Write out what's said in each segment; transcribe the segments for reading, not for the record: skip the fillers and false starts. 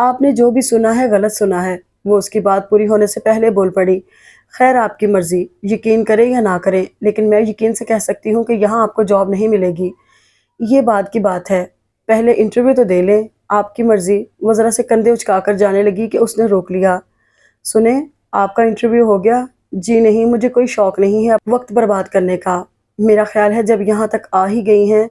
آپ نے جو بھی سنا ہے غلط سنا ہے۔ وہ اس کی بات پوری ہونے سے پہلے بول پڑی۔ خیر آپ کی مرضی، یقین کریں یا نہ کریں، لیکن میں یقین سے کہہ سکتی ہوں کہ یہاں آپ کو جاب نہیں ملے گی۔ یہ بات کی بات ہے، پہلے انٹرویو تو دے لیں۔ آپ کی مرضی۔ وہ ذرا سے کندھے اچکا کر جانے لگی کہ اس نے روک لیا۔ سنیں، آپ کا انٹرویو ہو گیا؟ جی نہیں، مجھے کوئی شوق نہیں ہے وقت برباد کرنے کا۔ میرا خیال ہے جب یہاں تک آ ہی گئی ہیں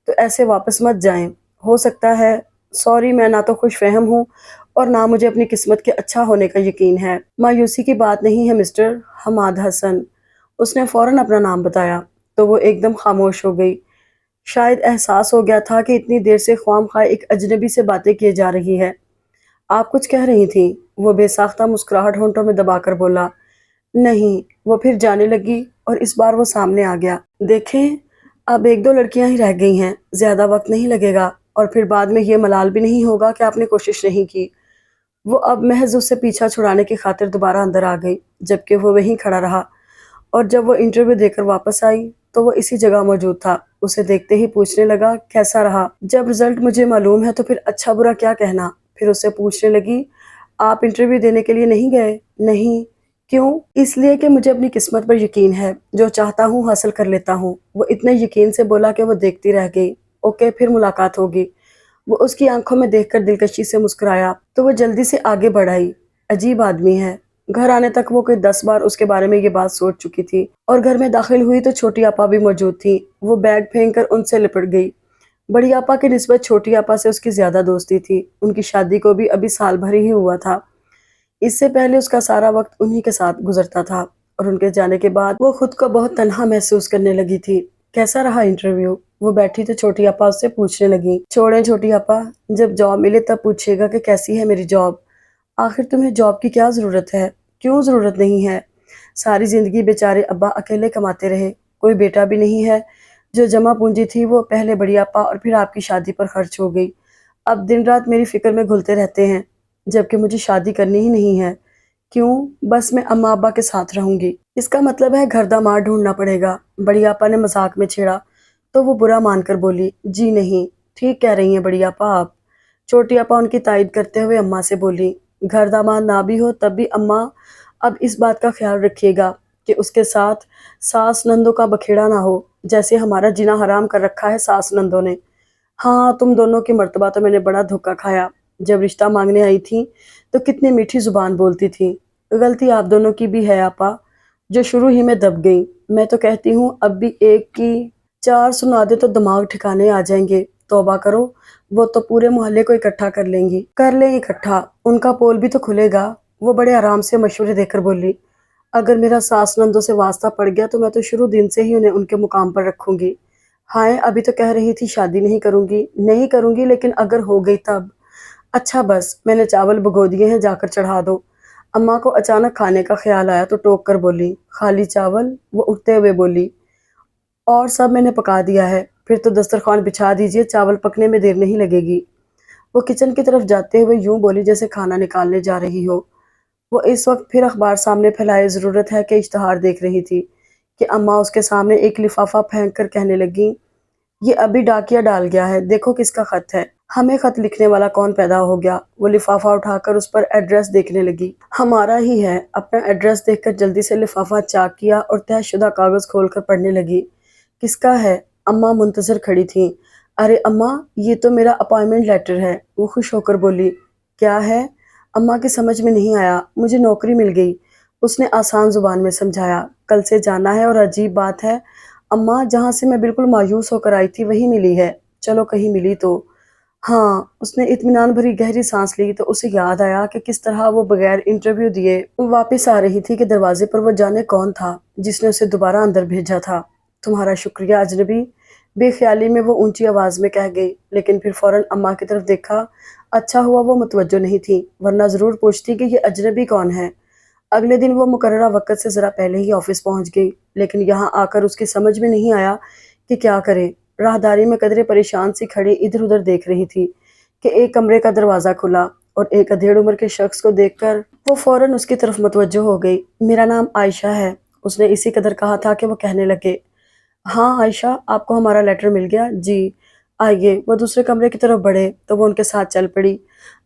تو ایسے واپس مت جائیں۔ ہو سکتا ہے، سوری، میں نہ تو خوش فہم ہوں اور نہ مجھے اپنی قسمت کے اچھا ہونے کا یقین ہے۔ مایوسی کی بات نہیں ہے مسٹر حماد حسن۔ اس نے فوراً اپنا نام بتایا تو وہ ایک دم خاموش ہو گئی۔ شاید احساس ہو گیا تھا کہ اتنی دیر سے خواہ مخواہ ایک اجنبی سے باتیں کیے جا رہی ہے۔ آپ کچھ کہہ رہی تھیں؟ وہ بے ساختہ مسکراہٹ ہونٹوں میں دبا کر بولا۔ نہیں، وہ پھر جانے لگی اور اس بار وہ سامنے آ گیا۔ دیکھیں، اب ایک دو لڑکیاں ہی رہ گئی ہیں، زیادہ وقت نہیں لگے گا اور پھر بعد میں یہ ملال بھی نہیں ہوگا کہ آپ نے کوشش نہیں کی۔ وہ اب محض اس سے پیچھا چھڑانے کی خاطر دوبارہ اندر آ گئی، جبکہ وہ وہیں کھڑا رہا، اور جب وہ انٹرویو دے کر واپس آئی تو وہ اسی جگہ موجود تھا۔ اسے دیکھتے ہی پوچھنے لگا، کیسا رہا؟ جب رزلٹ مجھے معلوم ہے تو پھر اچھا برا کیا کہنا؟ پھر اس سے پوچھنے لگی، آپ انٹرویو دینے کے لیے نہیں گئے؟ نہیں۔ کیوں؟ اس لیے کہ مجھے اپنی قسمت پر یقین ہے، جو چاہتا ہوں حاصل کر لیتا ہوں۔ وہ اتنے یقین سے بولا کہ وہ دیکھتی رہ گئی۔ اوکے، پھر ملاقات ہوگی۔ وہ اس کی آنکھوں میں دیکھ کر دلکشی سے مسکرایا تو وہ جلدی سے آگے بڑھائی۔ عجیب آدمی ہے۔ گھر آنے تک وہ کوئی 10 بار اس کے بارے میں یہ بات سوچ چکی تھی، اور گھر میں داخل ہوئی تو چھوٹی آپا بھی موجود تھی۔ وہ بیگ پھینک کر ان سے لپٹ گئی۔ بڑی آپا کی نسبت چھوٹی آپا سے اس کی زیادہ دوستی تھی۔ ان کی شادی کو بھی ابھی سال بھر ہی ہوا تھا۔ اس سے پہلے اس کا سارا وقت انہی کے ساتھ گزرتا تھا، اور ان کے جانے کے بعد وہ خود کو بہت تنہا محسوس کرنے لگی تھی۔ کیسا رہا انٹرویو؟ وہ بیٹھی تو چھوٹی آپا اس سے پوچھنے لگی۔ چھوڑیں چھوٹی آپا، جب جاب ملے تب پوچھیے گا کہ کیسی ہے میری جاب۔ آخر تمہیں جاب کی کیا ضرورت ہے؟ کیوں ضرورت نہیں ہے؟ ساری زندگی بیچارے ابا اکیلے کماتے رہے، کوئی بیٹا بھی نہیں ہے۔ جو جمع پونجی تھی وہ پہلے بڑی آپا اور پھر آپ کی شادی پر خرچ ہو گئی۔ اب دن رات میری فکر میں گھلتے رہتے ہیں، جبکہ مجھے شادی کرنی ہی نہیں ہے۔ کیوں؟ بس میں اماں ابا کے ساتھ رہوں گی۔ اس کا مطلب ہے گھر داماد ڈھونڈنا پڑے گا، بڑی آپا نے مذاق میں چھیڑا تو وہ برا مان کر بولی، جی نہیں، ٹھیک کہہ رہی ہیں بڑی آپا آپ۔ چھوٹی آپا ان کی تائید کرتے ہوئے اماں سے بولی، گھر داماد نہ بھی ہو تب بھی اماں اب اس بات کا خیال رکھیے گا کہ اس کے ساتھ ساس نندوں کا بکھیڑا نہ ہو، جیسے ہمارا جینا حرام کر رکھا ہے ساس نندوں نے۔ ہاں، تم دونوں کی مرتبہ تو میں نے بڑا دھوکہ کھایا۔ جب رشتہ مانگنے آئی تھی تو کتنی میٹھی زبان بولتی تھی۔ غلطی آپ دونوں کی بھی ہے آپا، جو شروع ہی میں دب گئی۔ میں تو کہتی ہوں اب بھی ایک کی 4 سنا دے تو دماغ ٹھکانے آ جائیں گے۔ توبہ کرو، وہ تو پورے محلے کو اکٹھا کر لیں گی۔ کر لیں اکٹھا، ان کا پول بھی تو کھلے گا۔ وہ بڑے آرام سے مشورے دے کر بولی، اگر میرا ساس نندوں سے واسطہ پڑ گیا تو میں تو شروع دن سے ہی انہیں ان کے مقام پر رکھوں گی۔ ہائے، ابھی تو کہہ رہی تھی شادی نہیں کروں گی۔ نہیں کروں گی، لیکن اگر ہو گئی تب؟ اچھا بس، میں نے چاول بھگو دیے ہیں، جا کر چڑھا دو۔ اماں کو اچانک کھانے کا خیال آیا تو ٹوک کر بولی، خالی چاول؟ وہ اٹھتے ہوئے بولی، اور سب میں نے پکا دیا ہے، پھر تو دسترخوان بچھا دیجئے، چاول پکنے میں دیر نہیں لگے گی۔ وہ کچن کی طرف جاتے ہوئے یوں بولی جیسے کھانا نکالنے جا رہی ہو۔ وہ اس وقت پھر اخبار سامنے پھیلائے ضرورت ہے کہ اشتہار دیکھ رہی تھی کہ اماں اس کے سامنے ایک لفافہ پھینک کر کہنے لگیں، یہ ابھی ڈاکیا ڈال گیا ہے، دیکھو کس کا خط ہے۔ ہمیں خط لکھنے والا کون پیدا ہو گیا؟ وہ لفافہ اٹھا کر اس پر ایڈریس دیکھنے لگی۔ ہمارا ہی ہے۔ اپنا ایڈریس دیکھ کر جلدی سے لفافہ چاک کیا اور طے شدہ کاغذ کھول کر پڑھنے لگی۔ کس کا ہے؟ اماں منتظر کھڑی تھیں۔ ارے اماں، یہ تو میرا اپائنٹمنٹ لیٹر ہے۔ وہ خوش ہو کر بولی، کیا ہے؟ اماں کی سمجھ میں نہیں آیا۔ مجھے نوکری مل گئی، اس نے آسان زبان میں سمجھایا۔ کل سے جانا ہے، اور عجیب بات ہے اماں، جہاں سے میں بالکل مایوس ہو کر آئی تھی وہی ملی ہے۔ چلو کہیں ملی تو۔ ہاں، اس نے اطمینان بھری گہری سانس لی تو اسے یاد آیا کہ کس طرح وہ بغیر انٹرویو دیے واپس آ رہی تھی کہ دروازے پر وہ جانے کون تھا جس نے اسے دوبارہ اندر بھیجا تھا۔ تمہارا شکریہ اجنبی، بے خیالی میں وہ اونچی آواز میں کہہ گئی، لیکن پھر فوراً اماں کی طرف دیکھا۔ اچھا ہوا وہ متوجہ نہیں تھی، ورنہ ضرور پوچھتی کہ یہ اجنبی کون ہے۔ اگلے دن وہ مقررہ وقت سے ذرا پہلے ہی آفس پہنچ گئی، لیکن یہاں آ کر اس کی سمجھ میں نہیں آیا کہ کیا کرے۔ راہداری میں قدرے پریشان سی کھڑی ادھر ادھر دیکھ رہی تھی کہ ایک کمرے کا دروازہ کھلا، اور ایک ادھیڑ عمر کے شخص کو دیکھ کر وہ فوراً اس کی طرف متوجہ ہو گئی۔ میرا نام عائشہ ہے، اس نے اسی قدر کہا تھا کہ وہ کہنے لگے، ہاں عائشہ، آپ کو ہمارا لیٹر مل گیا؟ جی۔ آئیے۔ وہ دوسرے کمرے کی طرف بڑھے تو وہ ان کے ساتھ چل پڑی۔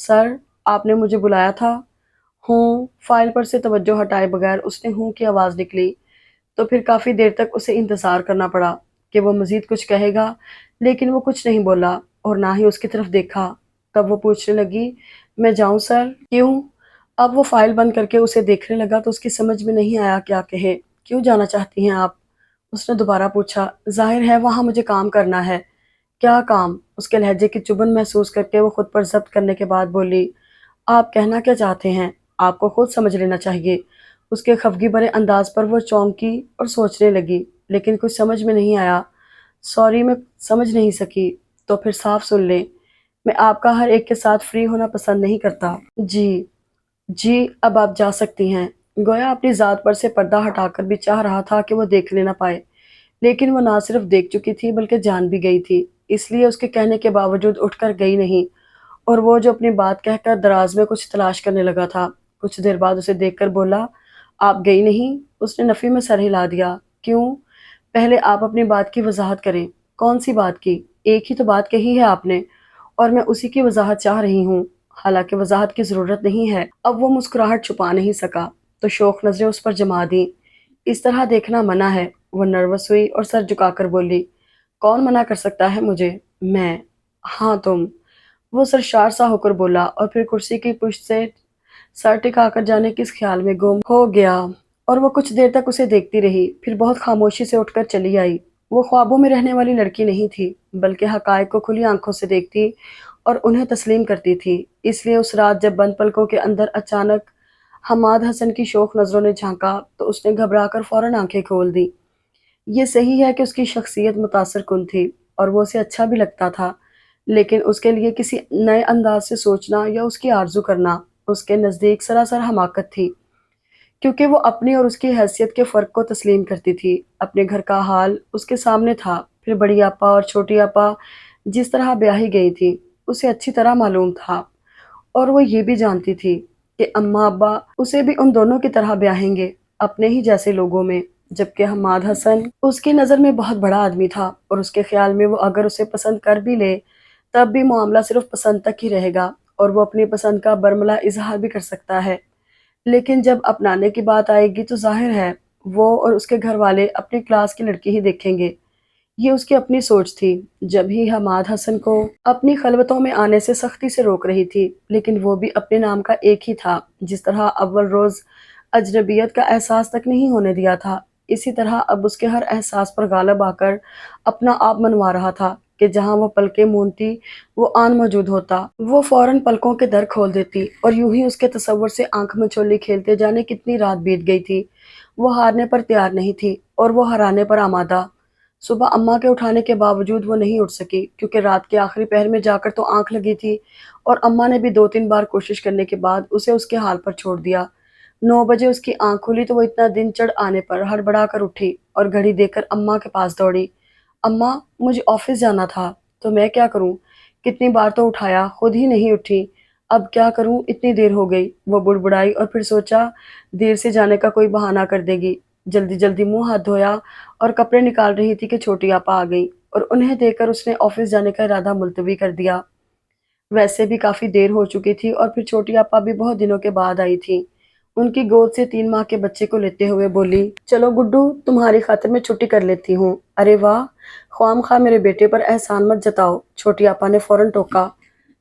سر، آپ نے مجھے بلایا تھا؟ ہوں۔ فائل پر سے توجہ ہٹائے بغیر اس نے ہوں کی آواز نکلی، تو پھر کافی دیر تک اسے انتظار کرنا پڑا کہ وہ مزید کچھ کہے گا، لیکن وہ کچھ نہیں بولا اور نہ ہی اس کی طرف دیکھا۔ تب وہ پوچھنے لگی، میں جاؤں سر؟ کیوں؟ اب وہ فائل بند کر کے اسے دیکھنے لگا تو اس کی سمجھ میں نہیں آیا کیا کہے۔ کیوں جانا چاہتی ہیں آپ؟ اس نے دوبارہ پوچھا۔ ظاہر ہے وہاں مجھے کام کرنا ہے۔ کیا کام؟ اس کے لہجے کی چبھن محسوس کر کے وہ خود پر ضبط کرنے کے بعد بولی، آپ کہنا کیا چاہتے ہیں؟ آپ کو خود سمجھ لینا چاہیے۔ اس کے خفگی بھرے انداز پر وہ چونکی اور سوچنے لگی، لیکن کچھ سمجھ میں نہیں آیا۔ سوری، میں سمجھ نہیں سکی۔ تو پھر صاف سن لیں، میں آپ کا ہر ایک کے ساتھ فری ہونا پسند نہیں کرتا۔ جی جی، اب آپ جا سکتی ہیں۔ گویا اپنی ذات پر سے پردہ ہٹا کر بھی چاہ رہا تھا کہ وہ دیکھنے نہ پائے، لیکن وہ نہ صرف دیکھ چکی تھی بلکہ جان بھی گئی تھی، اس لیے اس کے کہنے کے باوجود اٹھ کر گئی نہیں، اور وہ جو اپنی بات کہہ کر دراز میں کچھ تلاش کرنے لگا تھا، کچھ دیر بعد اسے دیکھ کر بولا، آپ گئی نہیں؟ اس نے نفی میں سر ہلا دیا۔ کیوں؟ پہلے آپ اپنی بات کی وضاحت کریں۔ کون سی بات کی؟ ایک ہی تو بات کہی ہے آپ نے، اور میں اسی کی وضاحت چاہ رہی ہوں، حالانکہ وضاحت کی ضرورت نہیں ہے۔ اب وہ مسکراہٹ چھپا نہیں سکا تو شوق نظریں اس پر جما دیں۔ اس طرح دیکھنا منع ہے۔ وہ نروس ہوئی اور سر جھکا کر بولی، کون منع کر سکتا ہے مجھے؟ میں۔ ہاں تم۔ وہ سرشار سا ہو کر بولا اور پھر کرسی کی پشت سے سر ٹکا کر جانے کس خیال میں گم ہو گیا، اور وہ کچھ دیر تک اسے دیکھتی رہی، پھر بہت خاموشی سے اٹھ کر چلی آئی۔ وہ خوابوں میں رہنے والی لڑکی نہیں تھی، بلکہ حقائق کو کھلی آنکھوں سے دیکھتی اور انہیں تسلیم کرتی تھی۔ اس لیے اس رات جب بند پلکوں کے اندر اچانک حماد حسن کی شوخ نظروں نے جھانکا تو اس نے گھبرا کر فوراً آنکھیں کھول دی۔ یہ صحیح ہے کہ اس کی شخصیت متاثر کن تھی اور وہ اسے اچھا بھی لگتا تھا، لیکن اس کے لیے کسی نئے انداز سے سوچنا یا اس کی آرزو کرنا اس کے نزدیک سراسر حماقت تھی، کیونکہ وہ اپنی اور اس کی حیثیت کے فرق کو تسلیم کرتی تھی۔ اپنے گھر کا حال اس کے سامنے تھا، پھر بڑی آپا اور چھوٹی آپا جس طرح بیاہی گئی تھی اسے اچھی طرح معلوم تھا، اور وہ یہ بھی جانتی تھی کہ اماں ابا اسے بھی ان دونوں کی طرح بیاہیں گے، اپنے ہی جیسے لوگوں میں، جبکہ حماد حسن اس کی نظر میں بہت بڑا آدمی تھا، اور اس کے خیال میں وہ اگر اسے پسند کر بھی لے تب بھی معاملہ صرف پسند تک ہی رہے گا، اور وہ اپنی پسند کا برملا اظہار بھی کر سکتا ہے، لیکن جب اپنانے کی بات آئے گی تو ظاہر ہے وہ اور اس کے گھر والے اپنی کلاس کی لڑکی ہی دیکھیں گے۔ یہ اس کی اپنی سوچ تھی۔ جب ہی حماد حسن کو اپنی خلوتوں میں آنے سے سختی سے روک رہی تھی، لیکن وہ بھی اپنے نام کا ایک ہی تھا، جس طرح اول روز اجنبیت کا احساس تک نہیں ہونے دیا تھا، اسی طرح اب اس کے ہر احساس پر غالب آ کر اپنا آپ منوا رہا تھا کہ جہاں وہ پلکیں مونتی وہ آن موجود ہوتا، وہ فوراً پلکوں کے در کھول دیتی، اور یوں ہی اس کے تصور سے آنکھ میں چولی کھیلتے جانے کتنی رات بیت گئی تھی۔ وہ ہارنے پر تیار نہیں تھی اور وہ ہرانے پر آمادہ۔ صبح اماں کے اٹھانے کے باوجود وہ نہیں اٹھ سکی، کیونکہ رات کے آخری پہر میں جا کر تو آنکھ لگی تھی، اور اماں نے بھی 2-3 بار کوشش کرنے کے بعد اسے اس کے حال پر چھوڑ دیا۔ 9 بجے اس کی آنکھ کھلی تو وہ اتنا دن چڑھ آنے پر ہڑبڑا کر اٹھی اور گھڑی دیکھ کر اماں کے پاس دوڑی۔ اماں، مجھے آفس جانا تھا۔ تو میں کیا کروں؟ کتنی بار تو اٹھایا، خود ہی نہیں اٹھی۔ اب کیا کروں، اتنی دیر ہو گئی۔ وہ بڑبڑائی اور پھر سوچا دیر سے جانے کا کوئی بہانہ کر دے گی۔ جلدی جلدی منہ ہاتھ دھویا اور کپڑے نکال رہی تھی کہ چھوٹی آپا آ گئی، اور انہیں دیکھ کر اس نے آفس جانے کا ارادہ ملتوی کر دیا۔ ویسے بھی کافی دیر ہو چکی تھی اور پھر چھوٹی آپا بھی بہت دنوں کے بعد آئی تھی۔ ان کی گود سے 3 ماہ کے بچے کو لیتے ہوئے بولی، چلو گڈو، تمہاری خاطر میں چھٹی کر لیتی ہوں۔ ارے واہ، خواہ مخواہ میرے بیٹے پر احسان مت جتاؤ، چھوٹی آپا نے فوراً ٹوکا۔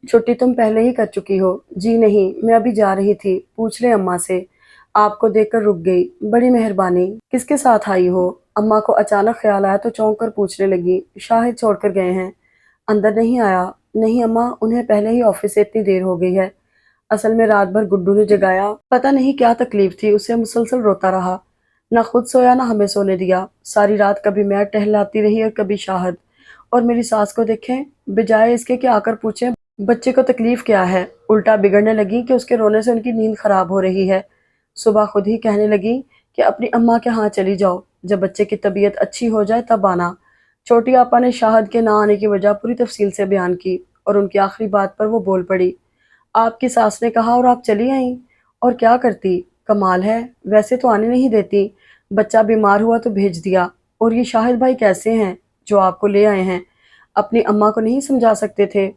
چھٹی تم پہلے ہی کر چکی ہو۔ جی نہیں، میں ابھی جا رہی تھی، پوچھ لیں اماں سے۔ آپ کو دیکھ کر رک گئی، بڑی مہربانی۔ کس کے ساتھ آئی ہو؟ اماں کو اچانک خیال آیا تو چونک کر پوچھنے لگی، شاہد چھوڑ کر گئے ہیں۔ اندر نہیں آیا؟ نہیں اماں، انہیں پہلے ہی آفس سے اتنی دیر ہو گئی ہے۔ اصل میں رات بھر گڈو نے جگایا، پتہ نہیں کیا تکلیف تھی، اسے مسلسل روتا رہا، نہ خود سویا نہ ہمیں سونے دیا۔ ساری رات کبھی میں ٹہلاتی رہی اور کبھی شاہد، اور میری ساس کو دیکھیں، بجائے اس کے کہ آ کر پوچھیں بچے کو تکلیف کیا ہے، الٹا بگڑنے لگی کہ اس کے رونے سے ان کی نیند خراب ہو رہی ہے۔ صبح خود ہی کہنے لگی کہ اپنی اماں کے ہاں چلی جاؤ، جب بچے کی طبیعت اچھی ہو جائے تب آنا۔ چھوٹی آپا نے شاہد کے نہ آنے کی وجہ پوری تفصیل سے بیان کی، اور ان کی آخری بات پر وہ بول پڑی، آپ کی ساس نے کہا اور آپ چلی آئیں؟ اور کیا کرتی، کمال ہے، ویسے تو آنے نہیں دیتی، بچہ بیمار ہوا تو بھیج دیا۔ اور یہ شاہد بھائی کیسے ہیں جو آپ کو لے آئے ہیں؟ اپنی اماں کو نہیں سمجھا سکتے تھے؟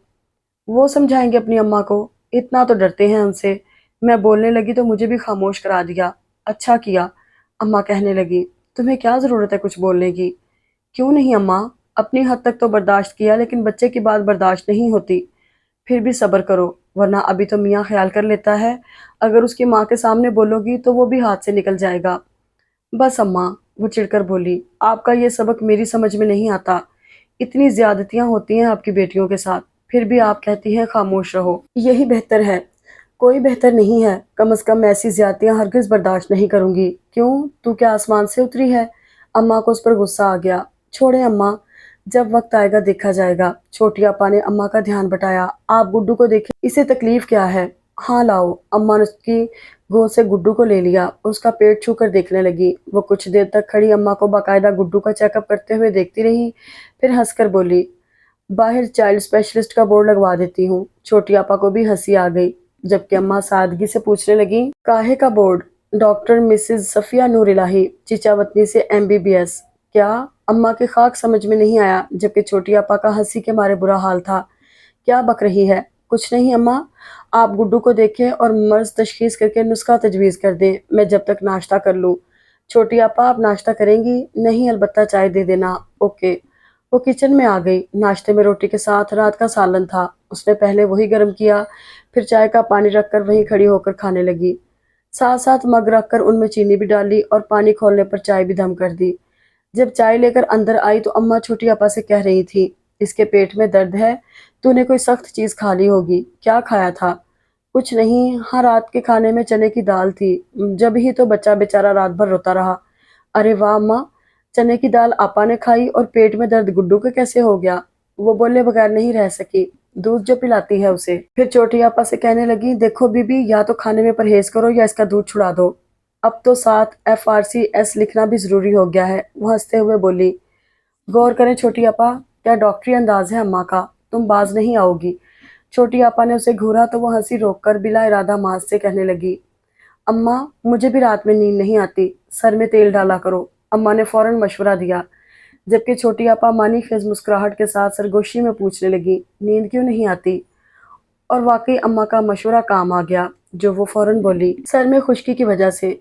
وہ سمجھائیں گے اپنی اماں کو۔ اتنا تو ڈرتے ہیں ہم سے۔ میں بولنے لگی تو مجھے بھی خاموش کرا دیا۔ اچھا کیا، اماں کہنے لگی۔ تمہیں کیا ضرورت ہے کچھ بولنے کی؟ کیوں نہیں اماں، اپنی حد تک تو برداشت کیا، لیکن بچے کی بات برداشت نہیں ہوتی۔ پھر بھی صبر کرو، ورنہ ابھی تو میاں خیال کر لیتا ہے، اگر اس کی ماں کے سامنے بولو گی تو وہ بھی ہاتھ سے نکل جائے گا۔ بس اماں، وہ چڑ کر بولی، آپ کا یہ سبق میری سمجھ میں نہیں آتا۔ اتنی زیادتیاں ہوتی ہیں آپ کی بیٹیوں کے ساتھ، پھر بھی آپ کہتی ہیں خاموش رہو۔ یہی بہتر ہے۔ کوئی بہتر نہیں ہے، کم از کم میں ایسی زیادتیاں ہرگز برداشت نہیں کروں گی۔ کیوں، تو کیا آسمان سے اتری ہے؟ اماں کو اس پر غصہ آ گیا۔ چھوڑیں اماں، جب وقت آئے گا دیکھا جائے گا۔ چھوٹی آپا نے اماں کا دھیان بٹایا۔ آپ گڈو کو دیکھیں، اسے تکلیف کیا ہے؟ ہاں لاؤ۔ اماں نے اس کی گود سے گڈو کو لے لیا، اس کا پیٹ چھو کر دیکھنے لگی۔ وہ کچھ دیر تک کھڑی اماں کو باقاعدہ گڈو کا چیک اپ کرتے ہوئے دیکھتی رہی، پھر ہنس کر بولی، باہر چائلڈ اسپیشلسٹ کا بورڈ لگوا دیتی ہوں۔ چھوٹی آپا کو بھی ہنسی آ گئی، جبکہ اماں سادگی سے پوچھنے لگیں، کاہے کا بورڈ؟ ڈاکٹر مسز صفیہ نور الہی، چچا وطنی سے MBBS۔ کیا؟ اماں کی خاک سمجھ میں نہیں آیا، جبکہ چھوٹی آپا کا ہنسی کے مارے برا حال تھا۔ کیا بک رہی ہے؟ کچھ نہیں اماں، آپ گڈو کو دیکھیں اور مرض تشخیص کر کے نسخہ تجویز کر دیں، میں جب تک ناشتہ کر لوں۔ چھوٹی آپا، آپ ناشتہ کریں گی؟ نہیں، البتہ چائے دے دینا۔ اوکے۔ وہ کچن میں آ گئی۔ ناشتے میں روٹی کے ساتھ رات کا سالن تھا، اس نے پہلے وہی گرم کیا، پھر چائے کا پانی رکھ کر وہیں کھڑی ہو کر کھانے لگی۔ ساتھ ساتھ مگ رکھ کر ان میں چینی بھی ڈال لی اور پانی کھولنے پر چائے بھی دم کر دی۔ جب چائے لے کر اندر آئی تو اماں چھوٹی آپا سے کہہ رہی تھی، اس کے پیٹ میں درد ہے، تو نے کوئی سخت چیز کھا لی ہوگی۔ کیا کھایا تھا؟ کچھ نہیں، ہاں رات کے کھانے میں چنے کی دال تھی، جب ہی تو بچہ بیچارہ رات بھر روتا رہا۔ ارے واہ اماں، چنے کی دال آپا نے کھائی اور پیٹ میں درد گڈو کے کیسے ہو گیا؟ وہ بولے بغیر نہیں رہ سکی، دودھ جو پلاتی ہے اسے۔ پھر چھوٹی آپا سے کہنے لگی، دیکھو بی بی، یا تو کھانے میں پرہیز کرو یا اس کا دودھ چھڑا دو۔ اب تو ساتھ FRCS لکھنا بھی ضروری ہو گیا ہے۔ وہ ہنستے ہوئے بولی، غور کریں چھوٹی آپا، کیا ڈاکٹری انداز ہے اماں کا، تم باز نہیں آؤ گی۔ چھوٹی آپا نے اسے گھورا تو وہ ہنسی روک کر بلا ارادہ ماس سے کہنے لگی، اماں مجھے بھی رات میں نیند نہیں آتی، سر میں تیل ڈالا کرو۔ اماں نے فوراً مشورہ دیا، جبکہ چھوٹی آپا معنی خیز مسکراہٹ کے ساتھ سرگوشی میں پوچھنے لگی، نیند کیوں نہیں آتی؟ اور واقعی اماں کا مشورہ کام آ گیا، جو وہ فوراً بولی، سر میں خشکی کی وجہ سے۔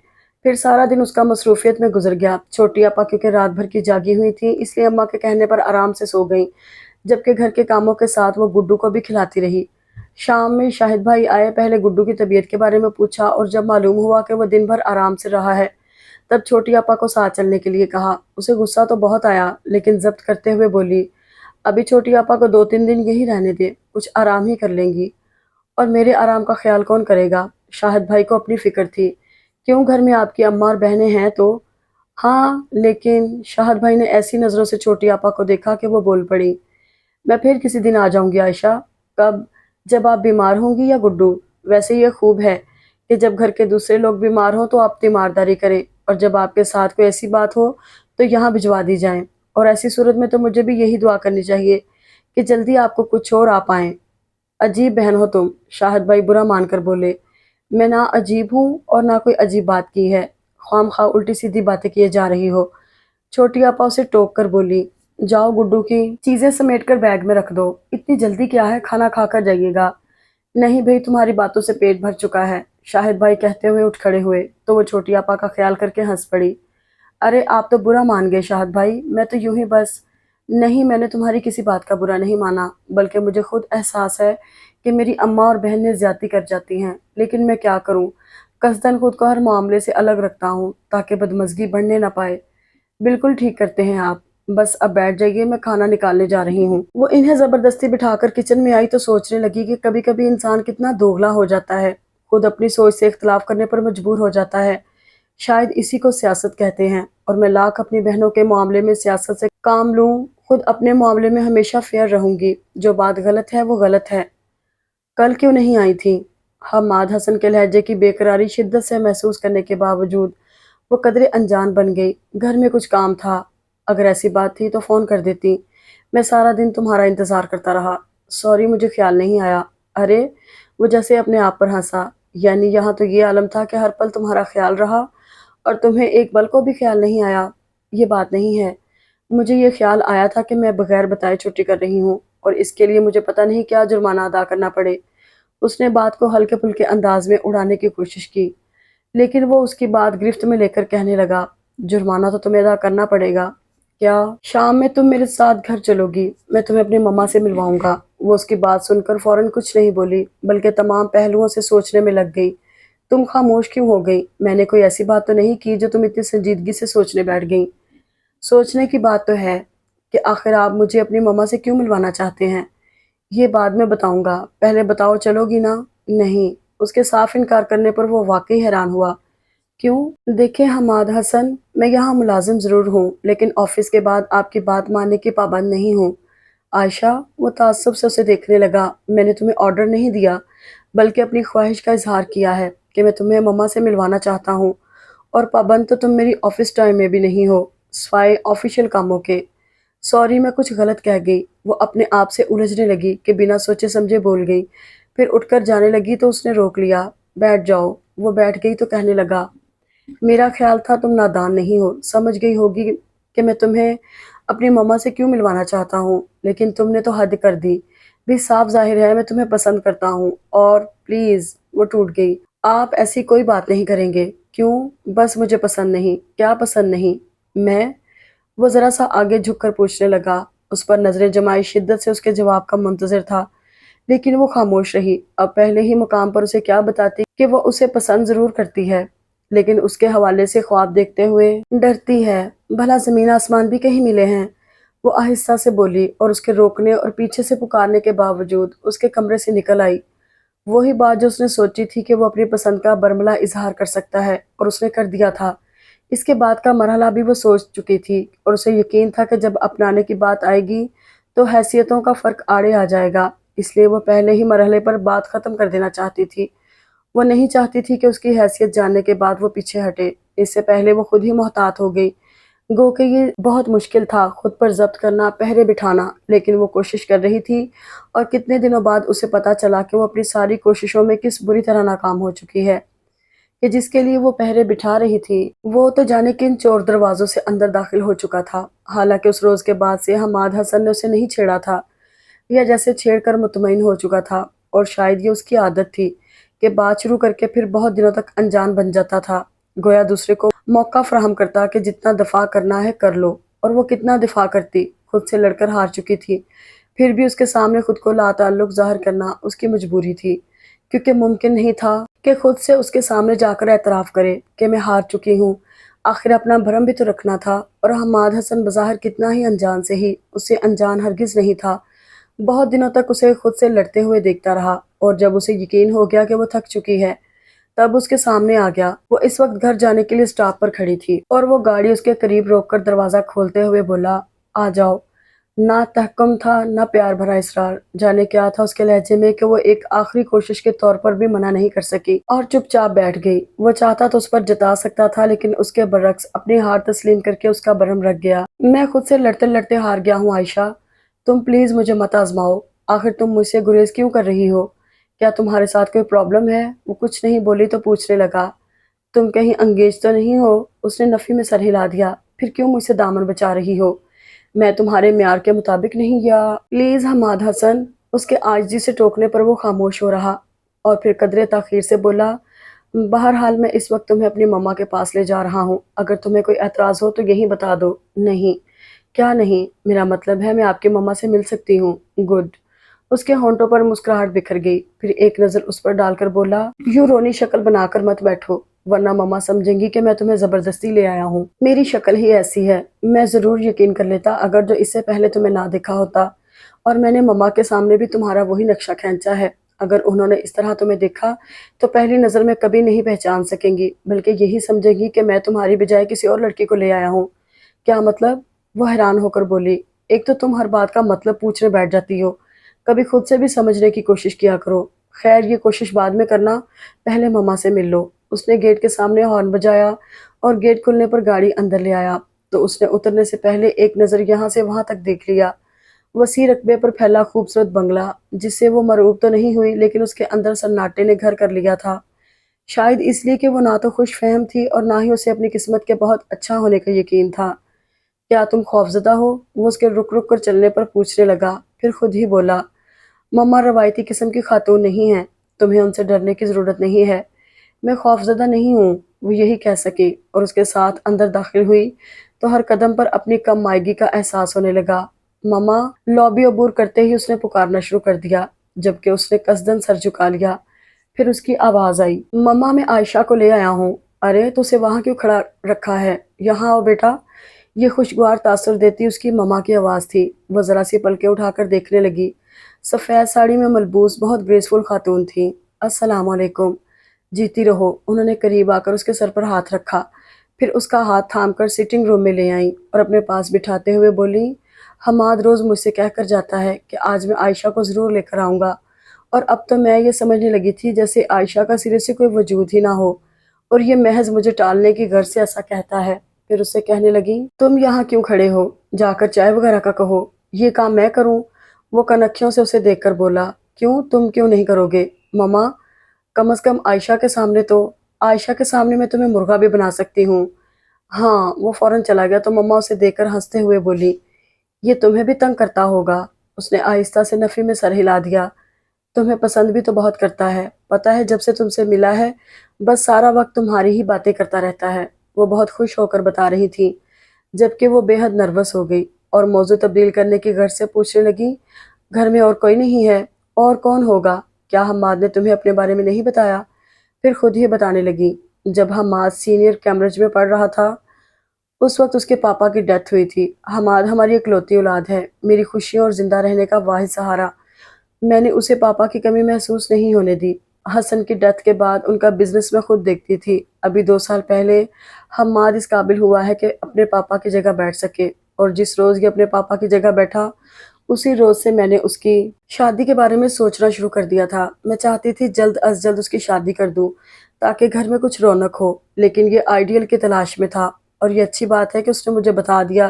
پھر سارا دن اس کا مصروفیت میں گزر گیا۔ چھوٹی آپا کیونکہ رات بھر کی جاگی ہوئی تھی، اس لیے اماں کے کہنے پر آرام سے سو گئیں، جبکہ گھر کے کاموں کے ساتھ وہ گڈو کو بھی کھلاتی رہی۔ شام میں شاہد بھائی آئے، پہلے گڈو کی طبیعت کے بارے میں پوچھا، اور جب معلوم ہوا کہ وہ دن بھر آرام سے رہا ہے، تب چھوٹی آپا کو ساتھ چلنے کے لیے کہا۔ اسے غصہ تو بہت آیا، لیکن ضبط کرتے ہوئے بولی، ابھی چھوٹی آپا کو 2-3 دن یہی رہنے دے، کچھ آرام ہی کر لیں گی۔ اور میرے آرام کا خیال کون کرے گا؟ شاہد بھائی کو اپنی فکر تھی۔ کیوں، گھر میں آپ کی اماں اور بہنیں ہیں تو؟ ہاں، لیکن شاہد بھائی نے ایسی نظروں سے چھوٹی آپا کو دیکھا کہ وہ بول پڑی، میں پھر کسی دن آ جاؤں گی عائشہ۔ کب؟ جب آپ بیمار ہوں گی یا گڈو؟ ویسے یہ خوب ہے کہ جب گھر کے دوسرے لوگ بیمار ہوں تو آپ تیمارداری کریں، اور جب آپ کے ساتھ کوئی ایسی بات ہو تو یہاں بھجوا دی جائیں، اور ایسی صورت میں تو مجھے بھی یہی دعا کرنی چاہیے کہ جلدی آپ کو کچھ اور آ پائیں۔ عجیب بہن ہو تم، شاہد بھائی برا مان کر بولے۔ میں نہ عجیب ہوں اور نہ کوئی عجیب بات کی ہے، خواہ مخواہ الٹی سیدھی باتیں کیے جا رہی ہو۔ چھوٹی آپا اسے ٹوک کر بولی، جاؤ گڈو کی چیزیں سمیٹ کر بیگ میں رکھ دو، اتنی جلدی کیا ہے، کھانا کھا کر جائیے گا۔ نہیں بھئی، تمہاری باتوں سے پیٹ بھر چکا ہے، شاہد بھائی کہتے ہوئے اٹھ کھڑے ہوئے، تو وہ چھوٹی آپا کا خیال کر کے ہنس پڑی۔ ارے آپ تو برا مان گئے شاہد بھائی، میں تو یوں ہی بس۔ نہیں، میں نے تمہاری کسی بات کا برا نہیں مانا، بلکہ مجھے خود احساس ہے کہ میری اماں اور بہنیں زیادتی کر جاتی ہیں، لیکن میں کیا کروں، قصداً خود کو ہر معاملے سے الگ رکھتا ہوں تاکہ بدمزگی بڑھنے نہ پائے۔ بالکل ٹھیک کرتے ہیں آپ، بس اب بیٹھ جائیے، میں کھانا نکالنے جا رہی ہوں۔ وہ انہیں زبردستی بٹھا کر کچن میں آئی تو سوچنے لگی کہ کبھی کبھی انسان کتنا دوغلا ہو جاتا ہے، خود اپنی سوچ سے اختلاف کرنے پر مجبور ہو جاتا ہے۔ شاید اسی کو سیاست کہتے ہیں، اور میں لاکھ اپنی بہنوں کے معاملے میں سیاست سے کام لوں، خود اپنے معاملے میں ہمیشہ فیئر رہوں گی۔ جو بات غلط ہے وہ غلط ہے۔ کل کیوں نہیں آئی تھی؟ حماد حسن کے لہجے کی بے قراری شدت سے محسوس کرنے کے باوجود وہ قدرے انجان بن گئی۔ گھر میں کچھ کام تھا، اگر ایسی بات تھی تو فون کر دیتی، میں سارا دن تمہارا انتظار کرتا رہا، سوری مجھے خیال نہیں آیا۔ ارے، وہ جیسے اپنے آپ پر ہنسا، یعنی یہاں تو یہ عالم تھا کہ ہر پل تمہارا خیال رہا اور تمہیں ایک پل کو بھی خیال نہیں آیا۔ یہ بات نہیں ہے، مجھے یہ خیال آیا تھا کہ میں بغیر بتائے چھٹی کر رہی ہوں، اور اس کے لیے مجھے پتہ نہیں کیا جرمانہ ادا کرنا پڑے۔ اس نے بات کو ہلکے پھلکے انداز میں اڑانے کی کوشش کی، لیکن وہ اس کی بات گرفت میں لے کر کہنے لگا، جرمانہ تو تمہیں ادا کرنا پڑے گا۔ کیا شام میں تم میرے ساتھ گھر چلو گی؟ میں تمہیں اپنی مما سے ملواؤں گا۔ وہ اس کی بات سن کر فوراً کچھ نہیں بولی، بلکہ تمام پہلوؤں سے سوچنے میں لگ گئی۔ تم خاموش کیوں ہو گئی؟ میں نے کوئی ایسی بات تو نہیں کی جو تم اتنی سنجیدگی سے سوچنے بیٹھ گئی؟ سوچنے کی بات تو ہے کہ آخر آپ مجھے اپنی مما سے کیوں ملوانا چاہتے ہیں؟ یہ بعد میں بتاؤں گا، پہلے بتاؤ چلو گی نا؟ نہیں۔ اس کے صاف انکار کرنے پر وہ واقعی حیران ہوا۔ کیوں؟ دیکھیں حماد حسن، میں یہاں ملازم ضرور ہوں، لیکن آفس کے بعد آپ کی بات ماننے کی پابند نہیں ہوں۔ عائشہ، وہ تعصب سے اسے دیکھنے لگا، میں نے تمہیں آرڈر نہیں دیا، بلکہ اپنی خواہش کا اظہار کیا ہے کہ میں تمہیں مما سے ملوانا چاہتا ہوں، اور پابند تو تم میری آفس ٹائم میں بھی نہیں ہو، سوائے آفیشیل کاموں کے۔ سوری، میں کچھ غلط کہہ گئی۔ وہ اپنے آپ سے الجھنے لگی کہ بنا سوچے سمجھے بول گئی، پھر اٹھ کر جانے لگی تو اس نے روک لیا۔ بیٹھ جاؤ۔ وہ بیٹھ گئی تو کہنے لگا، میرا خیال تھا تم نادان نہیں ہو، سمجھ گئی ہوگی کہ میں تمہیں اپنی مما سے کیوں ملوانا چاہتا ہوں، لیکن تم نے تو حد کر دی۔ بھی صاف ظاہر ہے میں تمہیں پسند کرتا ہوں، اور پلیز۔ وہ ٹوٹ گئی۔ آپ ایسی کوئی بات نہیں کریں گے۔ کیوں؟ بس مجھے پسند نہیں۔ کیا پسند نہیں؟ میں؟ وہ ذرا سا آگے جھک کر پوچھنے لگا۔ اس پر نظریں جمائی شدت سے اس کے جواب کا منتظر تھا، لیکن وہ خاموش رہی۔ اب پہلے ہی مقام پر اسے کیا بتاتی کہ وہ اسے پسند ضرور کرتی ہے، لیکن اس کے حوالے سے خواب دیکھتے ہوئے ڈرتی ہے۔ بھلا زمین آسمان بھی کہیں ملے ہیں؟ وہ آہستہ سے بولی، اور اس کے روکنے اور پیچھے سے پکارنے کے باوجود اس کے کمرے سے نکل آئی۔ وہی بات جو اس نے سوچی تھی کہ وہ اپنی پسند کا برملا اظہار کر سکتا ہے، اور اس نے کر دیا تھا۔ اس کے بعد کا مرحلہ بھی وہ سوچ چکی تھی، اور اسے یقین تھا کہ جب اپنانے کی بات آئے گی تو حیثیتوں کا فرق آڑے آ جائے گا، اس لیے وہ پہلے ہی مرحلے پر بات ختم کر دینا چاہتی تھی۔ وہ نہیں چاہتی تھی کہ اس کی حیثیت جاننے کے بعد وہ پیچھے ہٹے۔ اس سے پہلے وہ خود ہی محتاط ہو گئی۔ گو کہ یہ بہت مشکل تھا خود پر ضبط کرنا، پہرے بٹھانا، لیکن وہ کوشش کر رہی تھی، اور کتنے دنوں بعد اسے پتہ چلا کہ وہ اپنی ساری کوششوں میں کس بری طرح ناکام ہو چکی ہے، کہ جس کے لیے وہ پہرے بٹھا رہی تھی وہ تو جانے کن چور دروازوں سے اندر داخل ہو چکا تھا۔ حالانکہ اس روز کے بعد سے حماد حسن نے اسے نہیں چھیڑا تھا، یا جیسے چھیڑ کر مطمئن ہو چکا تھا، اور شاید یہ اس کی عادت تھی کہ بات شروع کر کے پھر بہت دنوں تک انجان بن جاتا تھا، گویا دوسرے کو موقع فراہم کرتا کہ جتنا دفاع کرنا ہے کر لو، اور وہ کتنا دفاع کرتی، خود سے لڑ کر ہار چکی تھی، پھر بھی اس کے سامنے خود کو لا تعلق ظاہر کرنا اس کی مجبوری تھی، کیونکہ ممکن نہیں تھا کہ خود سے اس کے سامنے جا کر اعتراف کرے کہ میں ہار چکی ہوں۔ آخر اپنا بھرم بھی تو رکھنا تھا، اور حماد حسن بظاہر کتنا ہی انجان سے ہی، اس سے انجان ہرگز نہیں تھا۔ بہت دنوں تک اسے خود سے لڑتے ہوئے دیکھتا رہا، اور جب اسے یقین ہو گیا کہ وہ تھک چکی ہے، تب اس کے سامنے آ گیا۔ وہ اس وقت گھر جانے کے لیے سٹاپ پر کھڑی تھی، اور وہ گاڑی اس کے قریب روک کر دروازہ کھولتے ہوئے بولا، آ جاؤ۔ نہ تحکم تھا نہ پیار بھرا اصرار، جانے کیا تھا اس کے لہجے میں کہ وہ ایک آخری کوشش کے طور پر بھی منع نہیں کر سکی، اور چپ چاپ بیٹھ گئی۔ وہ چاہتا تو اس پر جتا سکتا تھا، لیکن اس کے برعکس اپنی ہار تسلیم کر کے اس کا برہم رکھ گیا۔ میں خود سے لڑتے لڑتے ہار گیا ہوں عائشہ، تم پلیز مجھے مت آزماؤ۔ آخر تم مجھ سے گریز کیوں کر رہی ہو؟ کیا تمہارے ساتھ کوئی پرابلم ہے؟ وہ کچھ نہیں بولی تو پوچھنے لگا، تم کہیں انگیج تو نہیں ہو؟ اس نے نفی میں سر ہلا دیا۔ پھر کیوں مجھ سے دامن بچا رہی ہو؟ میں تمہارے معیار کے مطابق نہیں، یا پلیز حماد حسن؟ اس کے عاجزی سے ٹوکنے پر وہ خاموش ہو رہا، اور پھر قدرے تاخیر سے بولا، بہرحال میں اس وقت تمہیں اپنی مما کے پاس لے جا رہا ہوں، اگر تمہیں کوئی اعتراض ہو تو یہی بتا دو۔ نہیں۔ کیا نہیں؟ میرا مطلب ہے میں آپ کی مما سے مل سکتی ہوں۔ گڈ۔ اس کے ہونٹوں پر مسکراہٹ بکھر گئی، پھر ایک نظر اس پر ڈال کر بولا، یوں رونی شکل بنا کر مت بیٹھو، ورنہ مما سمجھیں گی کہ میں تمہیں زبردستی لے آیا ہوں۔ میری شکل ہی ایسی ہے، میں ضرور یقین کر لیتا اگر جو اس سے پہلے تمہیں نہ دیکھا ہوتا، اور میں نے مما کے سامنے بھی تمہارا وہی نقشہ کھینچا ہے۔ اگر انہوں نے اس طرح تمہیں دیکھا تو پہلی نظر میں کبھی نہیں پہچان سکیں گی، بلکہ یہی سمجھے گی کہ میں تمہاری بجائے کسی اور لڑکی کو لے آیا ہوں۔ کیا مطلب؟ وہ حیران ہو کر بولی، ایک تو تم ہر بات کا مطلب پوچھنے بیٹھ جاتی ہو، کبھی خود سے بھی سمجھنے کی کوشش کیا کرو۔ خیر یہ کوشش بعد میں کرنا، پہلے مما سے مل لو۔ اس نے گیٹ کے سامنے ہارن بجایا، اور گیٹ کھلنے پر گاڑی اندر لے آیا تو اس نے اترنے سے پہلے ایک نظر یہاں سے وہاں تک دیکھ لیا۔ وسیع رقبے پر پھیلا خوبصورت بنگلہ، جس سے وہ مرعوب تو نہیں ہوئی، لیکن اس کے اندر سناٹے نے گھر کر لیا تھا، شاید اس لیے کہ وہ نہ تو خوش فہم تھی اور نہ ہی اسے اپنی قسمت کے بہت اچھا ہونے کا یقین تھا۔ کیا تم خوفزدہ ہو؟ وہ اس کے رک رک کر چلنے پر پوچھنے لگا، پھر خود ہی بولا، مما روایتی قسم کی خاتون نہیں ہیں، تمہیں ان سے ڈرنے کی ضرورت نہیں ہے، میں خوفزدہ نہیں ہوں، وہ یہی کہہ سکی اور اس کے ساتھ اندر داخل ہوئی تو ہر قدم پر اپنی کم مائگی کا احساس ہونے لگا۔ ماما! لابی عبور کرتے ہی اس نے پکارنا شروع کر دیا، جبکہ اس نے قصدن سر جھکا لیا۔ پھر اس کی آواز آئی، مما میں عائشہ کو لے آیا ہوں۔ ارے تو اسے وہاں کیوں کھڑا رکھا ہے؟ یہاں آؤ بیٹا۔ یہ خوشگوار تاثر دیتی اس کی مما کی آواز تھی۔ وہ ذرا سی پلکیں اٹھا کر دیکھنے لگی۔ سفید ساڑی میں ملبوس بہت گریسفل خاتون تھی۔ السلام علیکم۔ جیتی رہو۔ انہوں نے قریب آ کر اس کے سر پر ہاتھ رکھا، پھر اس کا ہاتھ تھام کر سٹنگ روم میں لے آئیں اور اپنے پاس بٹھاتے ہوئے بولی، حماد روز مجھ سے کہہ کر جاتا ہے کہ آج میں عائشہ کو ضرور لے کر آؤں گا، اور اب تو میں یہ سمجھنے لگی تھی جیسے عائشہ کا سرے سے کوئی وجود ہی نہ ہو اور یہ محض مجھے ٹالنے کی غرض سے ایسا کہتا ہے۔ پھر اس سے کہنے لگی، تم یہاں کیوں کھڑے ہو؟ جا کر چائے وغیرہ کا کہو۔ یہ کام میں کروں؟ وہ کنکھیوں سے اسے دیکھ کر بولا، کیوں تم کیوں نہیں کرو گے؟ مما کم از کم عائشہ کے سامنے تو۔ عائشہ کے سامنے میں تمہیں مرغا بھی بنا سکتی ہوں۔ ہاں۔ وہ فوراً چلا گیا تو مما اسے دیکھ کر ہنستے ہوئے بولی، یہ تمہیں بھی تنگ کرتا ہوگا۔ اس نے آہستہ سے نفی میں سر ہلا دیا۔ تمہیں پسند بھی تو بہت کرتا ہے، پتہ ہے جب سے تم سے ملا ہے بس سارا وقت تمہاری ہی باتیں کرتا رہتا ہے۔ وہ بہت خوش ہو کر بتا رہی تھی، جبکہ وہ بے حد نروس ہو گئی اور موضوع تبدیل کرنے کی غرض سے پوچھنے لگی، گھر میں اور کوئی نہیں ہے؟ اور کون ہوگا؟ کیا حماد نے تمہیں اپنے بارے میں نہیں بتایا؟ پھر خود ہی بتانے لگی، جب حماد سینئر کیمبرج میں پڑھ رہا تھا اس وقت اس کے پاپا کی ڈیتھ ہوئی تھی۔ حماد ہماری اکلوتی اولاد ہے، میری خوشیوں اور زندہ رہنے کا واحد سہارا۔ میں نے اسے پاپا کی کمی محسوس نہیں ہونے دی۔ حسن کی ڈیتھ کے بعد ان کا بزنس میں خود دیکھتی تھی۔ ابھی 2 سال پہلے حماد اس قابل ہوا ہے کہ اپنے پاپا کی جگہ بیٹھ سکے، اور جس روز یہ اپنے پاپا کی جگہ بیٹھا اسی روز سے میں نے اس کی شادی کے بارے میں سوچنا شروع کر دیا تھا۔ میں چاہتی تھی جلد از جلد اس کی شادی کر دوں تاکہ گھر میں کچھ رونق ہو، لیکن یہ آئیڈیل کی تلاش میں تھا، اور یہ اچھی بات ہے کہ اس نے مجھے بتا دیا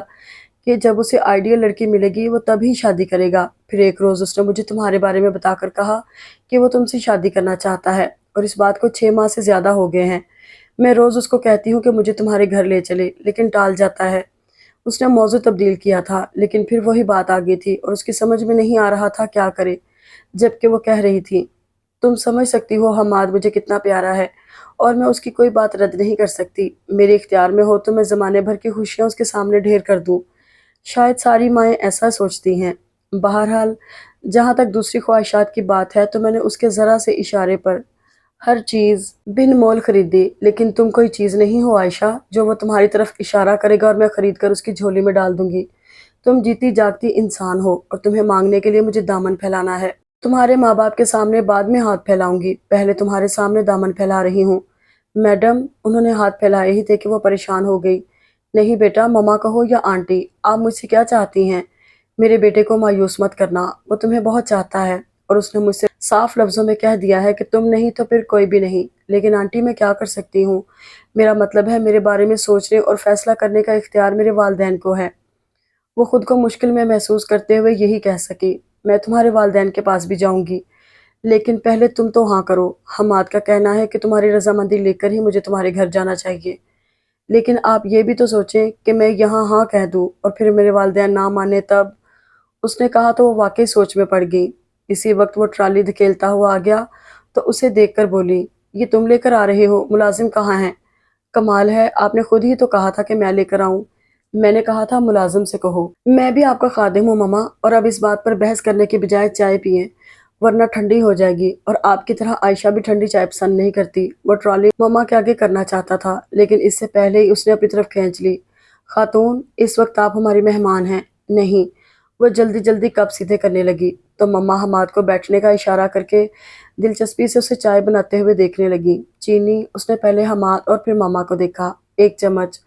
کہ جب اسے آئیڈیل لڑکی ملے گی وہ تب ہی شادی کرے گا۔ پھر ایک روز اس نے مجھے تمہارے بارے میں بتا کر کہا کہ وہ تم سے شادی کرنا چاہتا ہے، اور اس بات کو 6 ماہ سے زیادہ ہو گئے ہیں۔ میں روز اس کو کہتی ہوں کہ مجھے تمہارے گھر لے چلے، لیکن ٹال جاتا ہے۔ اس نے موضوع تبدیل کیا تھا، لیکن پھر وہی بات آ گئی تھی اور اس کی سمجھ میں نہیں آ رہا تھا کیا کرے، جبکہ وہ کہہ رہی تھی، تم سمجھ سکتی ہو حماد مجھے کتنا پیارا ہے اور میں اس کی کوئی بات رد نہیں کر سکتی۔ میرے اختیار میں ہو تو میں زمانے بھر کی خوشیاں اس کے سامنے ڈھیر کر دوں۔ شاید ساری مائیں ایسا سوچتی ہیں۔ بہرحال جہاں تک دوسری خواہشات کی بات ہے تو میں نے اس کے ذرا سے اشارے پر ہر چیز بن مول خریدی، لیکن تم کوئی چیز نہیں ہو عائشہ جو وہ تمہاری طرف اشارہ کرے گا اور میں خرید کر اس کی جھولی میں ڈال دوں گی۔ تم جیتی جاگتی انسان ہو اور تمہیں مانگنے کے لیے مجھے دامن پھیلانا ہے۔ تمہارے ماں باپ کے سامنے بعد میں ہاتھ پھیلاؤں گی، پہلے تمہارے سامنے دامن پھیلا رہی ہوں۔ میڈم، انہوں نے ہاتھ پھیلائے ہی تھے کہ وہ پریشان ہو گئی۔ نہیں بیٹا، مما کہو یا آنٹی، آپ مجھ سے کیا چاہتی ہیں؟ میرے بیٹے کو مایوس مت کرنا، وہ تمہیں بہت چاہتا ہے، اور اس نے مجھ سے صاف لفظوں میں کہہ دیا ہے کہ تم نہیں تو پھر کوئی بھی نہیں۔ لیکن آنٹی میں کیا کر سکتی ہوں؟ میرا مطلب ہے میرے بارے میں سوچنے اور فیصلہ کرنے کا اختیار میرے والدین کو ہے۔ وہ خود کو مشکل میں محسوس کرتے ہوئے یہی کہہ سکی، میں تمہارے والدین کے پاس بھی جاؤں گی، لیکن پہلے تم تو ہاں کرو۔ حماد کا کہنا ہے کہ تمہاری رضامندی لے کر ہی مجھے تمہارے گھر جانا چاہیے، لیکن آپ یہ بھی تو سوچیں کہ میں یہاں ہاں کہہ دوں اور پھر میرے والدین نہ مانے تب؟ اس نے کہا تو وہ واقعی سوچ میں پڑ گئی۔ اسی وقت وہ ٹرالی دھکیلتا ہوا آ گیا تو اسے دیکھ کر بولی، یہ تم لے کر آ رہے ہو؟ ملازم کہاں ہیں؟ کمال ہے، آپ نے خود ہی تو کہا تھا کہ میں لے کر آؤں۔ میں نے کہا تھا ملازم سے کہو۔ میں بھی آپ کا خادم ہوں مما، اور اب اس بات پر بحث کرنے کے بجائے چائے پئیں، ورنہ ٹھنڈی ہو جائے گی، اور آپ کی طرح عائشہ بھی ٹھنڈی چائے پسند نہیں کرتی۔ وہ ٹرالی مما کے آگے کرنا چاہتا تھا، لیکن اس سے پہلے ہی اس نے اپنی طرف کھینچ لی۔ خاتون، اس وقت آپ ہماری مہمان ہیں۔ نہیں۔ وہ جلدی جلدی کپ سیدھے کرنے لگی تو مما حماد کو بیٹھنے کا اشارہ کر کے دلچسپی سے اسے چائے بناتے ہوئے دیکھنے لگی۔ چینی؟ اس نے پہلے حماد اور پھر مما کو دیکھا۔ 1 چمچ،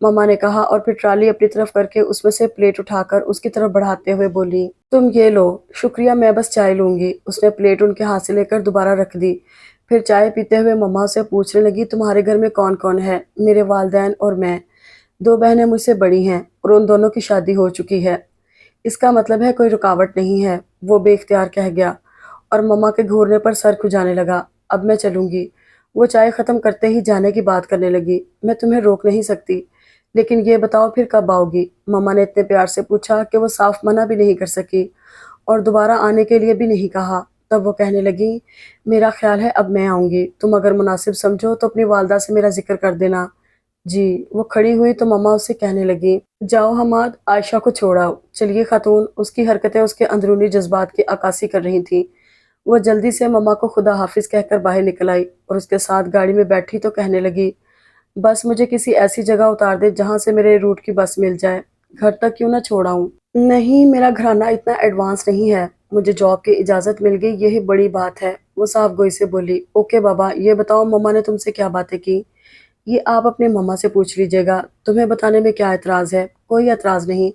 مما نے کہا، اور پھر ٹرالی اپنی طرف کر کے اس میں سے پلیٹ اٹھا کر اس کی طرف بڑھاتے ہوئے بولی، تم یہ لو۔ شکریہ، میں بس چائے لوں گی۔ اس نے پلیٹ ان کے ہاتھ سے لے کر دوبارہ رکھ دی۔ پھر چائے پیتے ہوئے مما سے پوچھنے لگی، تمہارے گھر میں کون کون ہے؟ میرے والدین اور میں۔ 2 بہنیں مجھ سے بڑی ہیں اور ان دونوں کی شادی ہو چکی ہے۔ اس کا مطلب ہے کوئی رکاوٹ نہیں ہے، وہ بے اختیار کہہ گیا، اور مما کے گھورنے پر سر کھجانے لگا۔ اب میں چلوں گی۔ وہ چائے ختم کرتے ہی جانے کی بات کرنے لگی۔ میں تمہیں روک نہیں سکتی، لیکن یہ بتاؤ پھر کب آؤ گی؟ مما نے اتنے پیار سے پوچھا کہ وہ صاف منع بھی نہیں کر سکی اور دوبارہ آنے کے لیے بھی نہیں کہا۔ تب وہ کہنے لگی، میرا خیال ہے اب میں آؤں گی، تم اگر مناسب سمجھو تو اپنی والدہ سے میرا ذکر کر دینا۔ جی۔ وہ کھڑی ہوئی تو مما اس سے کہنے لگی، جاؤ حماد، عائشہ کو چھوڑاؤ۔ چلیے خاتون، اس کی حرکتیں اس کے اندرونی جذبات کی عکاسی کر رہی تھیں۔ وہ جلدی سے مما کو خدا حافظ کہہ کر باہر نکل آئی اور اس کے ساتھ گاڑی میں بیٹھی تو کہنے لگی، بس مجھے کسی ایسی جگہ اتار دے جہاں سے میرے روٹ کی بس مل جائے، گھر تک کیوں نہ چھوڑاؤں۔ نہیں، میرا گھرانہ اتنا ایڈوانس نہیں ہے، مجھے جاب کی اجازت مل گئی، یہی بڑی بات ہے۔ وہ صاف گوئی سے بولی، اوکے بابا، یہ بتاؤ مما نے تم سے کیا باتیں کی؟ یہ آپ اپنے مما سے پوچھ لیجئے گا، تمہیں بتانے میں کیا اعتراض ہے؟ کوئی اعتراض نہیں،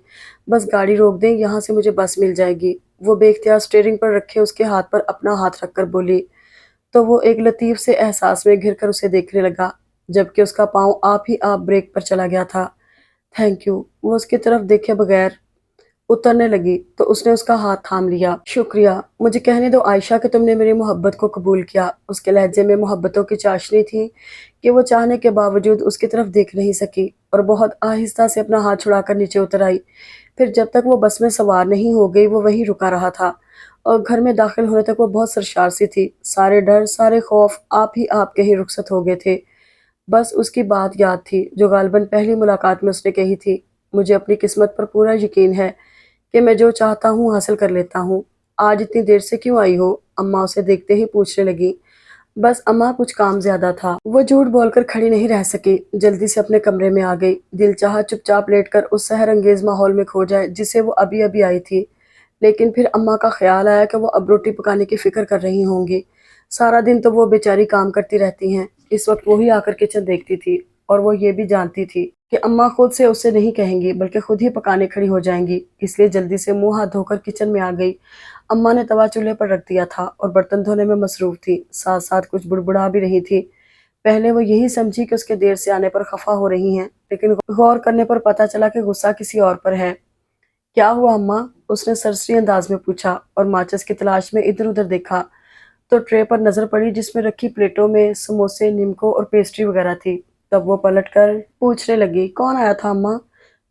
بس گاڑی روک دیں، یہاں سے مجھے بس مل جائے گی۔ وہ بے اختیار اسٹیئرنگ پر رکھے اس کے ہاتھ پر اپنا ہاتھ رکھ کر بولی، تو وہ ایک لطیف سے احساس میں گر کر اسے دیکھنے لگا، جبکہ اس کا پاؤں آپ ہی آپ بریک پر چلا گیا تھا۔ Thank you. وہ اس کی طرف دیکھے بغیر اترنے لگی تو اس نے اس کا ہاتھ تھام لیا۔ شکریہ۔ مجھے کہنے دو عائشہ کہ تم نے میری محبت کو قبول کیا۔ اس کے لہجے میں محبتوں کی چاشنی تھی کہ وہ چاہنے کے باوجود اس کی طرف دیکھ نہیں سکی اور بہت آہستہ سے اپنا ہاتھ چھڑا کر نیچے اتر آئی۔ پھر جب تک وہ بس میں سوار نہیں ہو گئی وہ وہیں رکا رہا تھا اور گھر میں داخل ہونے تک وہ بہت سرشار سی تھی۔ سارے ڈر، سارے خوف آپ ہی آپ کہیں رخصت ہو گئے تھے۔ بس اس کی بات یاد تھی جو غالباً پہلی ملاقات میں اس نے کہی تھی، مجھے اپنی قسمت پر پورا یقین ہے کہ میں جو چاہتا ہوں حاصل کر لیتا ہوں۔ آج اتنی دیر سے کیوں آئی ہو؟ اماں اسے دیکھتے ہی پوچھنے لگی۔ بس اماں، کچھ کام زیادہ تھا۔ وہ جھوٹ بول کر کھڑی نہیں رہ سکی، جلدی سے اپنے کمرے میں آ گئی۔ دل چاہا چپ چاپ لیٹ کر اس سحر انگیز ماحول میں کھو جائے جسے وہ ابھی ابھی آئی تھی، لیکن پھر اماں کا خیال آیا کہ وہ اب روٹی پکانے کی فکر کر رہی ہوں گی۔ سارا دن تو وہ بیچاری کام کرتی رہتی ہیں، اس وقت وہی آ کر کچن دیکھتی تھی اور وہ یہ بھی جانتی تھی کہ اماں خود سے اسے نہیں کہیں گی بلکہ خود ہی پکانے کھڑی ہو جائیں گی، اس لیے جلدی سے منہ ہاتھ دھو کر کچن میں آ گئی۔ اماں نے توا چولہے پر رکھ دیا تھا اور برتن دھونے میں مصروف تھی، ساتھ ساتھ کچھ بڑبڑا بھی رہی تھی۔ پہلے وہ یہی سمجھی کہ اس کے دیر سے آنے پر خفا ہو رہی ہیں، لیکن غور کرنے پر پتہ چلا کہ غصہ کسی اور پر ہے۔ کیا ہوا اماں؟ اس نے سرسری انداز میں پوچھا اور ماچس کی تلاش میں ادھر ادھر دیکھا تو ٹرے پر نظر پڑی جس میں رکھی پلیٹوں میں سموسے، نمکو اور پیسٹری وغیرہ تھی۔ تب وہ پلٹ کر پوچھنے لگی، کون آیا تھا اماں؟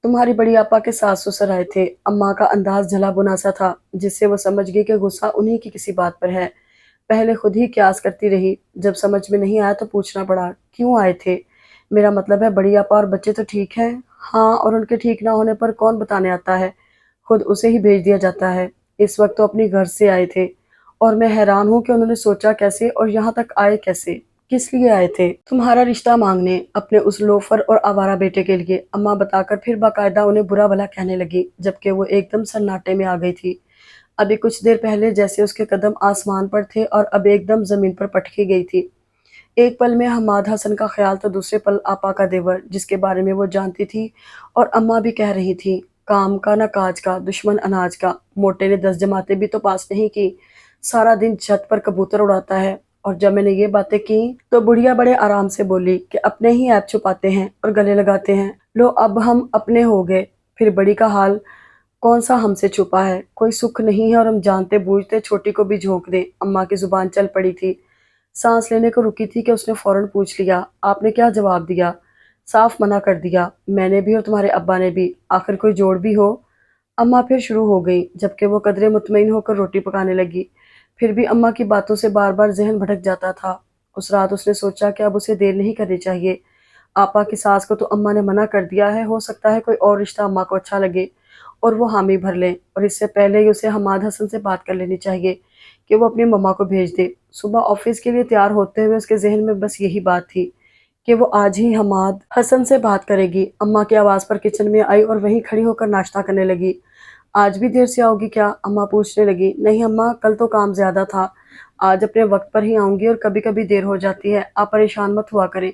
تمہاری بڑی آپا کے ساس سسر آئے تھے۔ اماں کا انداز جھلا بنا سا تھا جس سے وہ سمجھ گئی کہ غصہ انہی کی کسی بات پر ہے۔ پہلے خود ہی قیاس کرتی رہی، جب سمجھ میں نہیں آیا تو پوچھنا پڑا، کیوں آئے تھے؟ میرا مطلب ہے بڑی آپا اور بچے تو ٹھیک ہیں؟ ہاں، اور ان کے ٹھیک نہ ہونے پر کون بتانے آتا ہے، خود اسے ہی بھیج دیا جاتا ہے۔ اس وقت تو اپنی گھر سے آئے تھے اور میں حیران ہوں کہ انہوں نے سوچا کیسے اور یہاں تک آئے کیسے؟ کس لیے آئے تھے؟ تمہارا رشتہ مانگنے، اپنے اس لوفر اور آوارہ بیٹے کے لیے، اماں بتا کر پھر باقاعدہ انہیں برا بھلا کہنے لگی، جبکہ وہ ایک دم سناٹے میں آ گئی تھی۔ ابھی کچھ دیر پہلے جیسے اس کے قدم آسمان پر تھے اور اب ایک دم زمین پر پٹکی گئی تھی۔ ایک پل میں حماد حسن کا خیال تو دوسرے پل آپا کا دیور، جس کے بارے میں وہ جانتی تھی اور اماں بھی کہہ رہی تھی، کام کا نہ کاج کا، دشمن اناج کا۔ موٹے نے 10 جماعتیں بھی تو پاس نہیں کی، سارا دن چھت پر کبوتر اڑاتا ہے۔ اور جب میں نے یہ باتیں کی تو بڑھیا بڑے آرام سے بولی کہ اپنے ہی عیب چھپاتے ہیں اور گلے لگاتے ہیں، لو اب ہم اپنے ہو گئے، پھر بڑی کا حال کون سا ہم سے چھپا ہے، کوئی سکھ نہیں ہے اور ہم جانتے بوجھتے چھوٹی کو بھی جھونک دیں۔ اماں کی زبان چل پڑی تھی، سانس لینے کو رکی تھی کہ اس نے فوراً پوچھ لیا، آپ نے کیا جواب دیا؟ صاف منع کر دیا، میں نے بھی اور تمہارے ابا نے بھی، آخر کوئی جوڑ بھی ہو۔ اماں پھر شروع ہو گئی، جبکہ وہ قدرے مطمئن ہو کر روٹی پکانے لگی۔ پھر بھی اماں کی باتوں سے بار بار ذہن بھٹک جاتا تھا۔ اس رات اس نے سوچا کہ اب اسے دیر نہیں کرنی چاہیے۔ آپا کی ساس کو تو اماں نے منع کر دیا ہے، ہو سکتا ہے کوئی اور رشتہ اماں کو اچھا لگے اور وہ حامی بھر لیں، اور اس سے پہلے ہی اسے حماد حسن سے بات کر لینی چاہیے کہ وہ اپنی مما کو بھیج دے۔ صبح آفس کے لیے تیار ہوتے ہوئے اس کے ذہن میں بس یہی بات تھی کہ وہ آج ہی حماد حسن سے بات کرے گی۔ اماں کی آواز پر کچن میں آئی اور وہیں کھڑی ہو کر ناشتہ کرنے لگی۔ آج بھی دیر سے آؤ گی کیا؟ اماں پوچھنے لگی۔ نہیں اماں، کل تو کام زیادہ تھا، آج اپنے وقت پر ہی آؤں گی اور کبھی کبھی دیر ہو جاتی ہے، آپ پریشان مت ہوا کریں۔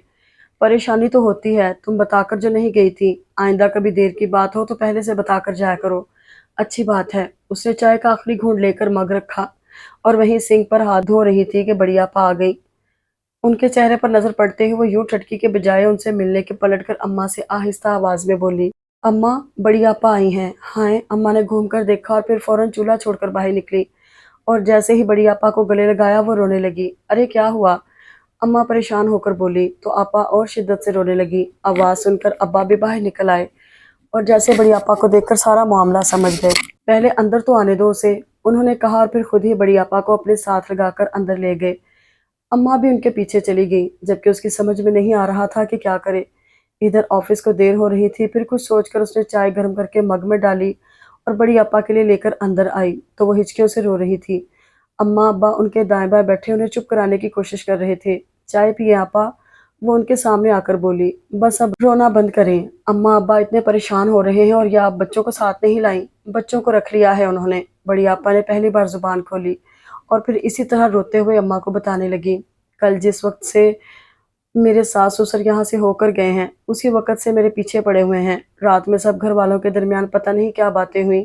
پریشانی تو ہوتی ہے، تم بتا کر جو نہیں گئی تھی، آئندہ کبھی دیر کی بات ہو تو پہلے سے بتا کر جایا کرو۔ اچھی بات ہے۔ اس نے چائے کا آخری گھونٹ لے کر مگ رکھا اور وہیں سنک پر ہاتھ دھو رہی تھی کہ بڑی آپا آ گئی۔ ان کے چہرے پر نظر پڑتے ہی وہ یوں ٹھٹکی کے بجائے ان سے ملنے کے پلٹ کر اماں سے آہستہ آواز میں بولی، اماں، بڑی آپا آئی ہیں۔ ہائے! اماں نے گھوم کر دیکھا اور پھر فوراً چولہا چھوڑ کر باہر نکلی اور جیسے ہی بڑی آپا کو گلے لگایا وہ رونے لگی۔ ارے کیا ہوا؟ اماں پریشان ہو کر بولی تو آپا اور شدت سے رونے لگی۔ آواز سن کر ابا بھی باہر نکل آئے اور جیسے بڑی آپا کو دیکھ کر سارا معاملہ سمجھ گئے۔ پہلے اندر تو آنے دو اسے، انہوں نے کہا اور پھر خود ہی بڑی آپا کو اپنے ساتھ لگا کر اندر لے گئے۔ اماں بھی ان کے پیچھے چلی گئی جبکہ اس کی سمجھ میں نہیں آ رہا تھا کہ کیا کرے۔ ادھر آفس کو دیر ہو رہی تھی، پھر کچھ سوچ کر اس نے چائے گرم کر کے مگ میں ڈالی اور بڑی آپا کے لیے لے کر اندر آئی تو وہ ہچکیوں سے رو رہی تھی۔ اماں ابا ان کے دائیں بائیں بیٹھے انہیں چپ کرانے کی کوشش کر رہے تھے۔ چائے پیے آپا، وہ ان کے سامنے آ کر بولی۔ بس اب رونا بند کریں، اماں ابا اتنے پریشان ہو رہے ہیں اور یا آپ بچوں کو ساتھ نہیں لائیں؟ بچوں کو رکھ لیا ہے انہوں نے، بڑی آپا نے پہلی بار زبان کھولی اور پھر اسی طرح روتے ہوئے اماں کو بتانے لگی۔ کل جس وقت سے میرے ساس سسر یہاں سے ہو کر گئے ہیں اسی وقت سے میرے پیچھے پڑے ہوئے ہیں۔ رات میں سب گھر والوں کے درمیان پتہ نہیں کیا باتیں ہوئیں،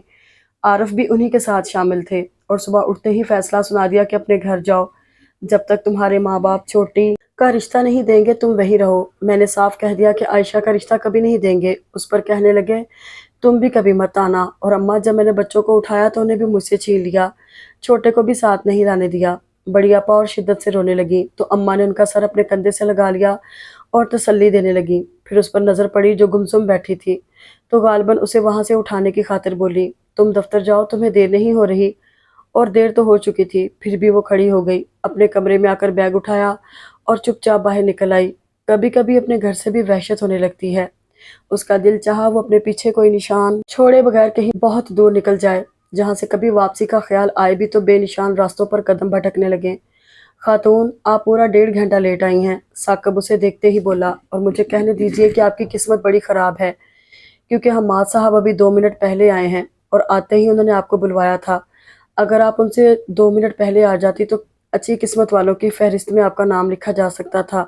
عارف بھی انہی کے ساتھ شامل تھے اور صبح اٹھتے ہی فیصلہ سنا دیا کہ اپنے گھر جاؤ، جب تک تمہارے ماں باپ چھوٹی کا رشتہ نہیں دیں گے تم وہی رہو۔ میں نے صاف کہہ دیا کہ عائشہ کا رشتہ کبھی نہیں دیں گے۔ اس پر کہنے لگے تم بھی کبھی مت آنا، اور اماں جب میں نے بچوں کو اٹھایا تو انہیں بھی مجھ سے چھین لیا، چھوٹے کو بھی ساتھ نہیں لانے دیا۔ بڑی آپا اور شدت سے رونے لگی تو اماں نے ان کا سر اپنے کندھے سے لگا لیا اور تسلی دینے لگی۔ پھر اس پر نظر پڑی جو گمسم بیٹھی تھی تو غالباً اسے وہاں سے اٹھانے کی خاطر بولی، تم دفتر جاؤ، تمہیں دیر نہیں ہو رہی؟ اور دیر تو ہو چکی تھی، پھر بھی وہ کھڑی ہو گئی، اپنے کمرے میں آ کر بیگ اٹھایا اور چپ چاپ باہر نکل آئی۔ کبھی کبھی اپنے گھر سے بھی وحشت ہونے لگتی ہے۔ اس کا دل چاہا وہ اپنے پیچھے کوئی نشان چھوڑے بغیر کہیں بہت دور نکل جائے، جہاں سے کبھی واپسی کا خیال آئے بھی تو بے نشان راستوں پر قدم بھٹکنے لگے۔ خاتون، آپ پورا 1.5 گھنٹہ لیٹ آئی ہیں، ثاقب اسے دیکھتے ہی بولا، اور مجھے کہنے دیجیے کہ آپ کی قسمت بڑی خراب ہے، کیونکہ حماد صاحب ابھی 2 منٹ پہلے آئے ہیں اور آتے ہی انہوں نے آپ کو بلوایا تھا۔ اگر آپ ان سے 2 منٹ پہلے آ جاتی تو اچھی قسمت والوں کی فہرست میں آپ کا نام لکھا جا سکتا تھا۔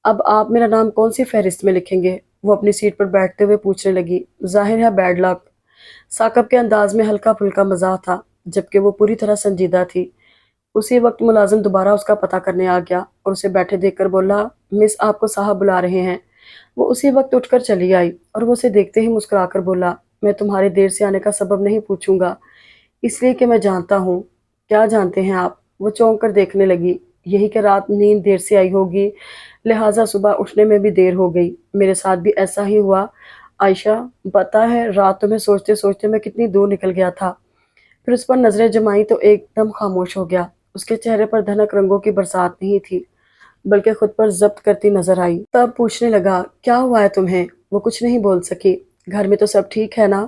اب آپ میرا نام کون سی فہرست میں لکھیں گے؟ وہ اپنی سیٹ پر بیٹھتے ہوئے پوچھنے لگی۔ ظاہر ہے بیڈ لک۔ ثاقب کے انداز میں ہلکا پھلکا مزاح تھا جبکہ وہ پوری طرح سنجیدہ تھی۔ اسی وقت ملازم دوبارہ اس کا پتہ کرنے آ گیا اور اسے بیٹھے دیکھ کر بولا، مس آپ کو صاحب بلا رہے ہیں۔ وہ اسی وقت اٹھ کر چلی آئی اور وہ اسے دیکھتے ہی مسکرا کر بولا، میں تمہارے دیر سے آنے کا سبب نہیں پوچھوں گا، اس لیے کہ میں جانتا ہوں۔ کیا جانتے ہیں آپ؟ وہ چونک کر دیکھنے لگی۔ یہی کہ رات نیند دیر سے آئی ہوگی، لہٰذا صبح اٹھنے میں بھی دیر ہو گئی۔ میرے ساتھ بھی ایسا ہی ہوا عائشہ، پتہ ہے رات تمہیں سوچتے سوچتے میں کتنی دور نکل گیا تھا۔ پھر اس پر نظریں جمائیں تو ایک دم خاموش ہو گیا۔ اس کے چہرے پر دھنک رنگوں کی برسات نہیں تھی بلکہ خود پر ضبط کرتی نظر آئی۔ تب پوچھنے لگا، کیا ہوا ہے تمہیں؟ وہ کچھ نہیں بول سکی۔ گھر میں تو سب ٹھیک ہے نا؟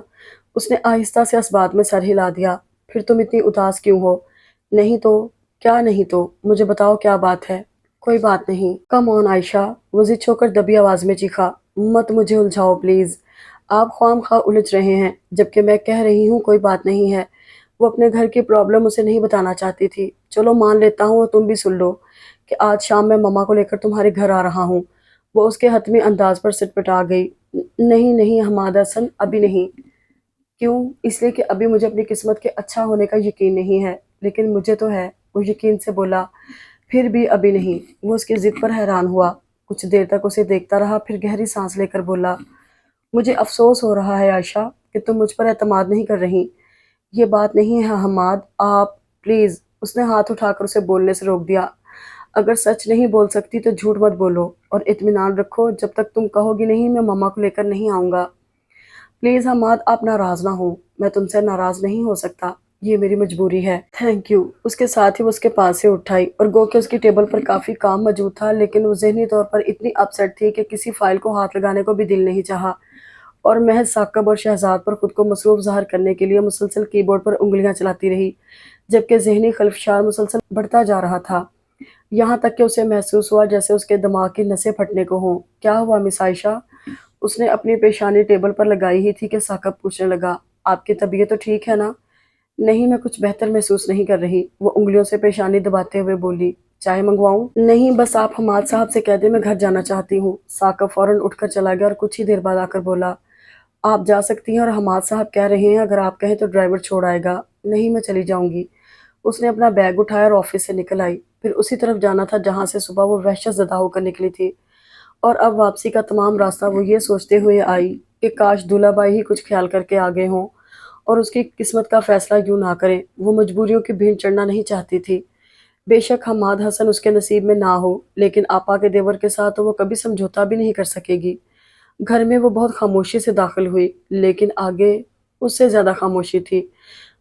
اس نے آہستہ سے اس بات میں سر ہلا دیا۔ پھر تم اتنی اداس کیوں ہو؟ نہیں تو کیا نہیں تو؟ مجھے بتاؤ کیا بات ہے؟ کوئی بات نہیں۔ کم آن عائشہ، وہ ضد ہو کر دبی آواز میں چیخا، مت مجھے الجھاؤ پلیز۔ آپ خواہ مخواہ الجھ رہے ہیں جبکہ میں کہہ رہی ہوں کوئی بات نہیں ہے۔ وہ اپنے گھر کی پرابلم اسے نہیں بتانا چاہتی تھی۔ چلو مان لیتا ہوں اور تم بھی سن لو کہ آج شام میں مما کو لے کر تمہارے گھر آ رہا ہوں۔ وہ اس کے حتمی انداز پر سٹپٹا گئی۔ نہیں نہیں حماد حسن، ابھی نہیں۔ کیوں؟ اس لیے کہ ابھی مجھے اپنی قسمت کے اچھا ہونے کا یقین نہیں ہے، لیکن مجھے تو ہے، وہ یقین سے بولا۔ پھر بھی ابھی نہیں۔ وہ اس کی ضد پر حیران ہوا، کچھ دیر تک اسے دیکھتا رہا، پھر گہری سانس لے کر بولا، مجھے افسوس ہو رہا ہے عائشہ کہ تم مجھ پر اعتماد نہیں کر رہی۔ یہ بات نہیں ہے حماد، آپ پلیز۔ اس نے ہاتھ اٹھا کر اسے بولنے سے روک دیا۔ اگر سچ نہیں بول سکتی تو جھوٹ مت بولو اور اطمینان رکھو، جب تک تم کہو گی نہیں میں مما کو لے کر نہیں آؤں گا۔ پلیز حماد، آپ ناراض نہ ہوں، میں تم سے ناراض نہیں ہو سکتا، یہ میری مجبوری ہے۔ Thank you. اس کے ساتھ ہی وہ اس کے پاس سے اٹھائی اور گو کہ اس کی ٹیبل پر کافی کام موجود تھا، لیکن وہ ذہنی طور پر اتنی اپسیٹ تھی کہ کسی فائل کو ہاتھ لگانے کو بھی دل نہیں چاہا اور محض ثاقب اور شہزاد پر خود کو مصروف ظاہر کرنے کے لیے مسلسل کی بورڈ پر انگلیاں چلاتی رہی، جبکہ ذہنی خلفشار مسلسل بڑھتا جا رہا تھا، یہاں تک کہ اسے محسوس ہوا جیسے اس کے دماغ کی نسیں پھٹنے کو ہوں۔ کیا ہوا مس عائشہ؟ اس نے اپنی پیشانی ٹیبل پر لگائی ہی تھی کہ ثاقب پوچھنے لگا، آپ کی طبیعت تو ٹھیک ہے نا؟ نہیں، میں کچھ بہتر محسوس نہیں کر رہی، وہ انگلیوں سے پیشانی دباتے ہوئے بولی۔ چائے منگواؤں؟ نہیں، بس آپ حماد صاحب سے کہہ دیں میں گھر جانا چاہتی ہوں۔ ثاقب فوراً اٹھ کر چلا گیا اور کچھ ہی دیر بعد آ کر بولا، آپ جا سکتی ہیں، اور حماد صاحب کہہ رہے ہیں اگر آپ کہیں تو ڈرائیور چھوڑ آئے گا۔ نہیں، میں چلی جاؤں گی۔ اس نے اپنا بیگ اٹھایا اور آفس سے نکل آئی، پھر اسی طرف جانا تھا جہاں سے صبح وہ وحشت زدہ ہو کر نکلی تھی، اور اب واپسی کا تمام راستہ وہ یہ سوچتے ہوئے آئی کہ کاش دولہا بھائی ہی کچھ خیال کر کے آگے ہوں اور اس کی قسمت کا فیصلہ یوں نہ کریں۔ وہ مجبوریوں کی بھیڑ چڑھنا نہیں چاہتی تھی۔ بے شک حماد حسن اس کے نصیب میں نہ ہو، لیکن آپا کے دیور کے ساتھ تو وہ کبھی سمجھوتا بھی نہیں کر سکے گی۔ گھر میں وہ بہت خاموشی سے داخل ہوئی، لیکن آگے اس سے زیادہ خاموشی تھی۔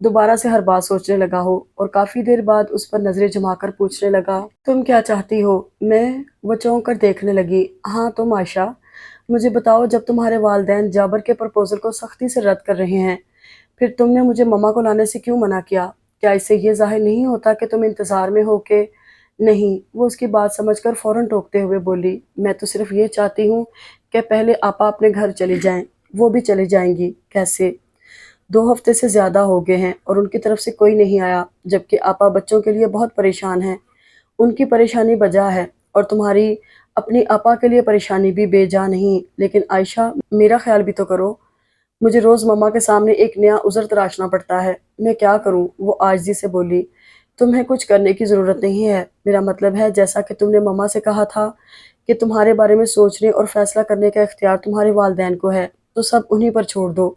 دوبارہ سے ہر بات سوچنے لگا ہو اور کافی دیر بعد اس پر نظریں جما کر پوچھنے لگا، تم کیا چاہتی ہو؟ میں وہ چونک کر دیکھنے لگی۔ ہاں تم عائشہ، مجھے بتاؤ، جب تمہارے والدین جابر کے پرپوزل کو سختی سے رد کر رہے ہیں، پھر تم نے مجھے مما کو لانے سے کیوں منع کیا؟ کیا اس سے یہ ظاہر نہیں ہوتا کہ تم انتظار میں ہو کہ… نہیں، وہ اس کی بات سمجھ کر فوراً ٹوکتے ہوئے بولی، میں تو صرف یہ چاہتی ہوں کہ پہلے آپا اپنے گھر چلی جائیں۔ وہ بھی چلی جائیں گی کیسے؟ 2 ہفتے سے زیادہ ہو گئے ہیں اور ان کی طرف سے کوئی نہیں آیا، جبکہ آپا بچوں کے لیے بہت پریشان ہیں۔ ان کی پریشانی بجا ہے اور تمہاری اپنی آپا کے لیے پریشانی بھی بے جا نہیں۔ لیکن عائشہ، میرا خیال بھی تو کرو، مجھے روز مما کے سامنے ایک نیا عذر تراشنا پڑتا ہے۔ میں کیا کروں؟ وہ عاجزی سے بولی۔ تمہیں کچھ کرنے کی ضرورت نہیں ہے، میرا مطلب ہے جیسا کہ تم نے مما سے کہا تھا کہ تمہارے بارے میں سوچنے اور فیصلہ کرنے کا اختیار تمہارے والدین کو ہے، تو سب انہی پر چھوڑ دو۔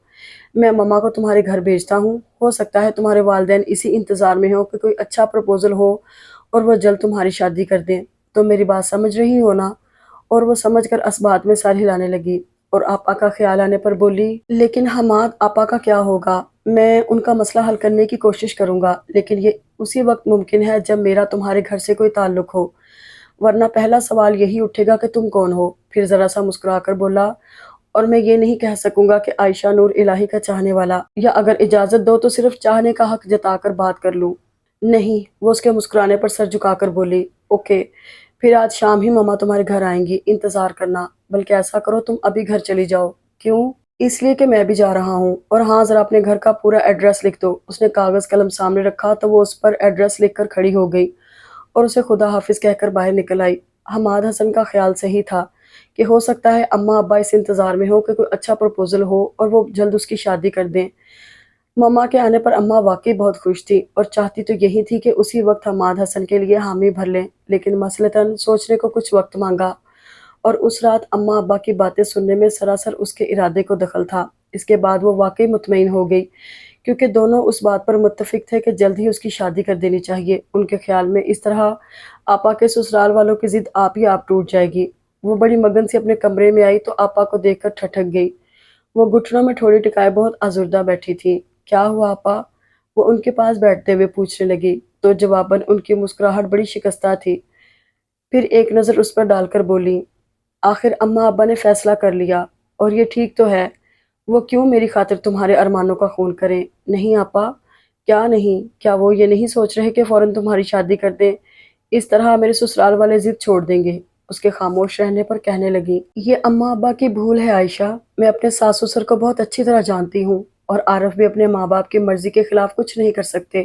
میں مما کو تمہارے گھر بھیجتا ہوں، ہو سکتا ہے تمہارے والدین اسی انتظار میں ہوں کہ کوئی اچھا پروپوزل ہو اور وہ جلد تمہاری شادی کر دیں۔ تم میری بات سمجھ رہی ہو نا؟ اور وہ سمجھ کر اسبات میں سر ہلانے لگی اور آپا کا خیال آنے پر بولی، لیکن حماد آپا کا کیا ہوگا؟ میں ان کا مسئلہ حل کرنے کی کوشش کروں گا، لیکن یہ اسی وقت ممکن ہے جب میرا تمہارے گھر سے کوئی تعلق ہو، ورنہ پہلا سوال یہی اٹھے گا کہ تم کون ہو؟ پھر ذرا سا مسکرا کر بولا، اور میں یہ نہیں کہہ سکوں گا کہ عائشہ نور الہی کا چاہنے والا، یا اگر اجازت دو تو صرف چاہنے کا حق جتا کر بات کر لوں۔ نہیں، وہ اس کے مسکرانے پر سر جھکا کر بولی، اوکے، پھر آج شام ہی مما تمہارے گھر آئیں گی، انتظار کرنا۔ بلکہ ایسا کرو، تم ابھی گھر چلی جاؤ۔ کیوں؟ اس لیے کہ میں بھی جا رہا ہوں، اور ہاں ذرا اپنے گھر کا پورا ایڈریس لکھ دو۔ اس نے کاغذ قلم سامنے رکھا تو وہ اس پر ایڈریس لکھ کر کھڑی ہو گئی اور اسے خدا حافظ کہہ کر باہر نکل آئی۔ حماد حسن کا خیال صحیح تھا کہ ہو سکتا ہے اماں ابا اس انتظار میں ہو کہ کوئی اچھا پروپوزل ہو اور وہ جلد اس کی شادی کر دیں۔ مما کے آنے پر اماں واقعی بہت خوش تھی اور چاہتی تو یہی تھی کہ اسی وقت حماد حسن کے لیے حامی بھر لیں، لیکن مثلاً سوچنے کو کچھ وقت مانگا، اور اس رات اماں ابا کی باتیں سننے میں سراسر اس کے ارادے کو دخل تھا۔ اس کے بعد وہ واقعی مطمئن ہو گئی، کیونکہ دونوں اس بات پر متفق تھے کہ جلد ہی اس کی شادی کر دینی چاہیے۔ ان کے خیال میں اس طرح آپا کے سسرال والوں کی ضد آپ ہی آپ ٹوٹ جائے گی۔ وہ بڑی مگن سے اپنے کمرے میں آئی تو آپا کو دیکھ کر ٹھٹک گئی۔ وہ گھٹنوں میں ٹھوڑی ٹکائے بہت آزردہ بیٹھی تھی۔ کیا ہوا آپا؟ وہ ان کے پاس بیٹھتے ہوئے پوچھنے لگی، تو جواباً ان کی مسکراہٹ بڑی شکستہ تھی۔ پھر ایک نظر اس پر ڈال کر بولی، آخر اماں ابا نے فیصلہ کر لیا، اور یہ ٹھیک تو ہے۔ وہ کیوں میری خاطر تمہارے ارمانوں کا خون کریں؟ نہیں آپا، کیا نہیں؟ کیا وہ یہ نہیں سوچ رہے کہ فوراً تمہاری شادی کر دیں؟ اس طرح میرے سسرال والے ضد چھوڑ دیں گے۔ اس کے خاموش رہنے پر کہنے لگی، یہ اماں ابا کی بھول ہے عائشہ، میں اپنے ساس سسر کو بہت اچھی طرح جانتی ہوں، اور عارف بھی اپنے ماں باپ کی مرضی کے خلاف کچھ نہیں کر سکتے۔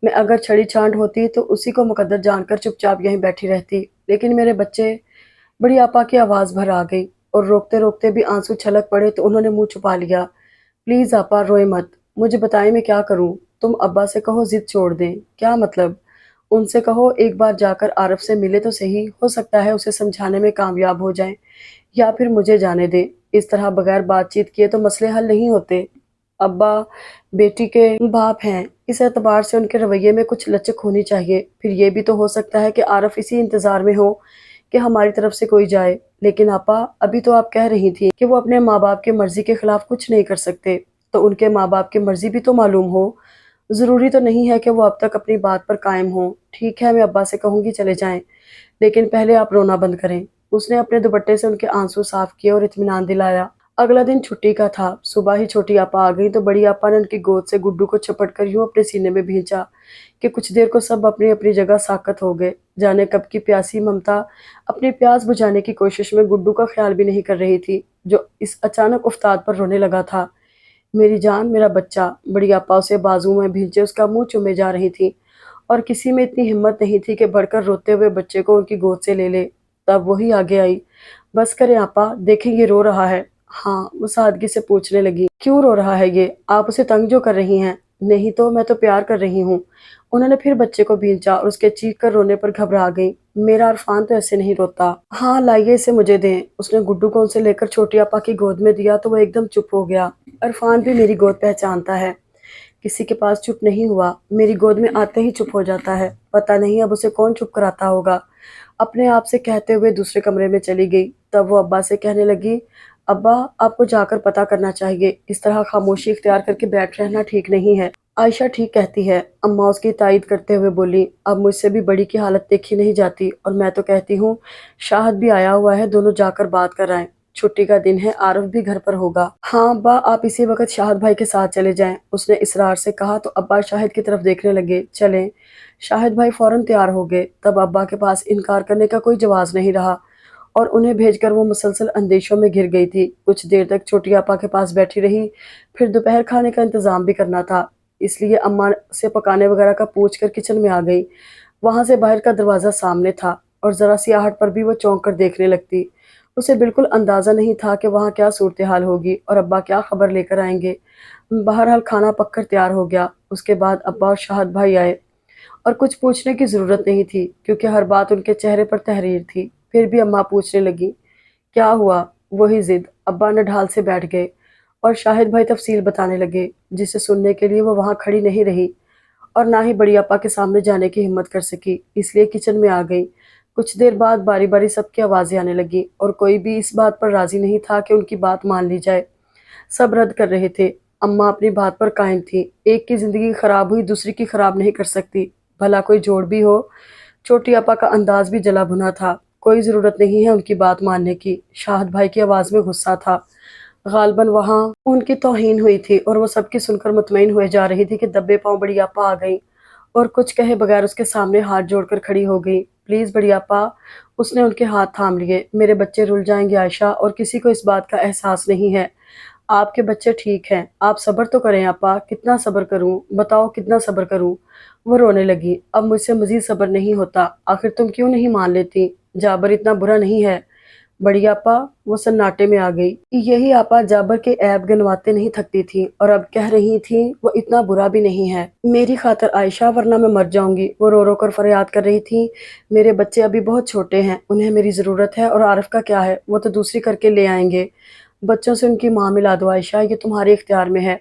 میں اگر چھڑی چھانٹ ہوتی تو اسی کو مقدر جان کر چپ چاپ یہیں بیٹھی رہتی، لیکن میرے بچے… بڑی آپا کی آواز بھر آ گئی اور روکتے روکتے بھی آنسو چھلک پڑے تو انہوں نے منہ چھپا لیا۔ پلیز آپا روئے مت، مجھے بتائیں میں کیا کروں؟ تم ابا سے کہو ضد چھوڑ دیں۔ کیا مطلب؟ ان سے کہو ایک بار جا کر عارف سے ملے تو صحیح، ہو سکتا ہے اسے سمجھانے میں کامیاب ہو جائیں، یا پھر مجھے جانے دیں۔ اس طرح بغیر بات چیت کیے تو مسئلے حل نہیں ہوتے۔ ابا بیٹی کے باپ ہیں، اس اعتبار سے ان کے رویے میں کچھ لچک ہونی چاہیے۔ پھر یہ بھی تو ہو سکتا ہے کہ عارف اسی انتظار میں ہو کہ ہماری طرف سے کوئی جائے۔ لیکن آپا، ابھی تو آپ کہہ رہی تھیں کہ وہ اپنے ماں باپ کی مرضی کے خلاف کچھ نہیں کر سکتے، تو ان کے ماں باپ کی مرضی بھی تو معلوم ہو۔ ضروری تو نہیں ہے کہ وہ اب تک اپنی بات پر قائم ہوں۔ ٹھیک ہے، میں ابا سے کہوں گی چلے جائیں، لیکن پہلے آپ رونا بند کریں۔ اس نے اپنے دوپٹے سے ان کے آنسو صاف کیے اور اطمینان دلایا۔ اگلا دن چھٹی کا تھا۔ صبح ہی چھوٹی آپا آ گئی تو بڑی آپا نے ان کی گود سے گڈو کو چپٹ کر یوں اپنے سینے میں بھینچا کہ کچھ دیر کو سب اپنی اپنی جگہ ساکت ہو گئے۔ جانے کب کی پیاسی ممتا اپنی پیاس بجھانے کی کوشش میں گڈو کا خیال بھی نہیں کر رہی تھی، جو اس اچانک افتاد پر رونے لگا تھا۔ میری جان، میرا بچہ! بڑی آپا اسے بازو میں بھینچے اس کا منہ چومے جا رہی تھی، اور کسی میں اتنی ہمت نہیں تھی کہ بڑھ کر روتے ہوئے بچے کو ان کی گود سے لے لے۔ تب وہی آگے آئی۔ بس کریں آپا، دیکھیں یہ رو رہا ہے۔ ہاں، وہ سادگی سے پوچھنے لگی، کیوں رو رہا ہے یہ؟ آپ اسے تنگ جو کر رہی ہیں؟ نہیں تو، میں تو پیار کر رہی ہوں۔ انہوں نے پھر بچے کو بھینچا اور اس کے چیخ کر رونے پر گھبرا گئی۔ میرا عرفان تو ایسے نہیں روتا۔ ہاں لائیے، اسے مجھے دیں۔ اس نے گڈو کو ان سے لے کر چھوٹی آپا کی گود میں دیا تو وہ ایک دم چپ ہو گیا۔ عرفان بھی میری گود پہچانتا ہے، کسی کے پاس چپ نہیں ہوا، میری گود میں آتے ہی چپ ہو جاتا ہے۔ پتہ نہیں اب اسے کون چپ کراتا ہوگا۔ اپنے آپ سے کہتے ہوئے دوسرے کمرے میں چلی گئی۔ تب وہ ابا سے کہنے لگی، ابا، آپ کو جا کر پتہ کرنا چاہیے، اس طرح خاموشی اختیار کر کے بیٹھ رہنا ٹھیک نہیں ہے۔ عائشہ ٹھیک کہتی ہے، اماں اس کی تائید کرتے ہوئے بولی۔ اب مجھ سے بھی بڑی کی حالت دیکھی نہیں جاتی اور میں تو کہتی ہوں شاہد بھی آیا ہوا ہے، دونوں جا کر بات کر آئیں۔ چھٹی کا دن ہے، عارف بھی گھر پر ہوگا۔ ہاں ابا، آپ اسی وقت شاہد بھائی کے ساتھ چلے جائیں، اس نے اصرار سے کہا تو ابا شاہد کی طرف دیکھنے لگے۔ چلیں۔ شاہد بھائی فوراً تیار ہو گئے۔ تب ابا کے پاس انکار کرنے کا کوئی جواز نہیں رہا اور انہیں بھیج کر وہ مسلسل اندیشوں میں گھر گئی تھی۔ کچھ دیر تک چھوٹی آپا کے پاس بیٹھی رہی، پھر دوپہر کھانے کا انتظام بھی کرنا تھا، اس لیے اماں سے پکانے وغیرہ کا پوچھ کر کچن میں آ گئی۔ وہاں سے باہر کا دروازہ سامنے تھا اور ذرا سی آہٹ پر بھی وہ چونک کر دیکھنے لگتی۔ اسے بالکل اندازہ نہیں تھا کہ وہاں کیا صورتحال ہوگی اور ابا کیا خبر لے کر آئیں گے۔ بہرحال کھانا پک کر تیار ہو گیا۔ اس کے بعد ابا اور شاہد بھائی آئے اور کچھ پوچھنے کی ضرورت نہیں تھی کیونکہ ہر بات ان کے چہرے پر تحریر تھی۔ پھر بھی اماں پوچھنے لگی، کیا ہوا؟ وہی ضد۔ ابا نے ڈھال سے بیٹھ گئے اور شاہد بھائی تفصیل بتانے لگے، جسے سننے کے لیے وہ وہاں کھڑی نہیں رہی اور نہ ہی بڑی آپا کے سامنے جانے کی ہمت کر سکی، اس لیے کچن میں آ گئی۔ کچھ دیر بعد باری باری سب کی آوازیں آنے لگی اور کوئی بھی اس بات پر راضی نہیں تھا کہ ان کی بات مان لی جائے۔ سب رد کر رہے تھے۔ اماں اپنی بات پر قائم تھی، ایک کی زندگی خراب ہوئی دوسری کی خراب نہیں کر سکتی، بھلا کوئی جوڑ بھی ہو۔ چھوٹی آپا کا انداز بھی جلا بھنا تھا، کوئی ضرورت نہیں ہے ان کی بات ماننے کی۔ شاہد بھائی کی آواز میں غصہ تھا، غالباً وہاں ان کی توہین ہوئی تھی اور وہ سب کی سن کر مطمئن ہوئے جا رہی تھی کہ دبے پاؤں بڑی آپا آ گئیں اور کچھ کہے بغیر اس کے سامنے ہاتھ جوڑ کر کھڑی ہو گئی۔ پلیز بڑی آپا، اس نے ان کے ہاتھ تھام لیے، میرے بچے رل جائیں گے عائشہ، اور کسی کو اس بات کا احساس نہیں ہے۔ آپ کے بچے ٹھیک ہیں، آپ صبر تو کریں آپا۔ کتنا صبر کروں؟ بتاؤ کتنا صبر کروں؟ وہ رونے لگی۔ اب مجھ سے مزید صبر نہیں ہوتا، آخر تم کیوں نہیں مان لیتی؟ جابر اتنا برا نہیں ہے بڑی آپا، وہ سناٹے میں آ گئی۔ یہی آپا جابر کے عیب گنواتے نہیں تھکتی تھی اور اب کہہ رہی تھی وہ اتنا برا بھی نہیں ہے۔ میری خاطر عائشہ، ورنہ میں مر جاؤں گی، وہ رو رو کر فریاد کر رہی تھی۔ میرے بچے ابھی بہت چھوٹے ہیں، انہیں میری ضرورت ہے، اور عارف کا کیا ہے، وہ تو دوسری کر کے لے آئیں گے۔ بچوں سے ان کی ماں ملا دو عائشہ، یہ تمہارے اختیار میں ہے۔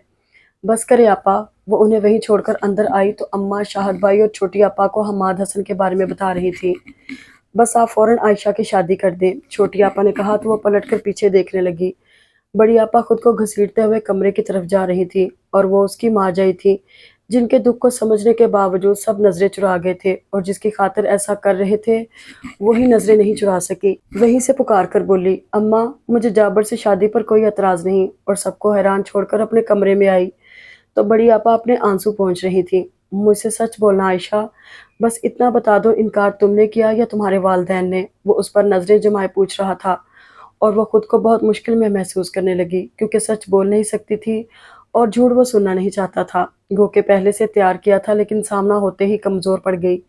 بس کرے آپا۔ وہ انہیں وہیں چھوڑ کر اندر آئی تو اماں شاہد بھائی اور چھوٹی آپا کو حماد حسن کے بارے میں بتا رہی تھی۔ بس آپ فوراً عائشہ کی شادی کر دیں، چھوٹی آپا نے کہا تو وہ پلٹ کر پیچھے دیکھنے لگی۔ بڑی آپا خود کو گھسیٹتے ہوئے کمرے کی طرف جا رہی تھی اور وہ اس کی ماں جائی تھی، جن کے دکھ کو سمجھنے کے باوجود سب نظریں چرا گئے تھے اور جس کی خاطر ایسا کر رہے تھے وہی نظریں نہیں چرا سکی۔ وہیں سے پکار کر بولی، اماں مجھے جابر سے شادی پر کوئی اعتراض نہیں، اور سب کو حیران چھوڑ کر اپنے کمرے میں آئی تو بڑی آپا اپنے آنسو پہنچ رہی تھی۔ مجھ سے سچ بولنا عائشہ، بس اتنا بتا دو، انکار تم نے کیا یا تمہارے والدین نے؟ وہ اس پر نظریں جمائے پوچھ رہا تھا اور وہ خود کو بہت مشکل میں محسوس کرنے لگی کیونکہ سچ بول نہیں سکتی تھی اور جھوٹ وہ سننا نہیں چاہتا تھا۔ گو کہ پہلے سے تیار کیا تھا لیکن سامنا ہوتے ہی کمزور پڑ گئی۔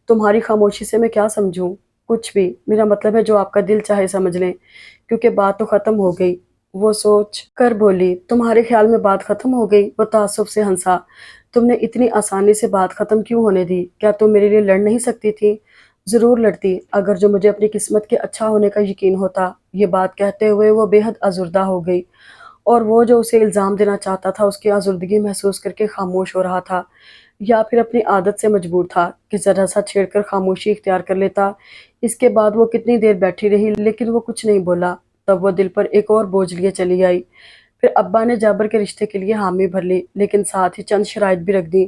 تمہاری خاموشی سے میں کیا سمجھوں؟ کچھ بھی، میرا مطلب ہے جو آپ کا دل چاہے سمجھ لیں، کیونکہ بات تو ختم ہو گئی۔ وہ سوچ کر بولی، تمہارے خیال میں بات ختم ہو گئی؟ وہ تعصب سے ہنسا، تم نے اتنی آسانی سے بات ختم کیوں ہونے دی؟ کیا تم میرے لیے لڑ نہیں سکتی تھی؟ ضرور لڑتی، اگر جو مجھے اپنی قسمت کے اچھا ہونے کا یقین ہوتا۔ یہ بات کہتے ہوئے وہ بے حد آزردہ ہو گئی اور وہ جو اسے الزام دینا چاہتا تھا اس کی آزردگی محسوس کر کے خاموش ہو رہا تھا، یا پھر اپنی عادت سے مجبور تھا کہ ذرا سا چھیڑ کر خاموشی اختیار کر لیتا۔ اس کے بعد وہ کتنی دیر بیٹھی رہی لیکن وہ کچھ نہیں بولا۔ تب وہ دل پر ایک اور بوجھ لیے چلی آئی۔ پھر ابا نے جابر کے رشتے کے لیے حامی بھر لی لیکن ساتھ ہی چند شرائط بھی رکھ دی،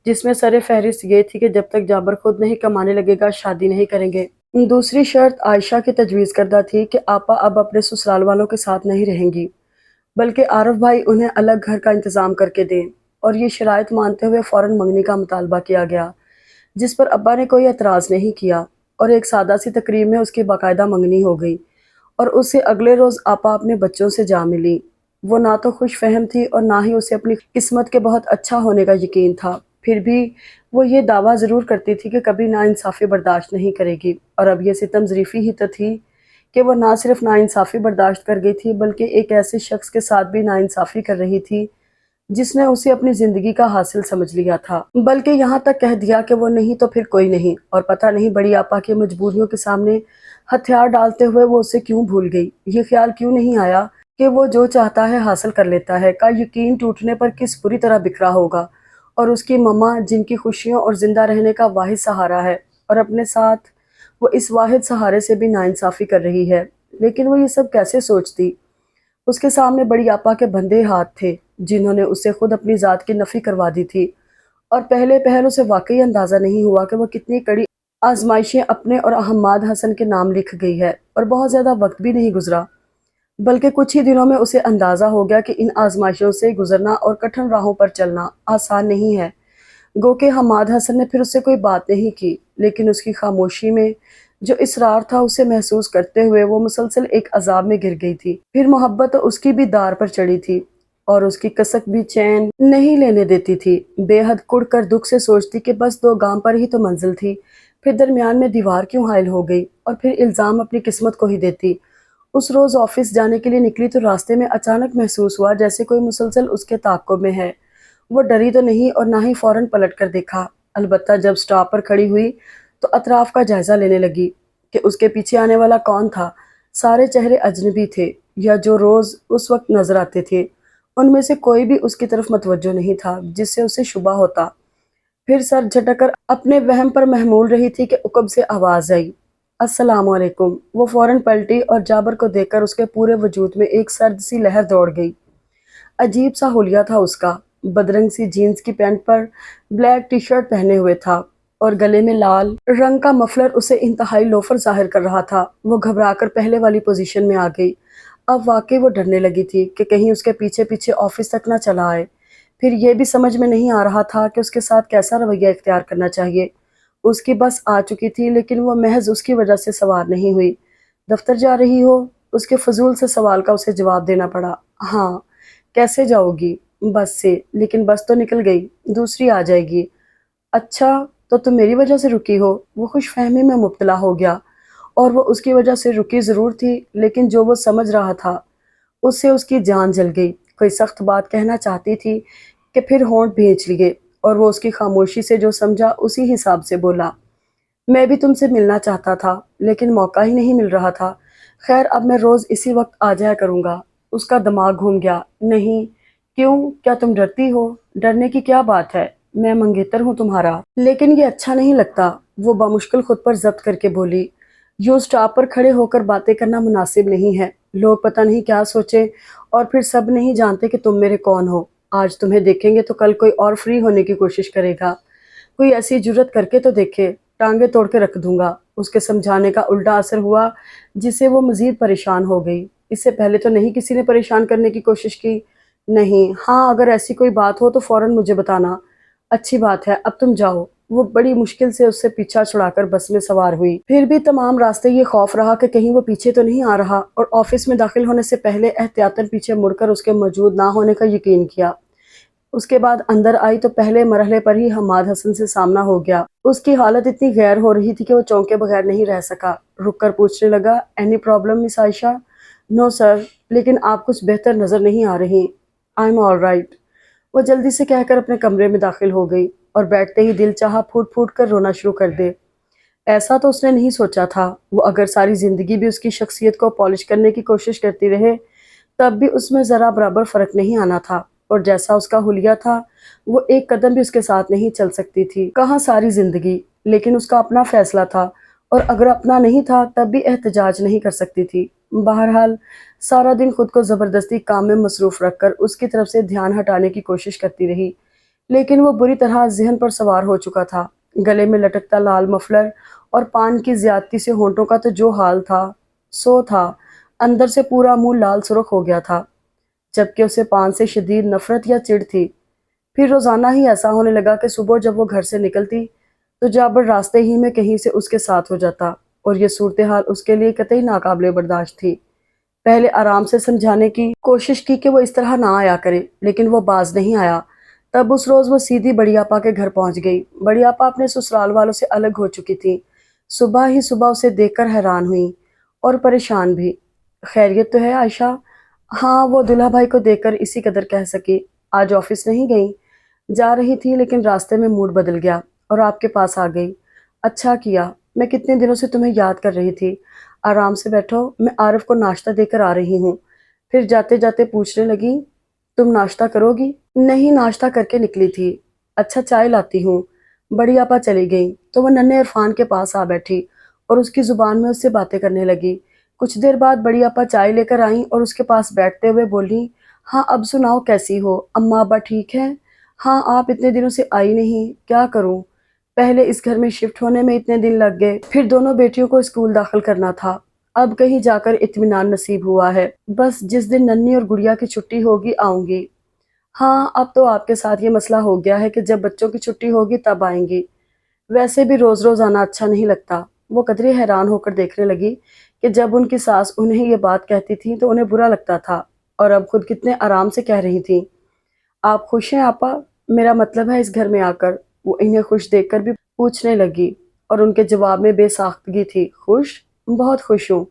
جس میں سر فہرست یہ تھی کہ جب تک جابر خود نہیں کمانے لگے گا شادی نہیں کریں گے۔ دوسری شرط عائشہ کی تجویز کردہ تھی کہ آپا اب اپنے سسرال والوں کے ساتھ نہیں رہیں گی بلکہ عارف بھائی انہیں الگ گھر کا انتظام کر کے دیں، اور یہ شرائط مانتے ہوئے فوراً منگنی کا مطالبہ کیا گیا، جس پر ابا نے کوئی اعتراض نہیں کیا اور ایک سادہ سی تقریب میں اس کی باقاعدہ منگنی ہو گئی اور اس سے اگلے روز آپا اپنے بچوں سے جا ملی۔ وہ نہ تو خوش فہم تھی اور نہ ہی اسے اپنی قسمت کے بہت اچھا ہونے کا یقین تھا، پھر بھی وہ یہ دعویٰ ضرور کرتی تھی کہ کبھی ناانصافی برداشت نہیں کرے گی، اور اب یہ ستم ظریفی ہی تو تھی کہ وہ نہ صرف ناانصافی برداشت کر گئی تھی بلکہ ایک ایسے شخص کے ساتھ بھی ناانصافی کر رہی تھی جس نے اسے اپنی زندگی کا حاصل سمجھ لیا تھا، بلکہ یہاں تک کہہ دیا کہ وہ نہیں تو پھر کوئی نہیں، اور پتہ نہیں بڑی آپا کی مجبوریوں کے سامنے ہتھیار ڈالتے ہوئے وہ اسے کیوں بھول گئی۔ یہ خیال کیوں نہیں آیا کہ وہ جو چاہتا ہے حاصل کر لیتا ہے کا یقین ٹوٹنے پر کس بری طرح بکھرا ہوگا، اور اس کی ماما جن کی خوشیوں اور زندہ رہنے کا واحد سہارا ہے، اور اپنے ساتھ وہ اس واحد سہارے سے بھی ناانصافی کر رہی ہے۔ لیکن وہ یہ سب کیسے سوچتی؟ اس کے سامنے بڑی آپا کے بندھے ہاتھ تھے جنہوں نے اسے خود اپنی ذات کی نفی کروا دی تھی اور پہلے پہل اسے واقعی اندازہ نہیں ہوا کہ وہ کتنی کڑی آزمائشیں اپنے اور حماد حسن کے نام لکھ گئی ہے، اور بہت زیادہ وقت بھی نہیں گزرا، بلکہ کچھ ہی دنوں میں اسے اندازہ ہو گیا کہ ان آزمائشوں سے گزرنا اور کٹھن راہوں پر چلنا آسان نہیں ہے۔ گو کہ حماد حسن نے پھر اس سے کوئی بات نہیں کی، لیکن اس کی خاموشی میں جو اصرار تھا اسے محسوس کرتے ہوئے وہ مسلسل ایک عذاب میں گر گئی تھی۔ پھر محبت اس کی بھی دار پر چڑھی تھی اور اس کی کسک بھی چین نہیں لینے دیتی تھی۔ بے حد کڑ کر دکھ سے سوچتی کہ بس 2 گام پر ہی تو منزل تھی، پھر درمیان میں دیوار کیوں حائل ہو گئی، اور پھر الزام اپنی قسمت کو ہی دیتی۔ اس روز آفس جانے کے لیے نکلی تو راستے میں اچانک محسوس ہوا جیسے کوئی مسلسل اس کے تعاقب میں ہے۔ وہ ڈری تو نہیں اور نہ ہی فوراً پلٹ کر دیکھا، البتہ جب سٹاپ پر کھڑی ہوئی تو اطراف کا جائزہ لینے لگی کہ اس کے پیچھے آنے والا کون تھا۔ سارے چہرے اجنبی تھے یا جو روز اس وقت نظر آتے تھے، ان میں سے کوئی بھی اس کی طرف متوجہ نہیں تھا جس سے اسے شبہ ہوتا۔ پھر سر جھٹک کر اپنے وہم پر محمول رہی تھی کہ عقب سے آواز آئی، السلام علیکم۔ وہ فوراً پلٹی اور جابر کو دیکھ کر اس کے پورے وجود میں ایک سرد سی لہر دوڑ گئی۔ عجیب سا حلیہ تھا اس کا، بدرنگ سی جینز کی پینٹ پر بلیک ٹی شرٹ پہنے ہوئے تھا اور گلے میں لال رنگ کا مفلر اسے انتہائی لوفر ظاہر کر رہا تھا۔ وہ گھبرا کر پہلے والی پوزیشن میں آ گئی۔ اب واقعی وہ ڈرنے لگی تھی کہ کہیں اس کے پیچھے پیچھے آفس تک نہ چلا آئے۔ پھر یہ بھی سمجھ میں نہیں آ رہا تھا کہ اس کے ساتھ کیسا رویہ اختیار کرنا چاہیے۔ اس کی بس آ چکی تھی، لیکن وہ محض اس کی وجہ سے سوار نہیں ہوئی۔ دفتر جا رہی ہو؟ اس کے فضول سے سوال کا اسے جواب دینا پڑا۔ ہاں۔ کیسے جاؤ گی؟ بس سے، لیکن بس تو نکل گئی، دوسری آ جائے گی۔ اچھا، تو تم میری وجہ سے رکی ہو؟ وہ خوش فہمی میں مبتلا ہو گیا، اور وہ اس کی وجہ سے رکی ضرور تھی، لیکن جو وہ سمجھ رہا تھا اس سے اس کی جان جل گئی۔ کوئی سخت بات کہنا چاہتی تھی کہ پھر ہونٹ بھینچ لیے، اور وہ اس کی خاموشی سے جو سمجھا اسی حساب سے بولا، میں بھی تم سے ملنا چاہتا تھا لیکن موقع ہی نہیں مل رہا تھا۔ خیر اب میں روز اسی وقت آ جایا کروں گا۔ اس کا دماغ گھوم گیا۔ نہیں، کیوں؟ کیا تم ڈرتی ہو؟ ڈرنے کی کیا بات ہے؟ میں منگیتر ہوں تمہارا۔ لیکن یہ اچھا نہیں لگتا، وہ بمشکل خود پر ضبط کر کے بولی۔ یوں سٹاپ پر کھڑے ہو کر باتیں کرنا مناسب نہیں ہے، لوگ پتہ نہیں کیا سوچیں، اور پھر سب نہیں جانتے کہ تم میرے کون ہو۔ آج تمہیں دیکھیں گے تو کل کوئی اور فری ہونے کی کوشش کرے گا۔ کوئی ایسی جرت کر کے تو دیکھے، ٹانگیں توڑ کے رکھ دوں گا۔ اس کے سمجھانے کا الٹا اثر ہوا جس سے وہ مزید پریشان ہو گئی۔ اس سے پہلے تو نہیں کسی نے پریشان کرنے کی کوشش کی۔ نہیں، ہاں اگر ایسی کوئی بات ہو تو فوراً مجھے بتانا۔ اچھی بات ہے، اب تم جاؤ۔ وہ بڑی مشکل سے اس سے پیچھا چھڑا کر بس میں سوار ہوئی۔ پھر بھی تمام راستے یہ خوف رہا کہ کہیں وہ پیچھے تو نہیں آ رہا، اور آفس میں داخل ہونے سے پہلے احتیاطاً پیچھے مڑ کر اس کے موجود نہ ہونے کا یقین کیا۔ اس کے بعد اندر آئی تو پہلے مرحلے پر ہی حماد حسن سے سامنا ہو گیا۔ اس کی حالت اتنی غیر ہو رہی تھی کہ وہ چونکے بغیر نہیں رہ سکا۔ رک کر پوچھنے لگا، اینی پرابلم مس عائشہ؟ نو سر، لیکن آپ کچھ بہتر نظر نہیں آ رہی۔ آئی ایم آل رائٹ، وہ جلدی سے کہہ کر اپنے کمرے میں داخل ہو گئی، اور بیٹھتے ہی دل چاہا پھوٹ پھوٹ کر رونا شروع کر دے۔ ایسا تو اس نے نہیں سوچا تھا، وہ اگر ساری زندگی بھی اس کی شخصیت کو پالش کرنے کی کوشش کرتی رہے تب بھی اس میں ذرا برابر فرق نہیں آنا تھا، اور جیسا اس کا حلیہ تھا وہ ایک قدم بھی اس کے ساتھ نہیں چل سکتی تھی۔ کہاں ساری زندگی، لیکن اس کا اپنا فیصلہ تھا، اور اگر اپنا نہیں تھا تب بھی احتجاج نہیں کر سکتی تھی۔ بہرحال سارا دن خود کو زبردستی کام میں مصروف رکھ کر اس کی طرف سے دھیان ہٹانے کی کوشش کرتی رہی، لیکن وہ بری طرح ذہن پر سوار ہو چکا تھا۔ گلے میں لٹکتا لال مفلر اور پان کی زیادتی سے ہونٹوں کا تو جو حال تھا سو تھا، اندر سے پورا منہ لال سرخ ہو گیا تھا، جبکہ اسے پان سے شدید نفرت یا چڑ تھی۔ پھر روزانہ ہی ایسا ہونے لگا کہ صبح جب وہ گھر سے نکلتی تو جابر راستے ہی میں کہیں سے اس کے ساتھ ہو جاتا، اور یہ صورتحال اس کے لیے قطعی ناقابل برداشت تھی۔ پہلے آرام سے سمجھانے کی کوشش کی کہ وہ اس طرح نہ آیا کرے، لیکن وہ باز نہیں آیا۔ تب اس روز وہ سیدھی بڑی آپا کے گھر پہنچ گئی۔ بڑی آپا اپنے سسرال والوں سے الگ ہو چکی تھی۔ صبح ہی صبح اسے دیکھ کر حیران ہوئی اور پریشان بھی۔ خیریت تو ہے عائشہ؟ ہاں، وہ دلہا بھائی کو دیکھ کر اسی قدر کہہ سکی۔ آج آفس نہیں گئی؟ جا رہی تھی لیکن راستے میں موڈ بدل گیا اور آپ کے پاس آ گئی۔ اچھا کیا، میں کتنے دنوں سے تمہیں یاد کر رہی تھی۔ آرام سے بیٹھو، میں عارف کو ناشتہ دے کر آ رہی ہوں۔ پھر جاتے جاتے پوچھنے لگی، تم ناشتہ کرو گی؟ نہیں، ناشتہ کر کے نکلی تھی۔ اچھا چائے لاتی ہوں۔ بڑی آپا چلی گئی تو وہ ننھے عرفان کے پاس آ بیٹھی اور اس کی زبان میں اس سے باتیں کرنے لگی۔ کچھ دیر بعد بڑی آپا چائے لے کر آئیں اور اس کے پاس بیٹھتے ہوئے بولی، ہاں اب سناؤ کیسی ہو؟ اماں ابا ٹھیک ہیں؟ ہاں آپ اتنے دنوں سے آئی نہیں، کیا کروں؟ پہلے اس گھر میں شفٹ ہونے میں اتنے دن لگ گئے، پھر دونوں بیٹیوں کو اسکول داخل کرنا تھا، اب کہیں جا کر اطمینان نصیب ہوا ہے۔ بس جس دن ننھی اور گڑیا کی چھٹی ہوگی آؤں گی۔ ہاں اب تو آپ کے ساتھ یہ مسئلہ ہو گیا ہے کہ جب بچوں کی چھٹی ہوگی تب آئیں گی۔ ویسے بھی روز روز آنا اچھا نہیں لگتا۔ وہ قدرے حیران ہو کر دیکھنے لگی کہ جب ان کی ساس انہیں یہ بات کہتی تھی تو انہیں برا لگتا تھا، اور اب خود کتنے آرام سے کہہ رہی تھی۔ آپ خوش ہیں آپا؟ میرا مطلب ہے اس گھر میں آ کر۔ وہ انہیں خوش دیکھ کر بھی پوچھنے لگی، اور ان کے جواب میں بے ساختگی تھی۔ خوش؟ بہت خوش ہوں۔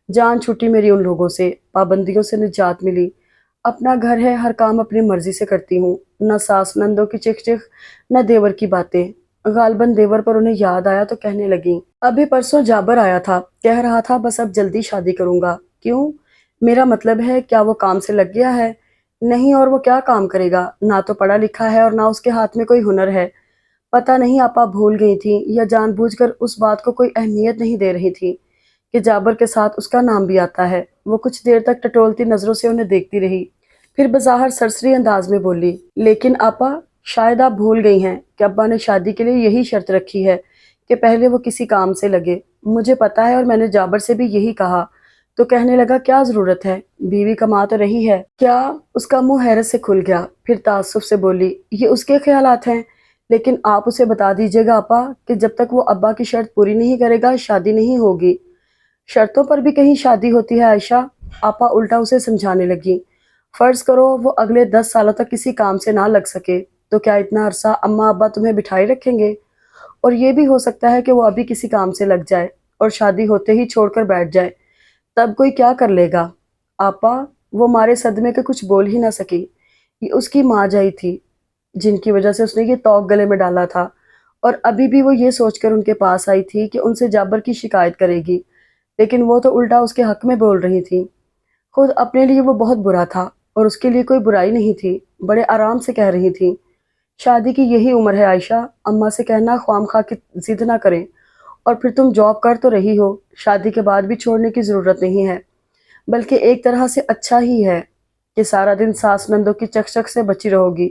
جان چھوٹی میری ان لوگوں سے، پابندیوں سے نجات ملی۔ اپنا گھر ہے، ہر کام اپنی مرضی سے کرتی ہوں، نہ ساس نندوں کی چک چک، نہ دیور کی باتیں۔ غالباً دیور پر انہیں یاد آیا تو کہنے لگیں، ابھی پرسوں جابر آیا تھا، کہہ رہا تھا بس اب جلدی شادی کروں گا۔ کیوں؟ میرا مطلب ہے کیا وہ کام سے لگ گیا ہے؟ نہیں، اور وہ کیا کام کرے گا؟ نہ تو پڑھا لکھا ہے اور نہ اس کے ہاتھ میں کوئی ہنر ہے۔ پتہ نہیں آپا بھول گئی تھیں یا جان بوجھ کر اس بات کو کوئی اہمیت نہیں دے رہی تھی کہ جابر کے ساتھ اس کا نام بھی آتا ہے۔ وہ کچھ دیر تک ٹٹولتی نظروں سے انہیں دیکھتی رہی، پھر بظاہر سرسری انداز میں بولی، لیکن آپا شاید آپ بھول گئی ہیں کہ ابا نے شادی کے لیے یہی شرط رکھی ہے کہ پہلے وہ کسی کام سے لگے۔ مجھے پتا ہے، اور میں نے جابر سے بھی یہی کہا تو کہنے لگا کیا ضرورت ہے، بیوی کما تو رہی ہے۔ کیا؟ اس کا منہ حیرت سے کھل گیا، پھر تعصب سے بولی، یہ اس کے خیالات ہیں، لیکن آپ اسے بتا دیجیے گا آپا کہ جب تک وہ ابا کی شرط پوری نہیں کرے گا شادی نہیں ہوگی۔ شرطوں پر بھی کہیں شادی ہوتی ہے عائشہ؟ آپا الٹا اسے سمجھانے لگی، فرض کرو وہ اگلے 10 سالوں تک کسی کام سے نہ لگ سکے تو کیا اتنا عرصہ اماں ابا تمہیں بٹھائے رکھیں گے؟ اور یہ بھی ہو سکتا ہے کہ وہ ابھی کسی کام سے لگ جائے اور شادی ہوتے ہی چھوڑ کر بیٹھ جائے، تب کوئی کیا کر لے گا؟ آپا وہ مارے صدمے کے کچھ بول ہی نہ سکی۔ یہ اس کی ماں جائی تھی جن کی وجہ سے اس نے یہ توق گلے میں ڈالا تھا، اور ابھی بھی وہ یہ سوچ کر ان کے پاس آئی تھی کہ ان سے جابر کی شکایت کرے گی، لیکن وہ تو الٹا اس کے حق میں بول رہی تھی۔ خود اپنے لیے وہ بہت برا تھا اور اس کے لیے کوئی برائی نہیں تھی، بڑے آرام سے کہہ رہی تھی، شادی کی یہی عمر ہے عائشہ، اماں سے کہنا خواہ خواہ کی ضد نہ کریں، اور پھر تم جاب کر تو رہی ہو، شادی کے بعد بھی چھوڑنے کی ضرورت نہیں ہے، بلکہ ایک طرح سے اچھا ہی ہے کہ سارا دن ساس نندوں کی چک چک سے بچی رہو گی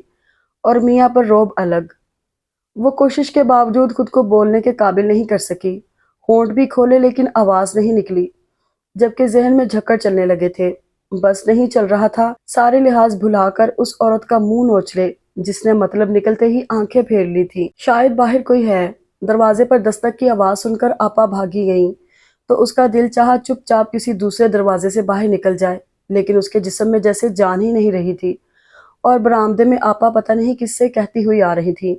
اور میاں پر روب الگ۔ وہ کوشش کے باوجود خود کو بولنے کے قابل نہیں کر سکی، ہونٹ بھی کھولے لیکن آواز نہیں نکلی، جبکہ ذہن میں جھکڑ چلنے لگے تھے۔ بس نہیں چل رہا تھا سارے لحاظ بھلا کر اس عورت کا منہ نوچ لے جس نے مطلب نکلتے ہی آنکھیں پھیر لی تھی۔ شاید باہر کوئی ہے۔ دروازے پر دستک کی آواز سن کر آپا بھاگی گئیں تو اس کا دل چاہا چپ چاپ کسی دوسرے دروازے سے باہر نکل جائے، لیکن اس کے جسم میں جیسے جان ہی نہیں رہی تھی، اور برآمدے میں آپا پتہ نہیں کس سے کہتی ہوئی آ رہی تھی،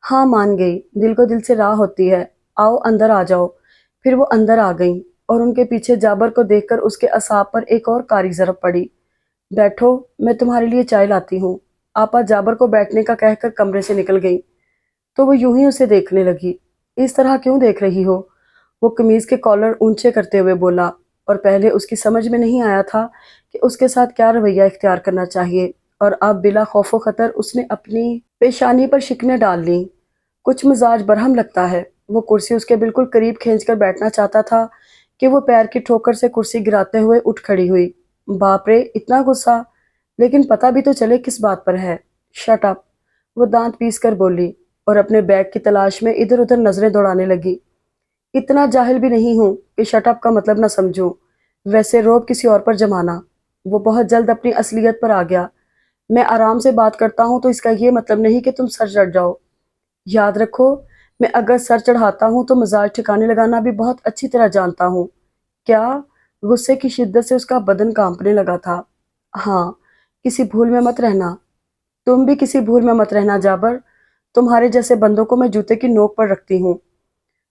ہاں مان گئی، دل کو دل سے راہ ہوتی ہے، آؤ اندر آ جاؤ۔ پھر وہ اندر آ گئیں اور ان کے پیچھے جابر کو دیکھ کر اس کے اعصاب پر ایک اور کاری ضرب پڑی۔ بیٹھو، میں تمہارے لیے چائے لاتی ہوں۔ آپا جابر کو بیٹھنے کا کہہ کر کمرے سے نکل گئی تو وہ یوں ہی اسے دیکھنے لگی۔ اس طرح کیوں دیکھ رہی ہو؟ وہ قمیض کے کالر اونچے کرتے ہوئے بولا، اور پہلے اس کی سمجھ میں نہیں آیا تھا کہ اس کے ساتھ کیا رویہ اختیار کرنا چاہیے، اور اب بلا خوف و خطر اس نے اپنی پیشانی پر شکنیں ڈال لیں۔ کچھ مزاج برہم لگتا ہے۔ وہ کرسی اس کے بالکل قریب کھینچ کر بیٹھنا چاہتا تھا کہ وہ پیر کی ٹھوکر سے کرسی گراتے ہوئے اٹھ کھڑی ہوئی۔ باپ رے اتنا غصہ! لیکن پتہ بھی تو چلے کس بات پر ہے۔ Shut up! وہ دانت پیس کر بولی اور اپنے بیگ کی تلاش میں ادھر ادھر نظریں دوڑانے لگی۔ اتنا جاہل بھی نہیں ہوں کہ شٹ اپ کا مطلب نہ سمجھوں، ویسے روب کسی اور پر جمانا۔ وہ بہت جلد اپنی اصلیت پر آ گیا۔ میں آرام سے بات کرتا ہوں تو اس کا یہ مطلب نہیں کہ تم سر چڑھ جاؤ۔ یاد رکھو، میں اگر سر چڑھاتا ہوں تو مزاج ٹھکانے لگانا بھی بہت اچھی طرح جانتا ہوں۔ کیا؟ غصے کی شدت سے اس کا بدن کانپنے لگا تھا۔ ہاں، کسی بھول میں مت رہنا۔ تم بھی کسی بھول میں مت رہنا جابر، تمہارے جیسے بندوں کو میں جوتے کی نوک پر رکھتی ہوں۔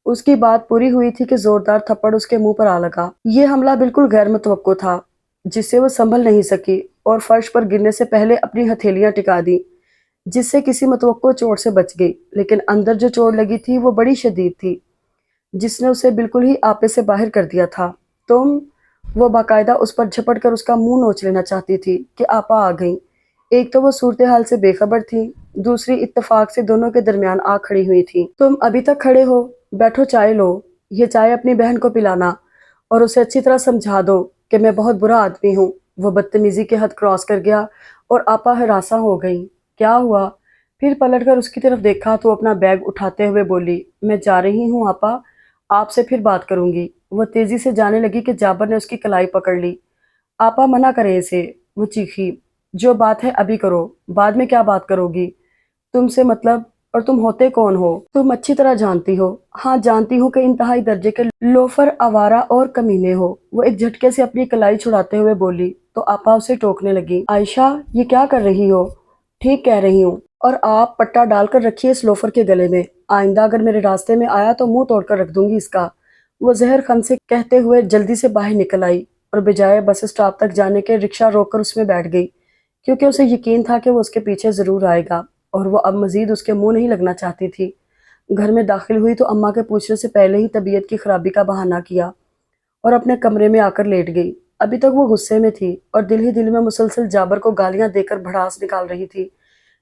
اس کی بات پوری ہوئی تھی کہ زوردار تھپڑ اس کے منہ پر آ لگا۔ یہ حملہ بالکل غیر متوقع تھا، جس سے وہ سنبھل نہیں سکی اور فرش پر گرنے سے پہلے اپنی ہتھیلیاں ٹکا دی، جس سے کسی متوقع چوٹ سے بچ گئی، لیکن اندر جو چوٹ لگی تھی وہ بڑی شدید تھی، جس نے اسے بالکل ہی آپے سے باہر کر دیا تھا۔ تم؟ وہ باقاعدہ اس پر جھپٹ کر اس کا منہ نوچ لینا چاہتی تھی کہ آپا آ گئیں۔ ایک تو وہ صورتحال سے بے خبر تھی، دوسری اتفاق سے دونوں کے درمیان آ کھڑی ہوئی تھی۔ تم ابھی تک کھڑے ہو؟ بیٹھو چائے لو۔ یہ چائے اپنی بہن کو پلانا اور اسے اچھی طرح سمجھا دو کہ میں بہت برا آدمی ہوں۔ وہ بدتمیزی کے حد کراس کر گیا اور آپا ہراساں ہو گئیں۔ کیا ہوا؟ پھر پلٹ کر اس کی طرف دیکھا تو اپنا بیگ اٹھاتے ہوئے بولی، میں جا رہی ہوں آپا، آپ سے پھر بات کروں گی۔ وہ تیزی سے جانے لگی کہ جابر نے اس کی کلائی پکڑ لی۔ آپا منع کریں اسے، وہ چیخی، جو بات ہے ابھی کرو، بعد میں کیا بات کرو گی؟ تم سے مطلب، اور تم ہوتے کون ہو؟ تم اچھی طرح جانتی ہو۔ ہاں جانتی ہوں کہ انتہائی درجے کے لوفر، آوارہ اور کمینے ہو۔ وہ ایک جھٹکے سے اپنی کلائی چھڑاتے ہوئے بولی تو آپا اسے ٹوکنے لگی، عائشہ یہ کیا کر رہی ہو؟ ٹھیک کہہ رہی ہوں، اور آپ پٹا ڈال کر رکھیے اس لوفر کے گلے میں، آئندہ اگر میرے راستے میں آیا تو منہ توڑ کر رکھ دوں گی اس کا۔ وہ زہر خن سے کہتے ہوئے جلدی سے باہر نکل آئی اور بجائے بس اسٹاپ تک جانے کے رکشہ روک کر اس میں بیٹھ گئی، کیونکہ اسے یقین تھا کہ وہ اس کے پیچھے ضرور آئے گا اور وہ اب مزید اس کے منہ نہیں لگنا چاہتی تھی۔ گھر میں داخل ہوئی تو اماں کے پوچھنے سے پہلے ہی طبیعت کی خرابی کا بہانہ کیا اور اپنے کمرے میں آ کر لیٹ گئی۔ ابھی تک وہ غصے میں تھی اور دل ہی دل میں مسلسل جابر کو گالیاں دے کر بھڑاس نکال رہی تھی۔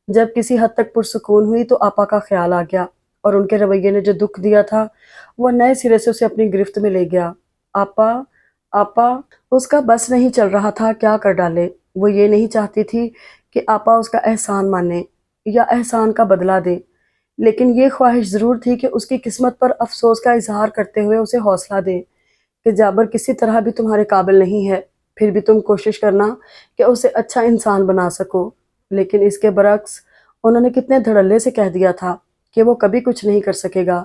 جب کسی حد تک پرسکون ہوئی تو آپا کا خیال آ گیا اور ان کے رویے نے جو دکھ دیا تھا وہ نئے سرے سے اسے اپنی گرفت میں لے گیا۔ آپا، آپا، اس کا بس نہیں چل رہا تھا کیا کر ڈالے۔ وہ یہ نہیں چاہتی تھی کہ آپا اس کا احسان مانے یا احسان کا بدلہ دے، لیکن یہ خواہش ضرور تھی کہ اس کی قسمت پر افسوس کا اظہار کرتے ہوئے اسے حوصلہ دے کہ جابر کسی طرح بھی تمہارے قابل نہیں ہے، پھر بھی تم کوشش کرنا کہ اسے اچھا انسان بنا سکو۔ لیکن اس کے برعکس انہوں نے کتنے دھڑلے سے کہہ دیا تھا کہ وہ کبھی کچھ نہیں کر سکے گا،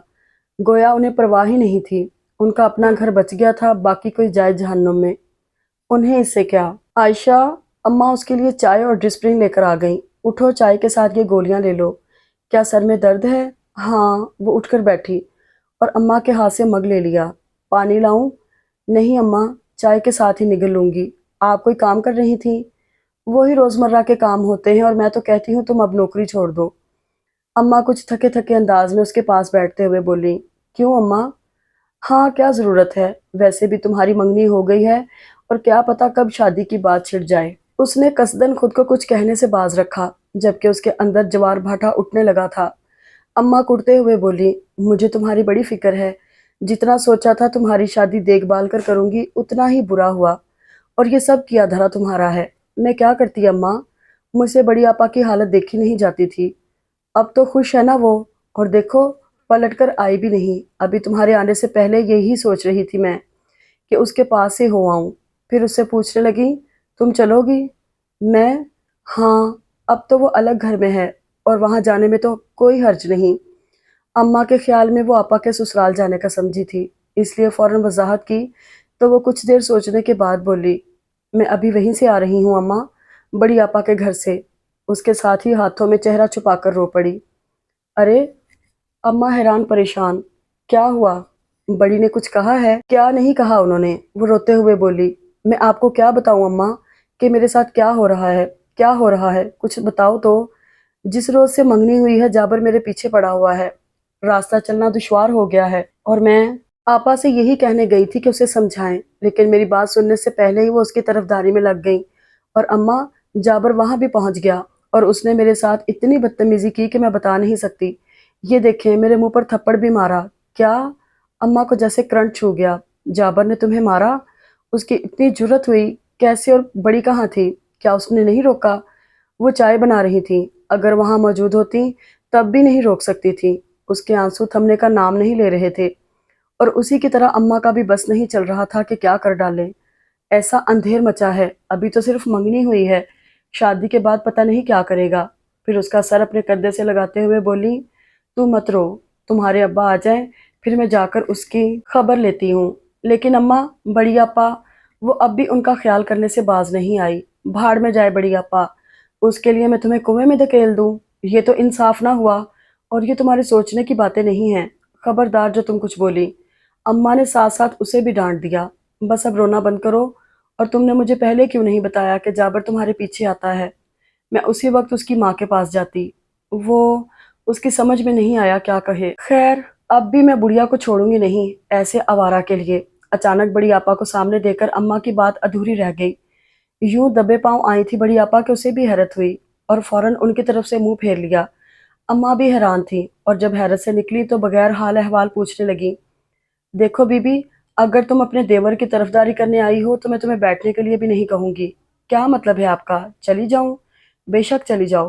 گویا انہیں پرواہ ہی نہیں تھی۔ ان کا اپنا گھر بچ گیا تھا، باقی کوئی جائے جہنم میں، انہیں اس سے کیا۔ عائشہ، اماں اس کے لیے چائے اور ڈسپرنگ لے کر آ گئیں۔ اٹھو، چائے کے ساتھ یہ گولیاں لے لو۔ کیا سر میں درد ہے؟ ہاں، وہ اٹھ کر بیٹھی اور اماں کے ہاتھ سے مگ لے لیا۔ پانی لاؤں؟ نہیں اماں، چائے کے ساتھ ہی نگل لوں گی۔ آپ کوئی کام کر رہی تھیں؟ وہی روزمرہ کے کام ہوتے ہیں اور میں تو کہتی ہوں تم اب نوکری چھوڑ دو۔ اماں کچھ تھکے تھکے انداز میں اس کے پاس بیٹھتے ہوئے بولی، کیوں اماں؟ ہاں کیا ضرورت ہے، ویسے بھی تمہاری منگنی ہو گئی ہے اور کیا پتہ کب شادی کی بات چھڑ جائے۔ اس نے قصدن خود کو کچھ کہنے سے باز رکھا جبکہ اس کے اندر جوار بھاٹا اٹھنے لگا تھا۔ اماں کڑتے ہوئے بولی، مجھے تمہاری بڑی فکر ہے، جتنا سوچا تھا تمہاری شادی دیکھ بھال کر کروں گی اتنا ہی برا ہوا، اور یہ سب کیا دھرا تمہارا ہے۔ میں کیا کرتی اماں، مجھ سے بڑی آپا کی حالت دیکھی نہیں جاتی تھی، اب تو خوش ہے نا وہ، اور دیکھو پلٹ کر آئی بھی نہیں۔ ابھی تمہارے آنے سے پہلے یہی سوچ رہی تھی میں کہ اس کے پاس سے ہو آؤں۔ پھر اس سے پوچھنے لگی، تم چلو گی؟ میں، ہاں، اب تو وہ الگ گھر میں ہے اور وہاں جانے میں تو کوئی حرج نہیں۔ اماں کے خیال میں وہ آپا کے سسرال جانے کا سمجھی تھی، اس لیے فوراً وضاحت کی تو وہ کچھ دیر سوچنے کے بعد بولی، میں ابھی وہیں سے آ رہی ہوں اماں، بڑی آپا کے گھر سے۔ اس کے ساتھ ہی ہاتھوں میں چہرہ چھپا کر رو پڑی۔ ارے، اماں حیران پریشان، کیا ہوا؟ بڑی نے کچھ کہا ہے؟ کیا نہیں کہا انہوں نے، وہ روتے ہوئے بولی، میں آپ کو کیا بتاؤں اماں کہ میرے ساتھ کیا ہو رہا ہے، کیا ہو رہا ہے، کچھ بتاؤ تو۔ جس روز سے منگنی ہوئی ہے جابر میرے پیچھے پڑا ہوا ہے، راستہ چلنا دشوار ہو گیا ہے، اور میں آپا سے یہی کہنے گئی تھی کہ اسے سمجھائیں، لیکن میری بات سننے سے پہلے ہی وہ اس کی طرفداری میں لگ گئی، اور اماں جابر وہاں بھی پہنچ گیا اور اس نے میرے ساتھ اتنی بدتمیزی کی کہ میں بتا نہیں سکتی۔ یہ دیکھیں میرے منہ پر تھپڑ بھی مارا۔ کیا؟ اماں کو جیسے کرنٹ چھو گیا۔ جابر نے تمہیں مارا؟ اس کی اتنی جرت ہوئی کیسے، اور بڑی کہاں تھی؟ کیا اس نے نہیں روکا؟ وہ چائے بنا رہی تھی، اگر وہاں موجود ہوتی تب بھی نہیں روک سکتی تھی۔ اس کے آنسو تھمنے کا نام نہیں لے رہے تھے اور اسی کی طرح اماں کا بھی بس نہیں چل رہا تھا کہ کیا کر ڈالے۔ ایسا اندھیر مچا ہے، ابھی تو صرف منگنی ہوئی ہے، شادی کے بعد پتہ نہیں کیا کرے گا۔ پھر اس کا سر اپنے کندھے سے لگاتے ہوئے بولی، تو مت رو، تمہارے ابا آ جائیں پھر میں جا کر اس کی خبر لیتی ہوں۔ لیکن اماں، بڑی آپا، وہ اب بھی ان کا خیال کرنے سے باز نہیں آئی۔ بھاڑ میں جائے بڑی آپا، اس کے لیے میں تمہیں کنویں میں دھکیل دوں؟ یہ تو انصاف نہ ہوا، اور یہ تمہارے سوچنے کی باتیں نہیں ہیں، خبردار جو تم کچھ بولی۔ اماں نے ساتھ ساتھ اسے بھی ڈانٹ دیا، بس اب رونا بند کرو، اور تم نے مجھے پہلے کیوں نہیں بتایا کہ جابر تمہارے پیچھے آتا ہے؟ میں اسی وقت اس کی ماں کے پاس جاتی۔ وہ، اس کی سمجھ میں نہیں آیا کیا کہے۔ خیر، اب بھی میں بڑھیا کو چھوڑوں گی نہیں ایسے آوارہ کے لیے۔ اچانک بڑی آپا کو سامنے دیکھ کر اماں کی بات ادھوری رہ گئی۔ یوں دبے پاؤں آئی تھی بڑی آپا کہ اسے بھی حیرت ہوئی اور فوراً ان کی طرف سے منہ پھیر لیا۔ اماں بھی حیران تھی اور جب حیرت سے نکلی تو بغیر حال احوال پوچھنے لگی، دیکھو بی بی، اگر تم اپنے دیور کی طرفداری کرنے آئی ہو تو میں تمہیں بیٹھنے کے لیے بھی نہیں کہوں گی۔ کیا مطلب ہے آپ کا؟ چلی جاؤں؟ بے شک چلی جاؤ،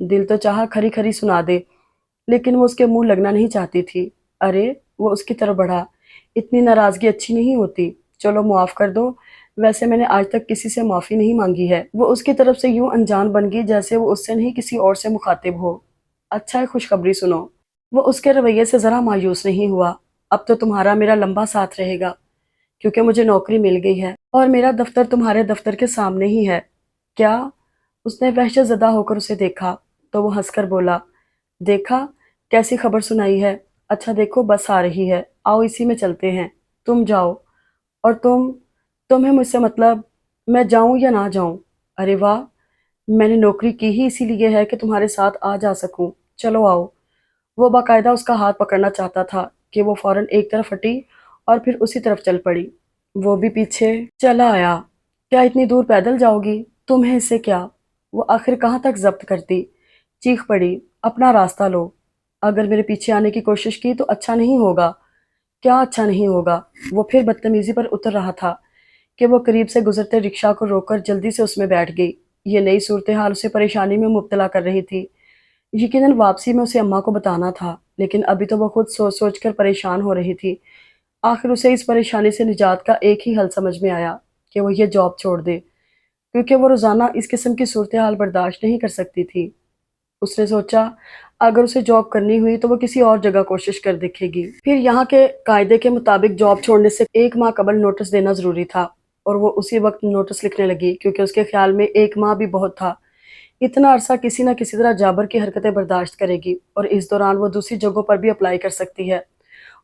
دل تو چاہا کھری کھری سنا دے، لیکن وہ اس کے منہ لگنا نہیں چاہتی تھی۔ ارے وہ اس کی طرف بڑھا، اتنی ناراضگی اچھی نہیں ہوتی، چلو معاف کر دو، ویسے میں نے آج تک کسی سے معافی نہیں مانگی ہے۔ وہ اس کی طرف سے یوں انجان بن گئی جیسے وہ اس سے نہیں کسی اور سے مخاطب ہو۔ اچھا ہے، خوشخبری سنو۔ وہ اس کے رویے سے ذرا مایوس نہیں ہوا۔ اب تو تمہارا میرا لمبا ساتھ رہے گا، کیونکہ مجھے نوکری مل گئی ہے اور میرا دفتر تمہارے دفتر کے سامنے ہی ہے۔ کیا؟ اس نے وحشت زدہ ہو کر اسے دیکھا تو وہ ہنس کر بولا، دیکھا کیسی خبر سنائی ہے؟ اچھا دیکھو بس آ رہی ہے، آؤ اسی میں چلتے ہیں، تم جاؤ۔ اور تمہیں مجھ سے مطلب میں جاؤں یا نہ جاؤں؟ ارے واہ، میں نے نوکری کی ہی اسی لیے ہے کہ تمہارے ساتھ آ جا سکوں، چلو آؤ۔ وہ باقاعدہ اس کا ہاتھ پکڑنا چاہتا تھا کہ وہ فوراً ایک طرف ہٹی اور پھر اسی طرف چل پڑی۔ وہ بھی پیچھے چلا آیا۔ کیا اتنی دور پیدل جاؤ گی؟ تمہیں اس سے کیا؟ وہ آخر کہاں تک ضبط کرتی، چیخ پڑی، اپنا راستہ لو۔ اگر میرے پیچھے آنے کی کوشش کی تو اچھا نہیں ہوگا۔ کیا اچھا نہیں ہوگا؟ وہ پھر بدتمیزی پر اتر رہا تھا کہ وہ قریب سے گزرتے رکشہ کو روک کر جلدی سے اس میں بیٹھ گئی۔ یہ نئی صورتحال اسے پریشانی میں مبتلا کر رہی تھی۔ یقیناً واپسی میں اسے اماں کو بتانا تھا، لیکن ابھی تو وہ خود سوچ سوچ کر پریشان ہو رہی تھی۔ آخر اسے اس پریشانی سے نجات کا ایک ہی حل سمجھ میں آیا کہ وہ یہ جاب چھوڑ دے، کیونکہ وہ روزانہ اس قسم کی صورتحال برداشت نہیں کر سکتی تھی۔ اس نے سوچا اگر اسے جاب کرنی ہوئی تو وہ کسی اور جگہ کوشش کر دیکھے گی۔ پھر یہاں کے قاعدے کے مطابق جاب چھوڑنے سے 1 ماہ قبل نوٹس دینا ضروری تھا، اور وہ اسی وقت نوٹس لکھنے لگی کیونکہ اس کے خیال میں 1 ماہ بھی بہت تھا۔ اتنا عرصہ کسی نہ کسی طرح جابر کی حرکتیں برداشت کرے گی اور اس دوران وہ دوسری جگہوں پر بھی اپلائی کر سکتی ہے۔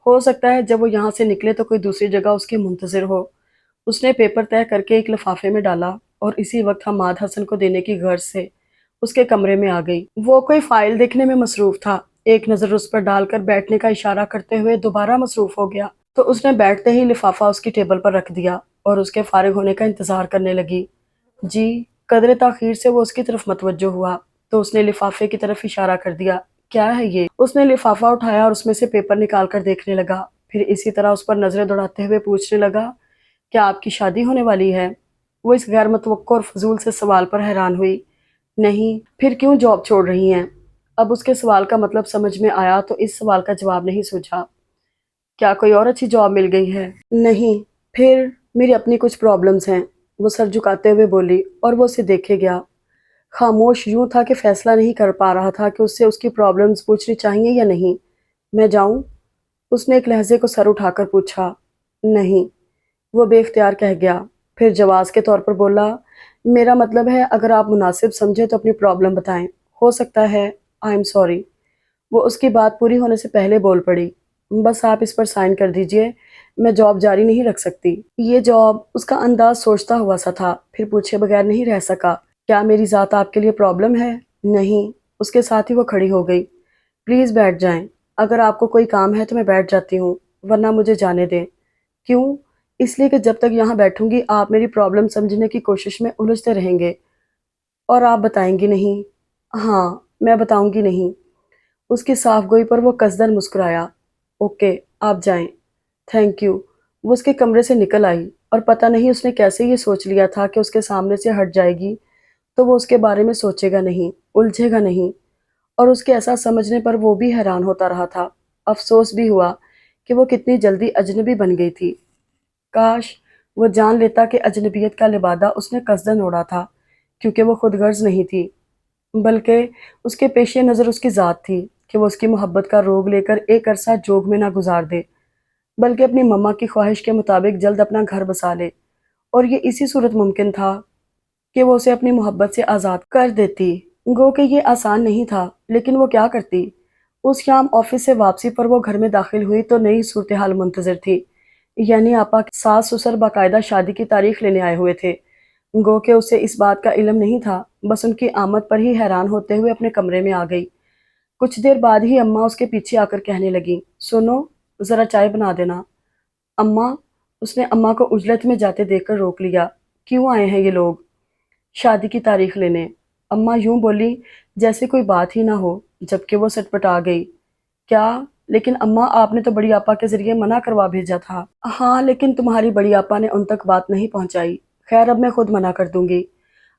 ہو سکتا ہے جب وہ یہاں سے نکلے تو کوئی دوسری جگہ اس کی منتظر ہو۔ اس نے پیپر طے کر کے ایک لفافے میں ڈالا اور اسی وقت حماد حسن کو دینے کی غرض سے اس کے کمرے میں آ گئی۔ وہ کوئی فائل دیکھنے میں مصروف تھا، ایک نظر اس پر ڈال کر بیٹھنے کا اشارہ کرتے ہوئے دوبارہ مصروف ہو گیا تو اس نے بیٹھتے ہی لفافہ اس کی ٹیبل پر رکھ دیا اور اس کے فارغ ہونے کا انتظار کرنے لگی۔ جی، قدر تاخیر سے وہ اس کی طرف متوجہ ہوا تو اس نے لفافے کی طرف اشارہ کر دیا۔ کیا ہے یہ؟ اس نے لفافہ اٹھایا اور اس میں سے پیپر نکال کر دیکھنے لگا، پھر اسی طرح اس پر نظریں دوڑاتے ہوئے پوچھنے لگا، کیا آپ کی شادی ہونے والی ہے؟ وہ اس غیر متوقع اور فضول سے سوال پر حیران ہوئی۔ نہیں، پھر کیوں جاب چھوڑ رہی ہیں؟ اب اس کے سوال کا مطلب سمجھ میں آیا تو اس سوال کا جواب نہیں سوچا۔ کیا کوئی اور اچھی جاب مل گئی ہے؟ نہیں، پھر میری اپنی کچھ پرابلمز ہیں، وہ سر جھکاتے ہوئے بولی اور وہ اسے دیکھے گیا۔ خاموش یوں تھا کہ فیصلہ نہیں کر پا رہا تھا کہ اس سے اس کی پرابلمز پوچھنی چاہیے یا نہیں۔ میں جاؤں؟ اس نے ایک لہجے کو سر اٹھا کر پوچھا۔ نہیں، وہ بے اختیار کہہ گیا، پھر جواز کے طور پر بولا، میرا مطلب ہے اگر آپ مناسب سمجھے تو اپنی پرابلم بتائیں، ہو سکتا ہے آئی ایم سوری۔ وہ اس کی بات پوری ہونے سے پہلے بول پڑی، بس آپ اس پر سائن کر دیجئے، میں جاب جاری نہیں رکھ سکتی۔ یہ جاب، اس کا انداز سوچتا ہوا سا تھا، پھر پوچھے بغیر نہیں رہ سکا، کیا میری ذات آپ کے لیے پرابلم ہے؟ نہیں، اس کے ساتھ ہی وہ کھڑی ہو گئی۔ پلیز بیٹھ جائیں، اگر آپ کو کوئی کام ہے تو میں بیٹھ جاتی ہوں، ورنہ مجھے جانے دیں۔ کیوں؟ اس لیے کہ جب تک یہاں بیٹھوں گی آپ میری پرابلم سمجھنے کی کوشش میں الجھتے رہیں گے اور آپ بتائیں گی نہیں۔ ہاں، میں بتاؤں گی نہیں۔ اس کی صاف گوئی پر وہ قصدن مسکرایا۔ اوکے، آپ جائیں، تھینک یو۔ وہ اس کے کمرے سے نکل آئی اور پتہ نہیں اس نے کیسے یہ سوچ لیا تھا کہ اس کے سامنے سے ہٹ جائے گی تو وہ اس کے بارے میں سوچے گا نہیں، الجھے گا نہیں، اور اس کے ایسا سمجھنے پر وہ بھی حیران ہوتا رہا تھا۔ افسوس بھی ہوا کہ وہ کتنی جلدی اجنبی بن گئی تھی۔ کاش وہ جان لیتا کہ اجنبیت کا لبادہ اس نے قصدن اوڑھا تھا، کیونکہ وہ خود غرض نہیں تھی، بلکہ اس کے پیش نظر اس کی ذات تھی کہ وہ اس کی محبت کا روگ لے کر ایک عرصہ جوگ میں نہ گزار دے، بلکہ اپنی مما کی خواہش کے مطابق جلد اپنا گھر بسا لے، اور یہ اسی صورت ممکن تھا کہ وہ اسے اپنی محبت سے آزاد کر دیتی۔ گو کہ یہ آسان نہیں تھا، لیکن وہ کیا کرتی؟ اس شام آفس سے واپسی پر وہ گھر میں داخل ہوئی تو نئی صورتحال منتظر تھی، یعنی آپا کے ساس سسر باقاعدہ شادی کی تاریخ لینے آئے ہوئے تھے۔ گو کہ اسے اس بات کا علم نہیں تھا، بس ان کی آمد پر ہی حیران ہوتے ہوئے اپنے کمرے میں آ گئی۔ کچھ دیر بعد ہی اماں اس کے پیچھے آ کر کہنے لگی، سنو، ذرا چائے بنا دینا۔ اماں، اس نے اماں کو عجلت میں جاتے دیکھ کر روک لیا۔ کیوں آئے ہیں یہ لوگ؟ شادی کی تاریخ لینے۔ اماں یوں بولی جیسے کوئی بات ہی نہ ہو، جبکہ وہ سٹپٹا گئی۔ کیا؟ لیکن اماں، آپ نے تو بڑی آپا کے ذریعے منع کروا بھیجا تھا۔ ہاں، لیکن تمہاری بڑی آپا نے ان تک بات نہیں پہنچائی۔ خیر، اب میں خود منع کر دوں گی۔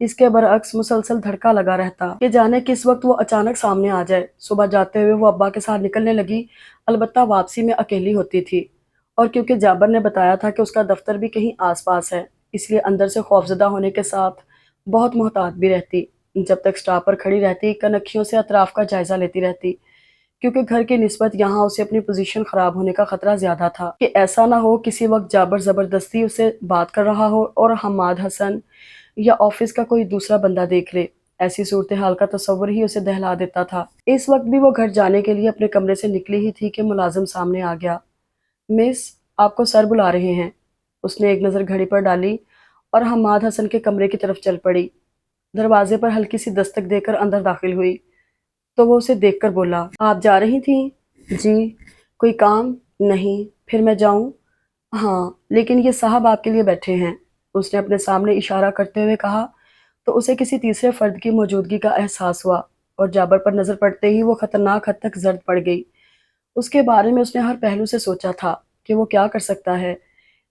اس کے برعکس مسلسل دھڑکا لگا رہتا کہ جانے کس وقت وہ اچانک سامنے آ جائے۔ صبح جاتے ہوئے وہ ابا کے ساتھ نکلنے لگی، البتہ واپسی میں اکیلی ہوتی تھی، اور کیونکہ جابر نے بتایا تھا کہ اس کا دفتر بھی کہیں آس پاس ہے، اس لیے اندر سے خوفزدہ ہونے کے ساتھ بہت محتاط بھی رہتی۔ جب تک سٹاپ پر کھڑی رہتی، کنکھیوں سے اطراف کا جائزہ لیتی رہتی، کیونکہ گھر کی نسبت یہاں اسے اپنی پوزیشن خراب ہونے کا خطرہ زیادہ تھا کہ ایسا نہ ہو کسی وقت جابر زبردستی اسے بات کر رہا ہو اور حماد حسن یا آفس کا کوئی دوسرا بندہ دیکھ لے۔ ایسی صورتحال کا تصور ہی اسے دہلا دیتا تھا۔ اس وقت بھی وہ گھر جانے کے لیے اپنے کمرے سے نکلی ہی تھی کہ ملازم سامنے آ گیا۔ مس، آپ کو سر بلا رہے ہیں۔ اس نے ایک نظر گھڑی پر ڈالی اور حماد حسن کے کمرے کی طرف چل پڑی۔ دروازے پر ہلکی سی دستک دے کر اندر داخل ہوئی تو وہ اسے دیکھ کر بولا، آپ جا رہی تھیں؟ جی۔ کوئی کام؟ نہیں۔ پھر میں جاؤں؟ ہاں، لیکن یہ صاحب آپ کے لیے بیٹھے ہیں۔ اس نے اپنے سامنے اشارہ کرتے ہوئے کہا تو اسے کسی تیسرے فرد کی موجودگی کا احساس ہوا، اور جابر پر نظر پڑتے ہی وہ خطرناک حد تک زرد پڑ گئی۔ اس کے بارے میں اس نے ہر پہلو سے سوچا تھا کہ وہ کیا کر سکتا ہے،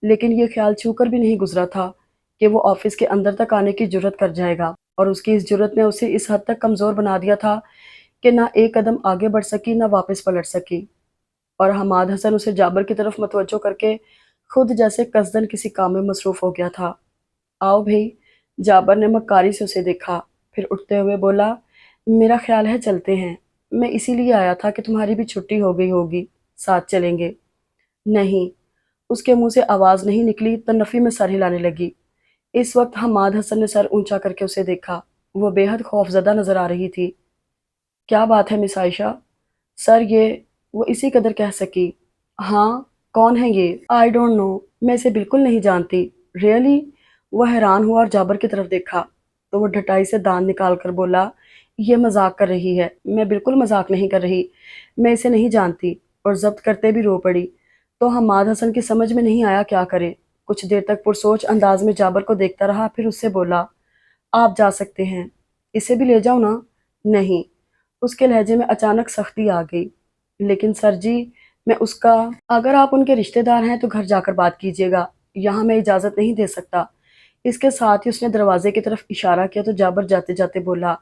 لیکن یہ خیال چھو کر بھی نہیں گزرا تھا کہ وہ آفس کے اندر تک آنے کی جرت کر جائے گا، اور اس کی اس جرت نے اسے اس حد تک کمزور بنا دیا تھا کہ نہ ایک قدم آگے بڑھ سکی نہ واپس پلٹ سکی۔ اور حماد حسن اسے جابر کی طرف متوجہ کر کے خود جیسے قصدن کسی کام میں مصروف ہو گیا تھا۔ آؤ بھئی۔ جابر نے مکاری سے اسے دیکھا، پھر اٹھتے ہوئے بولا، میرا خیال ہے چلتے ہیں۔ میں اسی لیے آیا تھا کہ تمہاری بھی چھٹی ہو گئی ہوگی، ساتھ چلیں گے۔ نہیں۔ اس کے منہ سے آواز نہیں نکلی تو نفی میں سر ہلانے لگی۔ اس وقت حماد حسن نے سر اونچا کر کے اسے دیکھا۔ وہ بے حد خوفزدہ نظر آ رہی تھی۔ کیا بات ہے مس عائشہ؟ سر یہ، وہ اسی قدر کہہ سکی۔ ہاں، کون ہے یہ؟ آئی ڈونٹ نو، میں اسے بالکل نہیں جانتی۔ ریئلی؟ وہ حیران ہوا اور جابر کی طرف دیکھا تو وہ ڈھٹائی سے دان نکال کر بولا، یہ مذاق کر رہی ہے۔ میں بالکل مذاق نہیں کر رہی، میں اسے نہیں جانتی، اور ضبط کرتے بھی رو پڑی۔ تو حماد حسن کی سمجھ میں نہیں آیا کیا کرے۔ کچھ دیر تک پرسوچ انداز میں جابر کو دیکھتا رہا، پھر اس سے بولا، آپ جا سکتے ہیں۔ اسے بھی لے جاؤ نا؟ نہیں۔ اس کے لہجے میں اچانک سختی آ گئی۔ لیکن سر جی، میں اس کا، اگر آپ ان کے رشتہ دار ہیں تو گھر جا کر بات کیجیے گا، یہاں میں اجازت نہیں دے سکتا۔ اس کے ساتھ ہی اس نے دروازے کی طرف اشارہ کیا تو جابر جاتے جاتے بولا،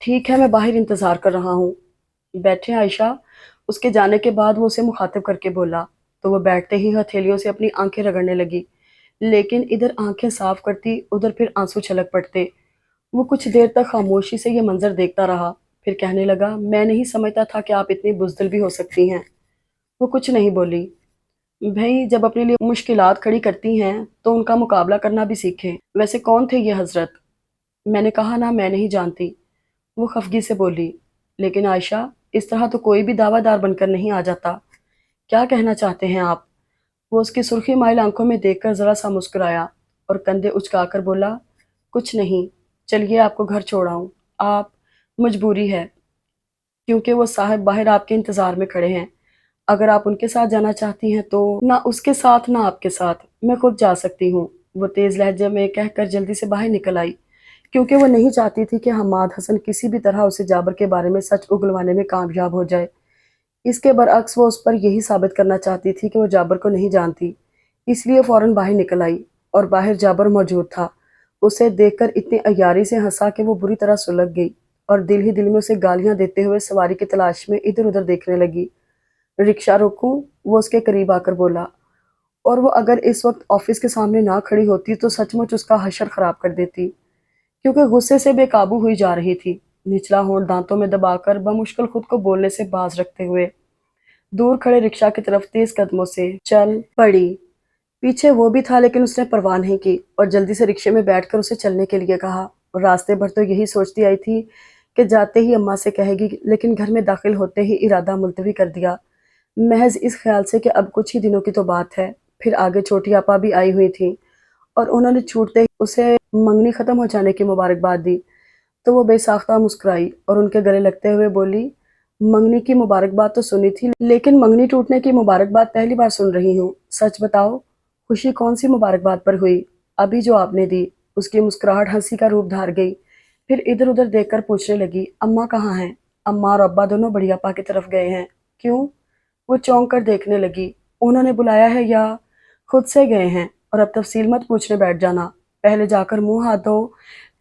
ٹھیک ہے، میں باہر انتظار کر رہا ہوں۔ بیٹھے عائشہ۔ اس کے جانے کے بعد وہ اسے مخاطب کر کے بولا تو وہ بیٹھتے ہی ہتھیلیوں سے اپنی آنکھیں رگڑنے لگی، لیکن ادھر آنکھیں صاف کرتی ادھر پھر آنسو چھلک پڑتے۔ وہ کچھ دیر تک خاموشی سے یہ منظر دیکھتا رہا، پھر کہنے لگا، میں نہیں سمجھتا تھا کہ آپ اتنی بزدل بھی ہو سکتی ہیں۔ وہ کچھ نہیں بولی۔ بھئی، جب اپنے لیے مشکلات کھڑی کرتی ہیں تو ان کا مقابلہ کرنا بھی سیکھیں۔ ویسے کون تھے یہ حضرت؟ میں نے کہا نا، میں نہیں جانتی۔ وہ خفگی سے بولی، لیکن عائشہ، اس طرح تو کوئی بھی دعویٰ دار بن کر نہیں آ جاتا۔ کیا کہنا چاہتے ہیں آپ؟ وہ اس کی سرخی مائل آنکھوں میں دیکھ کر ذرا سا مسکرایا اور کندھے اچکا کر بولا، کچھ نہیں، چلیے آپ کو گھر چھوڑاؤں۔ آپ، مجبوری ہے، کیونکہ وہ صاحب باہر آپ کے انتظار میں کھڑے ہیں۔ اگر آپ ان کے ساتھ جانا چاہتی ہیں تو نہ اس کے ساتھ نہ آپ کے ساتھ، میں خود جا سکتی ہوں۔ وہ تیز لہجے میں کہہ کر جلدی سے باہر نکل آئی، کیونکہ وہ نہیں چاہتی تھی کہ حماد حسن کسی بھی طرح اسے جابر کے بارے میں سچ اگلوانے میں کامیاب ہو جائے۔ اس کے برعکس وہ اس پر یہی ثابت کرنا چاہتی تھی کہ وہ جابر کو نہیں جانتی، اس لیے فوراً باہر نکل آئی، اور باہر جابر موجود تھا۔ اسے دیکھ کر اتنی عیاری سے ہنسا کہ وہ بری طرح سلگ گئی، اور دل ہی دل میں اسے گالیاں دیتے ہوئے سواری کی تلاش میں ادھر ادھر دیکھنے لگی۔ رکشہ روکوں؟ وہ اس کے قریب آ کر بولا، اور وہ اگر اس وقت آفس کے سامنے نہ کھڑی ہوتی تو سچ مچ اس کا حشر خراب کر دیتی، کیونکہ غصے سے بے قابو ہوئی جا رہی تھی۔ نچلا ہونٹ دانتوں میں دبا کر بمشکل خود کو بولنے سے باز رکھتے ہوئے دور کھڑے رکشہ کی طرف تیز قدموں سے چل پڑی۔ پیچھے وہ بھی تھا، لیکن اس نے پرواہ نہیں کی اور جلدی سے رکشے میں بیٹھ کر اسے چلنے کے لیے کہا، اور راستے بھر تو یہی سوچتی آئی تھی کہ جاتے ہی اماں سے کہے گی، لیکن گھر میں داخل ہوتے ہی ارادہ ملتوی کر دیا، محض اس خیال سے کہ اب کچھ ہی دنوں کی تو بات ہے۔ پھر آگے چھوٹی آپا بھی آئی ہوئی تھیں، اور انہوں نے چھوٹتے ہی اسے منگنی ختم ہو جانے کی مبارکباد دی، تو وہ بے ساختہ مسکرائی اور ان کے گلے لگتے ہوئے بولی، منگنی کی مبارکباد تو سنی تھی، لیکن منگنی ٹوٹنے کی مبارکباد پہلی بار سن رہی ہوں۔ سچ بتاؤ، خوشی کون سی مبارکباد پر ہوئی؟ ابھی جو آپ نے دی۔ اس کی مسکراہٹ ہنسی کا روپ دھار گئی، پھر ادھر ادھر دیکھ کر پوچھنے لگی، اماں کہاں ہیں؟ اماں اور ابا دونوں بڑی آپا کی طرف گئے ہیں۔ کیوں؟ وہ چونک کر دیکھنے لگی۔ انہوں نے بلایا ہے یا خود سے گئے ہیں؟ اور اب تفصیل مت پوچھنے بیٹھ جانا، پہلے جا کر منہ ہاتھ دھو،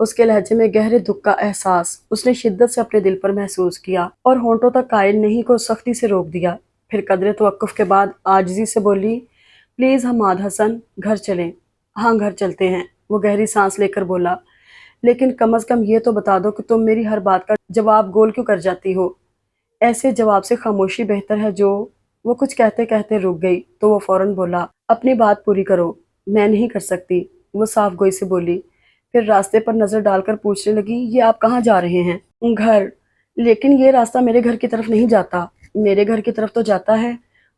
اس کے لہجے میں گہرے دکھ کا احساس اس نے شدت سے اپنے دل پر محسوس کیا اور ہونٹوں تک قائل نہیں کو سختی سے روک دیا۔ پھر قدرے توقف کے بعد عاجزی سے بولی، پلیز حماد حسن، گھر چلیں۔ ہاں گھر چلتے ہیں، وہ گہری سانس لے کر بولا، لیکن کم از کم یہ تو بتا دو کہ تم میری ہر بات کا جواب گول کیوں کر جاتی ہو؟ ایسے جواب سے خاموشی بہتر ہے۔ جو وہ کچھ کہتے کہتے رک گئی تو وہ فوراً بولا، اپنی بات پوری کرو۔ میں نہیں کر سکتی، وہ صاف گوئی سے بولی۔ پھر راستے پر نظر ڈال کر پوچھنے لگی، یہ آپ کہاں جا رہے ہیں؟ گھر، لیکن یہ راستہ میرے گھر کی طرف نہیں جاتا۔ میرے گھر کی طرف تو جاتا ہے۔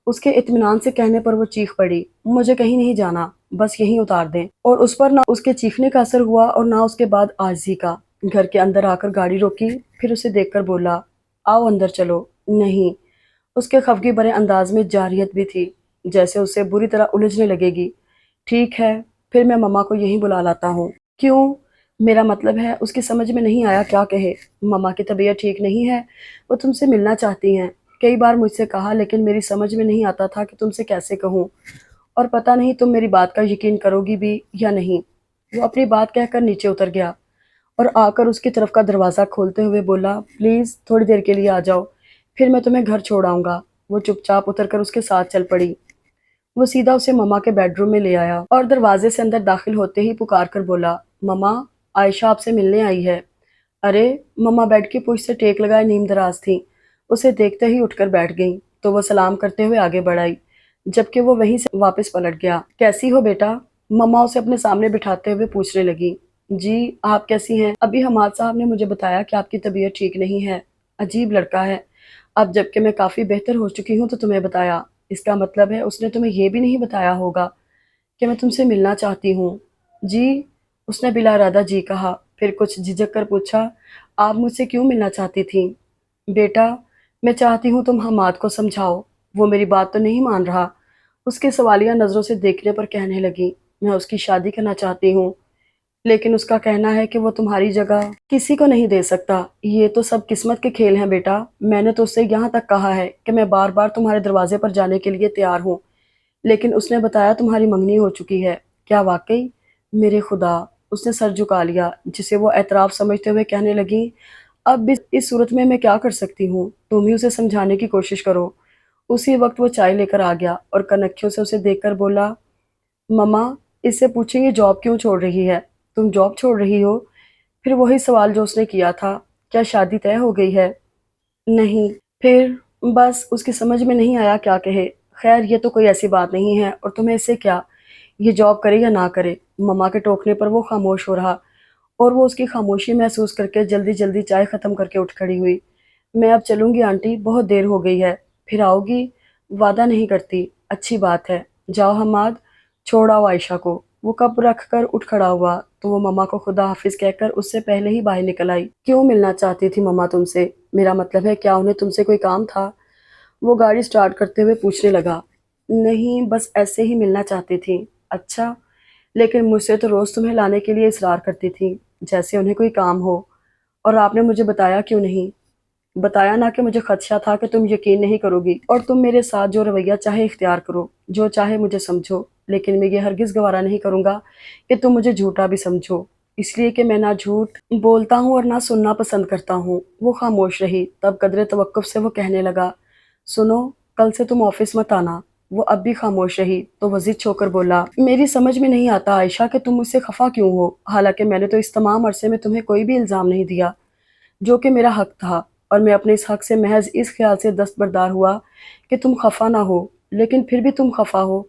اس کے اطمینان سے کہنے پر وہ چیخ پڑی، مجھے کہیں نہیں جانا، بس یہیں اتار دیں۔ اور اس پر نہ اس کے چیخنے کا اثر ہوا اور نہ اس کے بعد عاجزی کا۔ گھر کے اندر آ کر گاڑی روکی، پھر اسے دیکھ کر بولا، آؤ اندر چلو۔ نہیں، اس کے خفگی بھرے انداز میں جارحیت بھی تھی، جیسے اسے بری طرح الجھنے لگے گی۔ ٹھیک ہے، پھر میں مما کو یہیں بلا لاتا ہوں۔ کیوں؟ میرا مطلب ہے، اس کی سمجھ میں نہیں آیا کیا کہے۔ مما کی طبیعت ٹھیک نہیں ہے، وہ تم سے ملنا چاہتی ہیں۔ کئی بار مجھ سے کہا، لیکن میری سمجھ میں نہیں آتا تھا کہ تم سے کیسے کہوں، اور پتہ نہیں تم میری بات کا یقین کرو گی بھی یا نہیں۔ وہ اپنی بات کہہ کر نیچے اتر گیا اور آ کر اس کی طرف کا دروازہ کھولتے ہوئے بولا، پلیز تھوڑی دیر کے لیے آ جاؤ، پھر میں تمہیں گھر چھوڑ آؤں گا۔ وہ چپ چاپ اتر کر اس کے ساتھ چل پڑی۔ وہ سیدھا اسے مما کے بیڈ روم میں لے آیا اور دروازے سے اندر داخل ہوتے ہی پکار کر بولا، مما، عائشہ آپ سے ملنے آئی ہے۔ ارے! مما بیڈ کی پشت سے ٹیک لگائے نیم دراز تھیں۔ اسے دیکھتے ہی اٹھ کر بیٹھ گئیں تو وہ سلام کرتے ہوئے آگے بڑھ آئی، جبکہ وہ وہیں سے واپس پلٹ گیا۔ کیسی ہو بیٹا؟ مما اسے اپنے سامنے بٹھاتے ہوئے پوچھنے لگی۔ جی، آپ کیسی ہیں؟ ابھی حماد صاحب نے مجھے بتایا کہ آپ کی طبیعت ٹھیک نہیں ہے۔ عجیب لڑکا ہے، اب جبکہ میں کافی بہتر ہو چکی ہوں تو تمہیں بتایا۔ اس کا مطلب ہے اس نے تمہیں یہ بھی نہیں بتایا ہوگا کہ میں تم سے ملنا چاہتی ہوں۔ جی، اس نے بلا ارادہ جی کہا، پھر کچھ جھجک کر پوچھا، آپ مجھ سے کیوں ملنا چاہتی تھیں؟ بیٹا، میں چاہتی ہوں تم حماد کو سمجھاؤ، وہ میری بات تو نہیں مان رہا۔ اس کے سوالیہ نظروں سے دیکھنے پر کہنے لگی، میں اس کی شادی کرنا چاہتی ہوں، لیکن اس کا کہنا ہے کہ وہ تمہاری جگہ کسی کو نہیں دے سکتا۔ یہ تو سب قسمت کے کھیل ہیں بیٹا۔ میں نے تو اس سے یہاں تک کہا ہے کہ میں بار بار تمہارے دروازے پر جانے کے لیے تیار ہوں، لیکن اس نے بتایا تمہاری منگنی ہو چکی ہے۔ کیا واقعی؟ میرے خدا! اس نے سر جھکا لیا، جسے وہ اعتراف سمجھتے ہوئے کہنے لگی، اب بھی اس صورت میں کیا کر سکتی ہوں؟ تم ہی اسے سمجھانے کی کوشش کرو۔ اسی وقت وہ چائے لے کر آ گیا اور کنکھیوں سے اسے دیکھ کر بولا، مما، اس سے پوچھیں یہ جاب کیوں چھوڑ رہی ہے؟ تم جاب چھوڑ رہی ہو؟ پھر وہی سوال جو اس نے کیا تھا، کیا شادی طے ہو گئی ہے؟ نہیں۔ پھر بس اس کی سمجھ میں نہیں آیا کیا کہے۔ خیر، یہ تو کوئی ایسی بات نہیں ہے، اور تمہیں اس سے کیا، یہ جاب کرے یا نہ کرے۔ مما کے ٹوکنے پر وہ خاموش ہو رہا اور وہ اس کی خاموشی محسوس کر کے جلدی جلدی چائے ختم کر کے اٹھ کھڑی ہوئی۔ میں اب چلوں گی آنٹی، بہت دیر ہو گئی ہے۔ پھر آؤ گی؟ وعدہ نہیں کرتی۔ اچھی بات ہے، جاؤ حماد، چھوڑ آؤ عائشہ کو۔ وہ کپ رکھ کر اٹھ کھڑا ہوا تو وہ مما کو خدا حافظ کہہ کر اس سے پہلے ہی باہر نکل آئی۔ کیوں ملنا چاہتی تھی مما تم سے؟ میرا مطلب ہے کیا انہیں تم سے کوئی کام تھا؟ وہ گاڑی سٹارٹ کرتے ہوئے پوچھنے لگا۔ نہیں، بس ایسے ہی ملنا چاہتی تھی۔ اچھا، لیکن مجھ سے تو روز تمہیں لانے کے لیے اصرار کرتی تھی، جیسے انہیں کوئی کام ہو، اور آپ نے مجھے بتایا کیوں نہیں؟ بتایا نہ کہ مجھے خدشہ تھا کہ تم یقین نہیں کرو گی اور تم میرے ساتھ جو رویہ چاہے اختیار کرو، جو چاہے مجھے سمجھو، لیکن میں یہ ہرگز گوارا نہیں کروں گا کہ تم مجھے جھوٹا بھی سمجھو، اس لیے کہ میں نہ جھوٹ بولتا ہوں اور نہ سننا پسند کرتا ہوں۔ وہ خاموش رہی، تب قدرے توقف سے وہ کہنے لگا، سنو، کل سے تم آفس مت آنا۔ وہ اب بھی خاموش رہی تو وہ ضد چھو کر بولا، میری سمجھ میں نہیں آتا عائشہ کہ تم مجھ سے خفا کیوں ہو، حالانکہ میں نے تو اس تمام عرصے میں تمہیں کوئی بھی الزام نہیں دیا جو کہ میرا حق تھا، اور میں اپنے اس حق سے محض اس خیال سے دستبردار ہوا کہ تم خفا نہ ہو، لیکن پھر بھی تم خفا ہو۔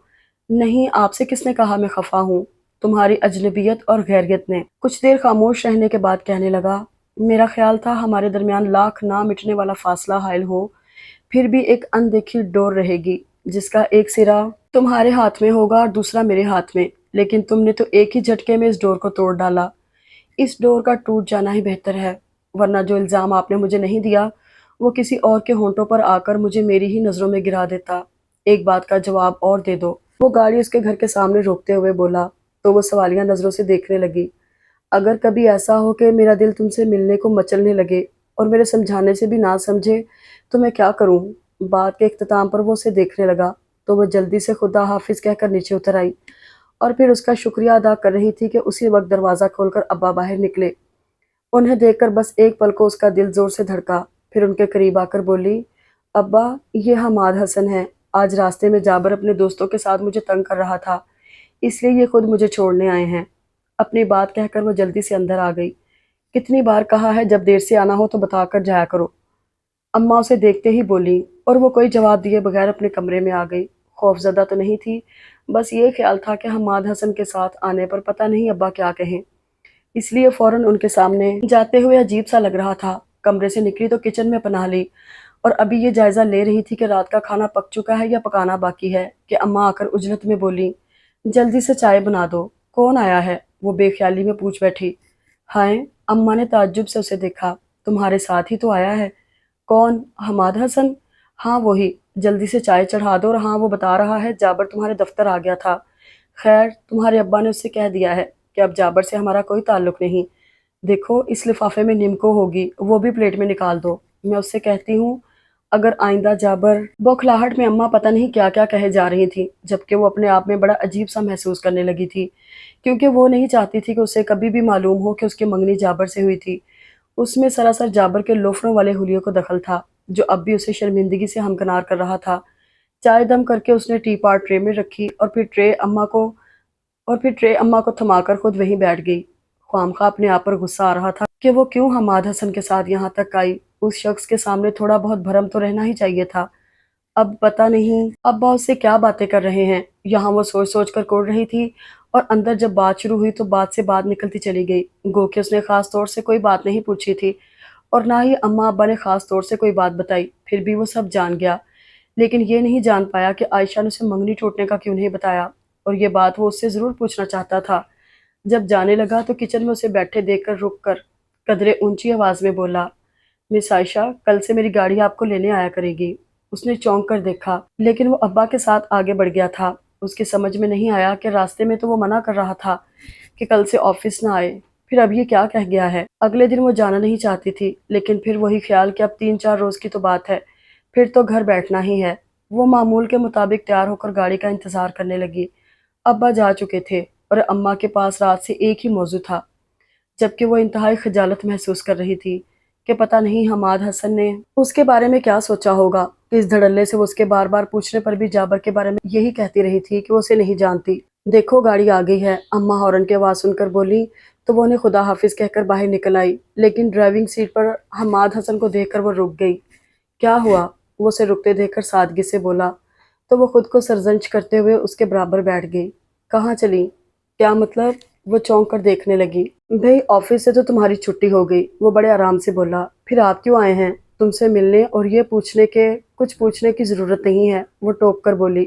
نہیں، آپ سے کس نے کہا میں خفا ہوں؟ تمہاری اجنبیت اور غیریت نے۔ کچھ دیر خاموش رہنے کے بعد کہنے لگا، میرا خیال تھا ہمارے درمیان لاکھ نہ مٹنے والا فاصلہ حائل ہو، پھر بھی ایک اندیکھی ڈور رہے گی جس کا ایک سرا تمہارے ہاتھ میں ہوگا اور دوسرا میرے ہاتھ میں، لیکن تم نے تو ایک ہی جھٹکے میں اس ڈور کو توڑ ڈالا۔ اس ڈور کا ٹوٹ جانا ہی بہتر ہے، ورنہ جو الزام آپ نے مجھے نہیں دیا وہ کسی اور کے ہونٹوں پر آ کر مجھے میری ہی نظروں میں گرا دیتا۔ ایک بات کا جواب اور دے دو۔ وہ گاڑی اس کے گھر کے سامنے روکتے ہوئے بولا تو وہ سوالیہ نظروں سے دیکھنے لگی، اگر کبھی ایسا ہو کہ میرا دل تم سے ملنے کو مچلنے لگے اور میرے سمجھانے سے بھی نہ سمجھے تو میں کیا کروں؟ بات کے اختتام پر وہ اسے دیکھنے لگا تو وہ جلدی سے خدا حافظ کہہ کر نیچے اتر آئی اور پھر اس کا شکریہ ادا کر رہی تھی کہ اسی وقت دروازہ کھول کر ابا باہر نکلے۔ انہیں دیکھ کر بس ایک پل کو اس کا دل زور سے دھڑکا، پھر ان کے قریب آ کر بولی، ابا یہ حماد حسن ہے۔ آج راستے میں جابر اپنے دوستوں کے ساتھ مجھے تنگ کر رہا تھا، اس لیے یہ خود مجھے چھوڑنے آئے ہیں۔ اپنی بات کہہ کر وہ جلدی سے اندر آ گئی۔ کتنی بار کہا ہے جب دیر سے آنا ہو تو بتا کر جایا کرو، اماں اسے دیکھتے ہی بولی، اور وہ کوئی جواب دیے بغیر اپنے کمرے میں آ گئی۔ خوف زدہ تو نہیں تھی، بس یہ خیال تھا کہ حماد حسن کے ساتھ آنے پر پتہ نہیں ابا کیا کہیں، اس لیے فوراً ان کے سامنے جاتے ہوئے عجیب سا لگ رہا تھا۔ کمرے سے نکلی تو کچن میں پناہ لی اور ابھی یہ جائزہ لے رہی تھی کہ رات کا کھانا پک چکا ہے یا پکانا باقی ہے کہ اماں آ کر اجلت میں بولی، جلدی سے چائے بنا دو۔ کون آیا ہے؟ وہ بے خیالی میں پوچھ بیٹھی۔ ہائے، اماں نے تعجب سے اسے دیکھا، تمہارے ساتھ ہی تو آیا ہے۔ کون؟ حماد حسن؟ ہاں وہی، جلدی سے چائے چڑھا دو، اور ہاں وہ بتا رہا ہے جابر تمہارے دفتر آ گیا تھا۔ خیر تمہارے ابا نے اس سے کہہ دیا ہے کہ اب جابر سے ہمارا کوئی تعلق نہیں۔ دیکھو اس لفافے میں نمکو ہوگی، وہ بھی پلیٹ میں نکال دو۔ میں اس سے کہتی ہوں اگر آئندہ جابر… بوکھلاہٹ میں اماں پتہ نہیں کیا کیا کہے جا رہی تھی، جبکہ وہ اپنے آپ میں بڑا عجیب سا محسوس کرنے لگی تھی، کیونکہ وہ نہیں چاہتی تھی کہ اسے کبھی بھی معلوم ہو کہ اس کی منگنی جابر سے ہوئی تھی۔ اس میں سراسر جابر کے لوفروں والے حلیوں کو دخل تھا، جو اب بھی اسے شرمندگی سے ہمکنار کر رہا تھا۔ چائے دم کر کے اس نے ٹی پاٹ ٹرے میں رکھی اور پھر ٹرے اماں کو تھما کر خود وہیں بیٹھ گئی۔ خواہ اپنے آپ پر غصہ آ رہا تھا کہ وہ کیوں حماد حسن کے ساتھ یہاں تک آئی۔ اس شخص کے سامنے تھوڑا بہت بھرم تو رہنا ہی چاہیے تھا۔ اب پتہ نہیں ابا اس سے کیا باتیں کر رہے ہیں، یہاں وہ سوچ سوچ کر کوڑ رہی تھی، اور اندر جب بات شروع ہوئی تو بات سے بات نکلتی چلی گئی، گو کہ اس نے خاص طور سے کوئی بات نہیں پوچھی تھی، اور نہ ہی اماں ابا نے خاص طور سے کوئی بات بتائی، پھر بھی وہ سب جان گیا، لیکن یہ نہیں جان پایا کہ عائشہ نے اسے منگنی ٹوٹنے کا کیوں نہیں بتایا، اور یہ بات وہ اس سے ضرور پوچھنا چاہتا تھا۔ جب جانے لگا تو کچن میں اسے بیٹھے دیکھ کر رک کر قدرے اونچی آواز میں بولا، مس عائشہ کل سے میری گاڑی آپ کو لینے آیا کرے گی۔ اس نے چونک کر دیکھا، لیکن وہ ابا کے ساتھ آگے بڑھ گیا تھا۔ اس کی سمجھ میں نہیں آیا کہ راستے میں تو وہ منع کر رہا تھا کہ کل سے آفس نہ آئے، پھر اب یہ کیا کہہ گیا ہے۔ اگلے دن وہ جانا نہیں چاہتی تھی، لیکن پھر وہی خیال کہ اب 3-4 روز کی تو بات ہے، پھر تو گھر بیٹھنا ہی ہے۔ وہ معمول کے مطابق تیار ہو کر گاڑی کا انتظار کرنے لگی۔ ابا جا چکے تھے اور اماں کے پاس رات سے ایک ہی موضوع تھا، جبکہ وہ انتہائی خجالت محسوس کر رہی تھی کہ پتہ نہیں حماد حسن نے اس کے بارے میں کیا سوچا ہوگا۔ اس دھڑلے سے وہ اس کے بار بار پوچھنے پر بھی جابر کے بارے میں یہی کہتی رہی تھی کہ وہ اسے نہیں جانتی۔ دیکھو گاڑی آ گئی ہے، اماں ہارن کی آواز سن کر بولی تو وہ انہیں خدا حافظ کہہ کر باہر نکل آئی، لیکن ڈرائیونگ سیٹ پر حماد حسن کو دیکھ کر وہ رک گئی۔ کیا ہوا؟ وہ اسے رکتے دیکھ کر سادگی سے بولا، تو وہ خود کو سرزنش کرتے ہوئے اس کے برابر بیٹھ گئی۔ کہاں چلی؟ کیا مطلب؟ وہ چونک کر دیکھنے لگی۔ بھئی آفس سے تو تمہاری چھٹی ہو گئی، وہ بڑے آرام سے بولا۔ پھر آپ کیوں آئے ہیں؟ تم سے ملنے اور یہ کچھ پوچھنے کی ضرورت نہیں ہے، وہ ٹوک کر بولی۔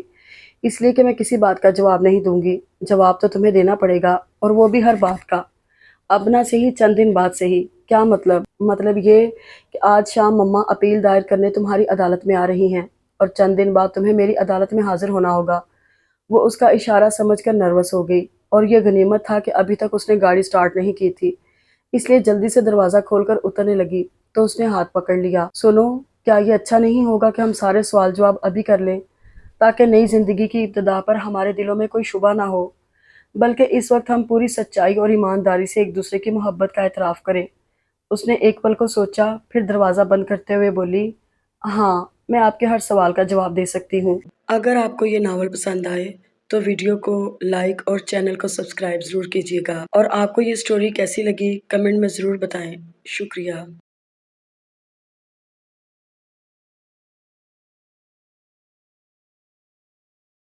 اس لیے کہ میں کسی بات کا جواب نہیں دوں گی، جواب تو تمہیں دینا پڑے گا، اور وہ بھی ہر بات کا، اب نہ سے ہی چند دن بعد سے ہی۔ کیا مطلب؟ مطلب یہ کہ آج شام مما اپیل دائر کرنے تمہاری عدالت میں آ رہی ہیں، اور چند دن بعد تمہیں میری عدالت میں حاضر ہونا ہوگا۔ وہ اس کا اشارہ سمجھ کر نروس ہو گئی، اور یہ غنیمت تھا کہ ابھی تک اس نے گاڑی سٹارٹ نہیں کی تھی، اس لیے جلدی سے دروازہ کھول کر اترنے لگی تو اس نے ہاتھ پکڑ لیا۔ سنو، کیا یہ اچھا نہیں ہوگا کہ ہم سارے سوال جواب ابھی کر لیں، تاکہ نئی زندگی کی ابتدا پر ہمارے دلوں میں کوئی شبہ نہ ہو، بلکہ اس وقت ہم پوری سچائی اور ایمانداری سے ایک دوسرے کی محبت کا اعتراف کریں۔ اس نے ایک پل کو سوچا، پھر دروازہ بند کرتے ہوئے بولی، ہاں میں آپ کے ہر سوال کا جواب دے سکتی ہوں۔ اگر آپ کو یہ ناول پسند آئے تو ویڈیو کو لائک اور چینل کو سبسکرائب ضرور کیجیے گا، اور آپ کو یہ سٹوری کیسی لگی کمنٹ میں ضرور بتائیں۔ شکریہ۔